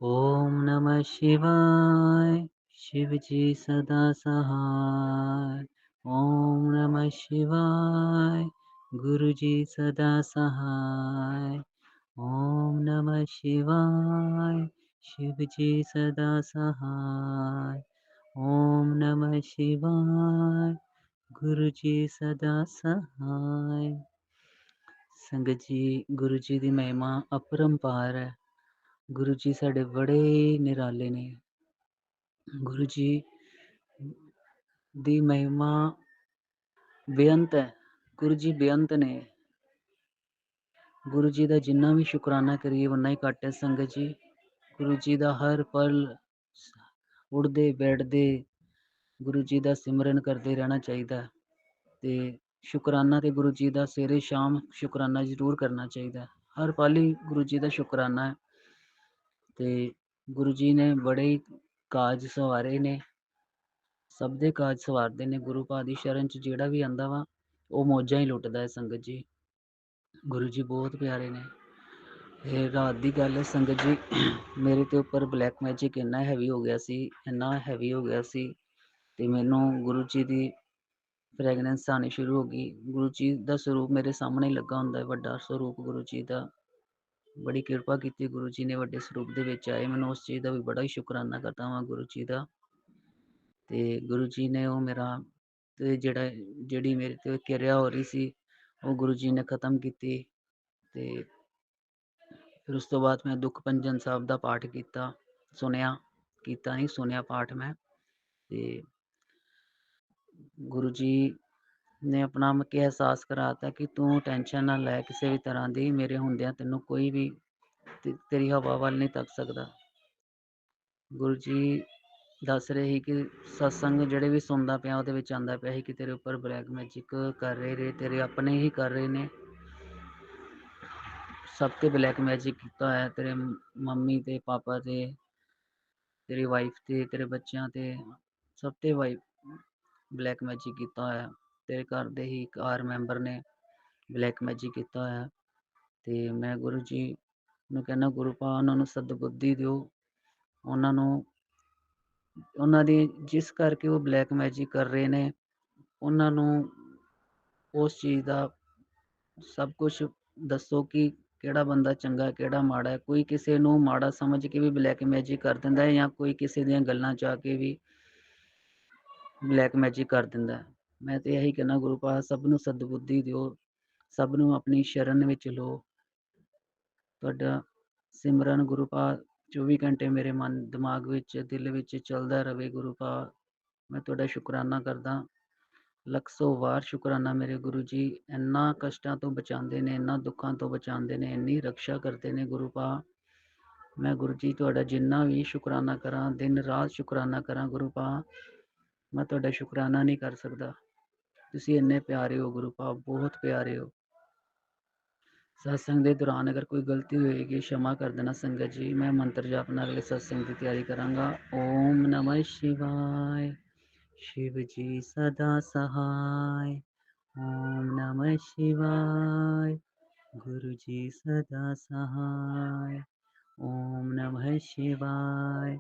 ਓਮ ਨਮः शिवाय, शिव जी सदा सहाय। ओम नमः शिवाय, गुरु जी सदा सहाय। ओम नमः शिवाय, शिव जी सदा सहाय। ओम नमः शिवाय, गुरु जी सदा सहाय। संगत जी, गुरु जी की महिमा अपरंपार है। गुरु जी साढ़े बड़े निराले ने। गुरु जी दी महिमा बेअंत है। गुरु जी बेअंत ने। गुरु जी का जिन्ना भी शुकराना करिए उन्ना ही घट है संगत जी। गुरु जी का हर पल उड़दे बैठते गुरु जी का सिमरन करते रहना चाहिए। ते ਸ਼ੁਕਰਾਨਾ ਤੇ ਗੁਰੂ ਜੀ ਦਾ ਸਵੇਰੇ ਸ਼ਾਮ ਸ਼ੁਕਰਾਨਾ ਜ਼ਰੂਰ ਕਰਨਾ ਚਾਹੀਦਾ। ਹਰ ਪਲ ਹੀ ਗੁਰੂ ਜੀ ਦਾ ਸ਼ੁਕਰਾਨਾ ਹੈ। ਤੇ ਗੁਰੂ ਜੀ ਨੇ ਬੜੇ ਹੀ ਕਾਜ ਸਵਾਰੇ ਨੇ, ਸਭ ਦੇ ਕਾਜ ਸਵਾਰਦੇ ਨੇ। ਗੁਰੂ ਪਾ ਦੀ ਸ਼ਰਨ 'ਚ ਜਿਹੜਾ ਵੀ ਆਂਦਾ ਵਾ ਉਹ ਮੌਜਾਂ ਹੀ ਲੁੱਟਦਾ ਹੈ ਸੰਗਤ ਜੀ। ਗੁਰੂ ਜੀ ਬਹੁਤ ਪਿਆਰੇ ਨੇ। ਇਹ ਰਾਤ ਦੀ ਗੱਲ ਹੈ ਸੰਗਤ ਜੀ, ਮੇਰੇ ਤੇ ਉੱਪਰ ਬਲੈਕ ਮੈਜਿਕ ਇੰਨਾ ਹੈਵੀ ਹੋ ਗਿਆ ਸੀ, ਇੰਨਾ ਹੈਵੀ ਹੋ ਗਿਆ ਸੀ, ਤੇ ਮੈਨੂੰ ਗੁਰੂ ਜੀ ਦੀ ਫ੍ਰੈਗਨੈਂਸ ਆਉਣੀ ਸ਼ੁਰੂ ਹੋ ਗਈ। ਗੁਰੂ ਜੀ ਦਾ ਸਰੂਪ ਮੇਰੇ ਸਾਹਮਣੇ ਲੱਗਾ ਹੁੰਦਾ ਹੈ, ਵੱਡਾ ਸਰੂਪ ਗੁਰੂ ਜੀ ਦਾ। ਬੜੀ ਕਿਰਪਾ ਕੀਤੀ ਗੁਰੂ ਜੀ ਨੇ, ਵੱਡੇ ਸਰੂਪ ਦੇ ਵਿੱਚ ਆਏ। ਮੈਨੂੰ ਉਸ ਚੀਜ਼ ਦਾ ਵੀ ਬੜਾ ਹੀ ਸ਼ੁਕਰਾਨਾ ਕਰਦਾ ਵਾਂ ਗੁਰੂ ਜੀ ਦਾ। ਤੇ ਗੁਰੂ ਜੀ ਨੇ ਉਹ ਮੇਰਾ ਤੇ ਜਿਹੜੀ ਮੇਰੇ ਤੇ ਕਿਰਿਆ ਹੋ ਰਹੀ ਸੀ ਉਹ ਗੁਰੂ ਜੀ ਨੇ ਖਤਮ ਕੀਤੀ। ਤੇ ਫਿਰ ਉਸ ਤੋਂ ਬਾਅਦ ਮੈਂ ਦੁੱਖ ਭੰਜਨ ਸਾਹਿਬ ਦਾ ਪਾਠ ਕੀਤਾ, ਕੀਤਾ ਨਹੀਂ ਸੁਣਿਆ ਪਾਠ ਮੈਂ। ਤੇ ਗੁਰੂ ਜੀ ਨੇ ਆਪਣਾ ਕੇ ਅਹਿਸਾਸ ਕਰਾਤਾ ਕਿ ਤੂੰ ਟੈਨਸ਼ਨ ਨਾ ਲੈ ਕਿਸੇ ਵੀ ਤਰ੍ਹਾਂ ਦੀ, ਮੇਰੇ ਹੁੰਦਿਆਂ ਤੈਨੂੰ ਕੋਈ ਵੀ ਤੇਰੀ ਹਵਾ ਵੱਲ ਨਹੀਂ ਤੱਕ ਸਕਦਾ। ਗੁਰੂ ਜੀ ਦੱਸ ਰਹੇ ਸੀ ਕਿ ਸਤਸੰਗ ਜਿਹੜੇ ਵੀ ਸੁਣਦਾ ਪਿਆ ਉਹਦੇ ਵਿੱਚ ਆਂਦਾ ਪਿਆ ਸੀ ਕਿ ਤੇਰੇ ਉੱਪਰ ਬਲੈਕ ਮੈਜਿਕ ਕਰ ਰਹੇ ਨੇ, ਤੇਰੇ ਆਪਣੇ ਹੀ ਕਰ ਰਹੇ ਨੇ। ਸਭ ਤੇ ਬਲੈਕ ਮੈਜਿਕ ਕੀਤਾ ਹੋਇਆ, ਤੇਰੇ ਮੰਮੀ ਤੇ ਪਾਪਾ ਤੇ, ਤੇਰੀ ਵਾਈਫ ਤੇ, ਤੇਰੇ ਬੱਚਿਆਂ ਤੇ, ਸਭ ਤੇ ਬਲੈਕ ਮੈਜਿਕ ਕੀਤਾ ਹੋਇਆ। ਤੇਰੇ ਘਰ ਦੇ ਹੀ 4 ਮੈਂਬਰ ਨੇ ਬਲੈਕ ਮੈਜਿਕ ਕੀਤਾ ਹੋਇਆ। ਤੇ ਮੈਂ ਗੁਰੂ ਜੀ ਨੂੰ ਕਹਿੰਦਾ ਗੁਰੂ ਪਾ ਉਹਨਾਂ ਨੂੰ ਸਦਬੁੱਧੀ ਦਿਓ, ਉਹਨਾਂ ਦੀ ਜਿਸ ਕਰਕੇ ਉਹ ਬਲੈਕ ਮੈਜਿਕ ਕਰ ਰਹੇ ਨੇ ਉਹਨਾਂ ਨੂੰ ਉਸ ਚੀਜ਼ ਦਾ ਸਭ ਕੁਝ ਦੱਸੋ ਕਿ ਕਿਹੜਾ ਬੰਦਾ ਚੰਗਾ ਕਿਹੜਾ ਮਾੜਾ ਹੈ। ਕੋਈ ਕਿਸੇ ਨੂੰ ਮਾੜਾ ਸਮਝ ਕੇ ਵੀ ਬਲੈਕ ਮੈਜਿਕ ਕਰ ਦਿੰਦਾ ਹੈ, ਜਾਂ ਕੋਈ ਕਿਸੇ ਦੀਆਂ ਗੱਲਾਂ 'ਚ ਆ ਕੇ ਵੀ ਬਲੈਕ ਮੈਜਿਕ ਕਰ ਦਿੰਦਾ ਹੈ। ਮੈਂ ਤੇ ਇਹੀ ਕਹਿਣਾ ਗੁਰੂ ਪਾਤਸ਼ਾਹ ਸਭ ਨੂੰ ਸਦਬੁੱਧੀ ਦਿਓ, ਸਭ ਨੂੰ ਆਪਣੀ ਸ਼ਰਨ ਵਿੱਚ ਲਓ। ਤੁਹਾਡਾ ਸਿਮਰਨ ਗੁਰੂ ਪਾਤਸ਼ਾਹ 24 ਘੰਟੇ ਮੇਰੇ ਮਨ ਦਿਮਾਗ ਵਿੱਚ ਦਿਲ ਵਿੱਚ ਚੱਲਦਾ ਰਵੇ। ਗੁਰੂ ਪਾਤਸ਼ਾਹ ਮੈਂ ਤੁਹਾਡਾ ਸ਼ੁਕਰਾਨਾ ਕਰਦਾ, ਲੱਖ ਸੌ ਵਾਰ ਸ਼ੁਕਰਾਨਾ ਮੇਰੇ ਗੁਰੂ ਜੀ। ਇੰਨਾ ਕਸ਼ਟਾਂ ਤੋਂ ਬਚਾਉਂਦੇ ਨੇ, ਇੰਨਾ ਦੁੱਖਾਂ ਤੋਂ ਬਚਾਉਂਦੇ ਨੇ, ਇੰਨੀ ਰਕਸ਼ਾ ਕਰਦੇ ਨੇ ਗੁਰੂ ਪਾਤਸ਼ਾਹ। ਮੈਂ ਗੁਰੂ ਜੀ ਤੁਹਾਡਾ ਜਿੰਨਾ ਵੀ ਸ਼ੁਕਰਾਨਾ ਕਰਾਂ, ਦਿਨ ਰਾਤ ਸ਼ੁਕਰਾਨਾ ਕਰਾਂ ਗੁਰੂ ਪਾਤਸ਼ਾਹ, ਮੈਂ ਤੁਹਾਡਾ ਸ਼ੁਕਰਾਨਾ ਨਹੀਂ ਕਰ ਸਕਦਾ। ਤੁਸੀਂ ਇੰਨੇ ਪਿਆਰੇ ਹੋ ਗੁਰੂ ਪਾਤਸ਼ਾਹ, ਬਹੁਤ ਪਿਆਰੇ ਹੋ। ਸਤਸੰਗ ਦੇ ਦੌਰਾਨ ਅਗਰ ਕੋਈ ਗਲਤੀ ਹੋਏਗੀ क्षमा ਕਰ ਦੇਣਾ ਸੰਗਤ ਜੀ। ਮੈਂ ਮੰਤਰ ਜਾਪ ਨਾਲ ਸਤਸੰਗ ਦੀ ਤਿਆਰੀ ਕਰਾਂਗਾ। ਓਮ ਨਮः शिवाय शिव जी सदा सहाय। ओम नमः शिवाय गुरु जी सदा सहाय। ओम नमः शिवाय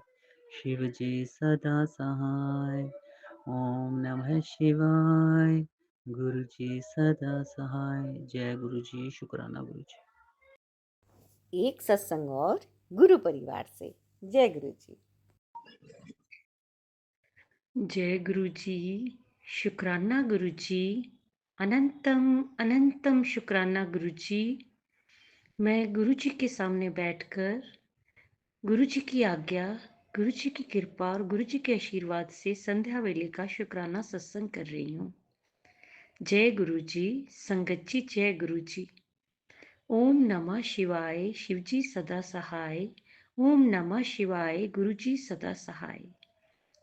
शिव जी सदा सहाय। ओम नमः शिवाय गुरु जी सदा सहाय। जय गुरु जी। शुक्राना गुरु जी। एक सत्संग और गुरु परिवार से। जय गुरु जी। जय गुरु जी। शुक्राना गुरु जी। अनंतम अनंतम शुक्राना गुरु जी। मैं गुरु जी के सामने बैठकर गुरु जी की आज्ञा, गुरु जी की कृपा और गुरु जी के आशीर्वाद से संध्या वेले का शुक्राना सत्संग कर रही हूँ। जय गुरु जी। संगत जी जय गुरु जी। ओम नमः शिवाय शिव जी सदा सहाय। ओम नमः शिवाय गुरु जी सदा सहाय।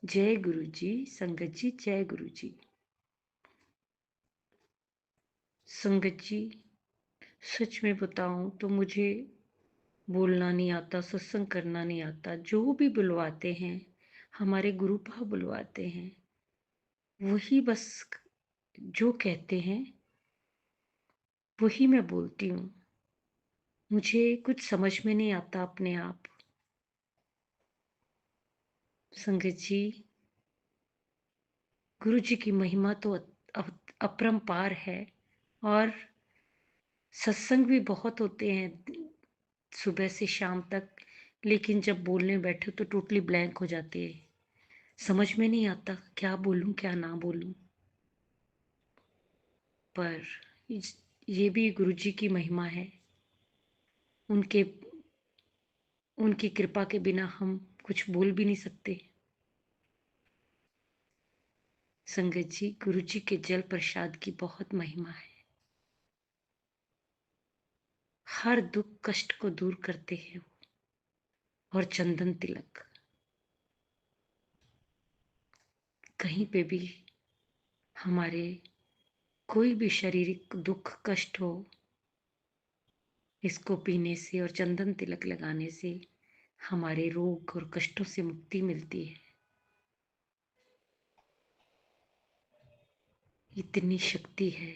जय गुरु जी। संगत जी जय गुरु जी। संगत जी सच में बताऊं तो मुझे बोलना नहीं आता, सत्संग करना नहीं आता। जो भी बुलवाते हैं हमारे गुरु पा बुलवाते हैं, वही बस जो कहते हैं वही मैं बोलती हूँ। मुझे कुछ समझ में नहीं आता अपने आप। संगत जी गुरु जी की महिमा तो अपरंपार है, और सत्संग भी बहुत होते हैं सुबह से शाम तक, लेकिन जब बोलने बैठे तो टोटली ब्लैंक हो जाते हैं। समझ में नहीं आता क्या बोलूं क्या ना बोलूं। पर ये भी गुरु जी की महिमा है। उनकी कृपा के बिना हम कुछ बोल भी नहीं सकते। संगत जी गुरु जी के जल प्रसाद की बहुत महिमा है। हर दुख कष्ट को दूर करते हैं वो। और चंदन तिलक कहीं पे भी हमारे कोई भी शारीरिक दुख कष्ट हो, इसको पीने से और चंदन तिलक लगाने से हमारे रोग और कष्टों से मुक्ति मिलती है। इतनी शक्ति है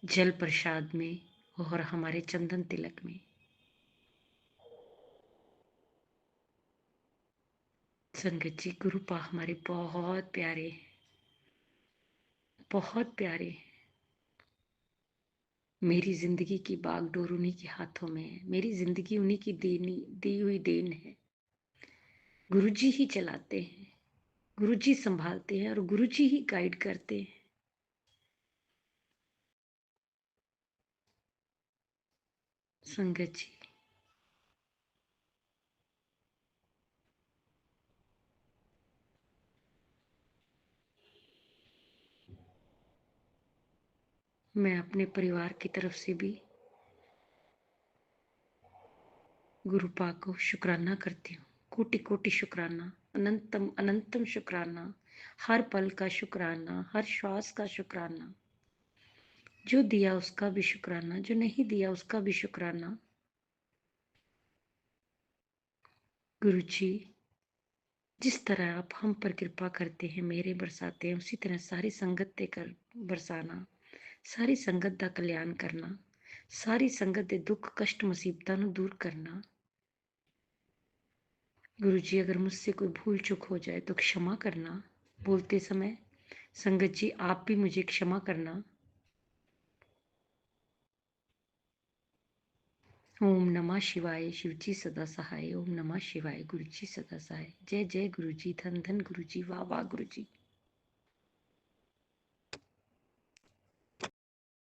जल प्रसाद में और हमारे चंदन तिलक में। संगत जी, गुरुपा हमारे बहुत प्यारे हैं, बहुत प्यारे हैं। मेरी जिंदगी की बागडोर उन्हीं के हाथों में है। मेरी जिंदगी उन्हीं की दी हुई देन है। गुरुजी ही चलाते हैं, गुरुजी संभालते हैं और गुरुजी ही गाइड करते हैं। संगत जी, मैं अपने परिवार की तरफ से भी गुरुपा को शुक्राना करती हूँ। कोटि कोटि शुक्राना, अनंतम अनंतम शुक्राना, हर पल का शुक्राना, हर श्वास का शुक्राना। जो दिया उसका भी शुक्राना, जो नहीं दिया उसका भी शुक्राना। गुरु जी, जिस तरह आप हम पर कृपा करते हैं, मेरे बरसाते हैं, उसी तरह सारी संगत देकर बरसाना, सारी संगत का कल्याण करना, सारी संगत दे दुख कष्ट मुसीबतां नूं दूर करना। गुरु जी, अगर मुझसे कोई भूल चूक हो जाए तो क्षमा करना। बोलते समय संगत जी आप भी मुझे क्षमा करना। ओम नमः शिवाय, शिव जी सदा सहाय। ओम नमः शिवाय, गुरु जी सदा सहाय। जय जय गुरु जी, धन धन गुरु जी, वाह वाह गुरु जी।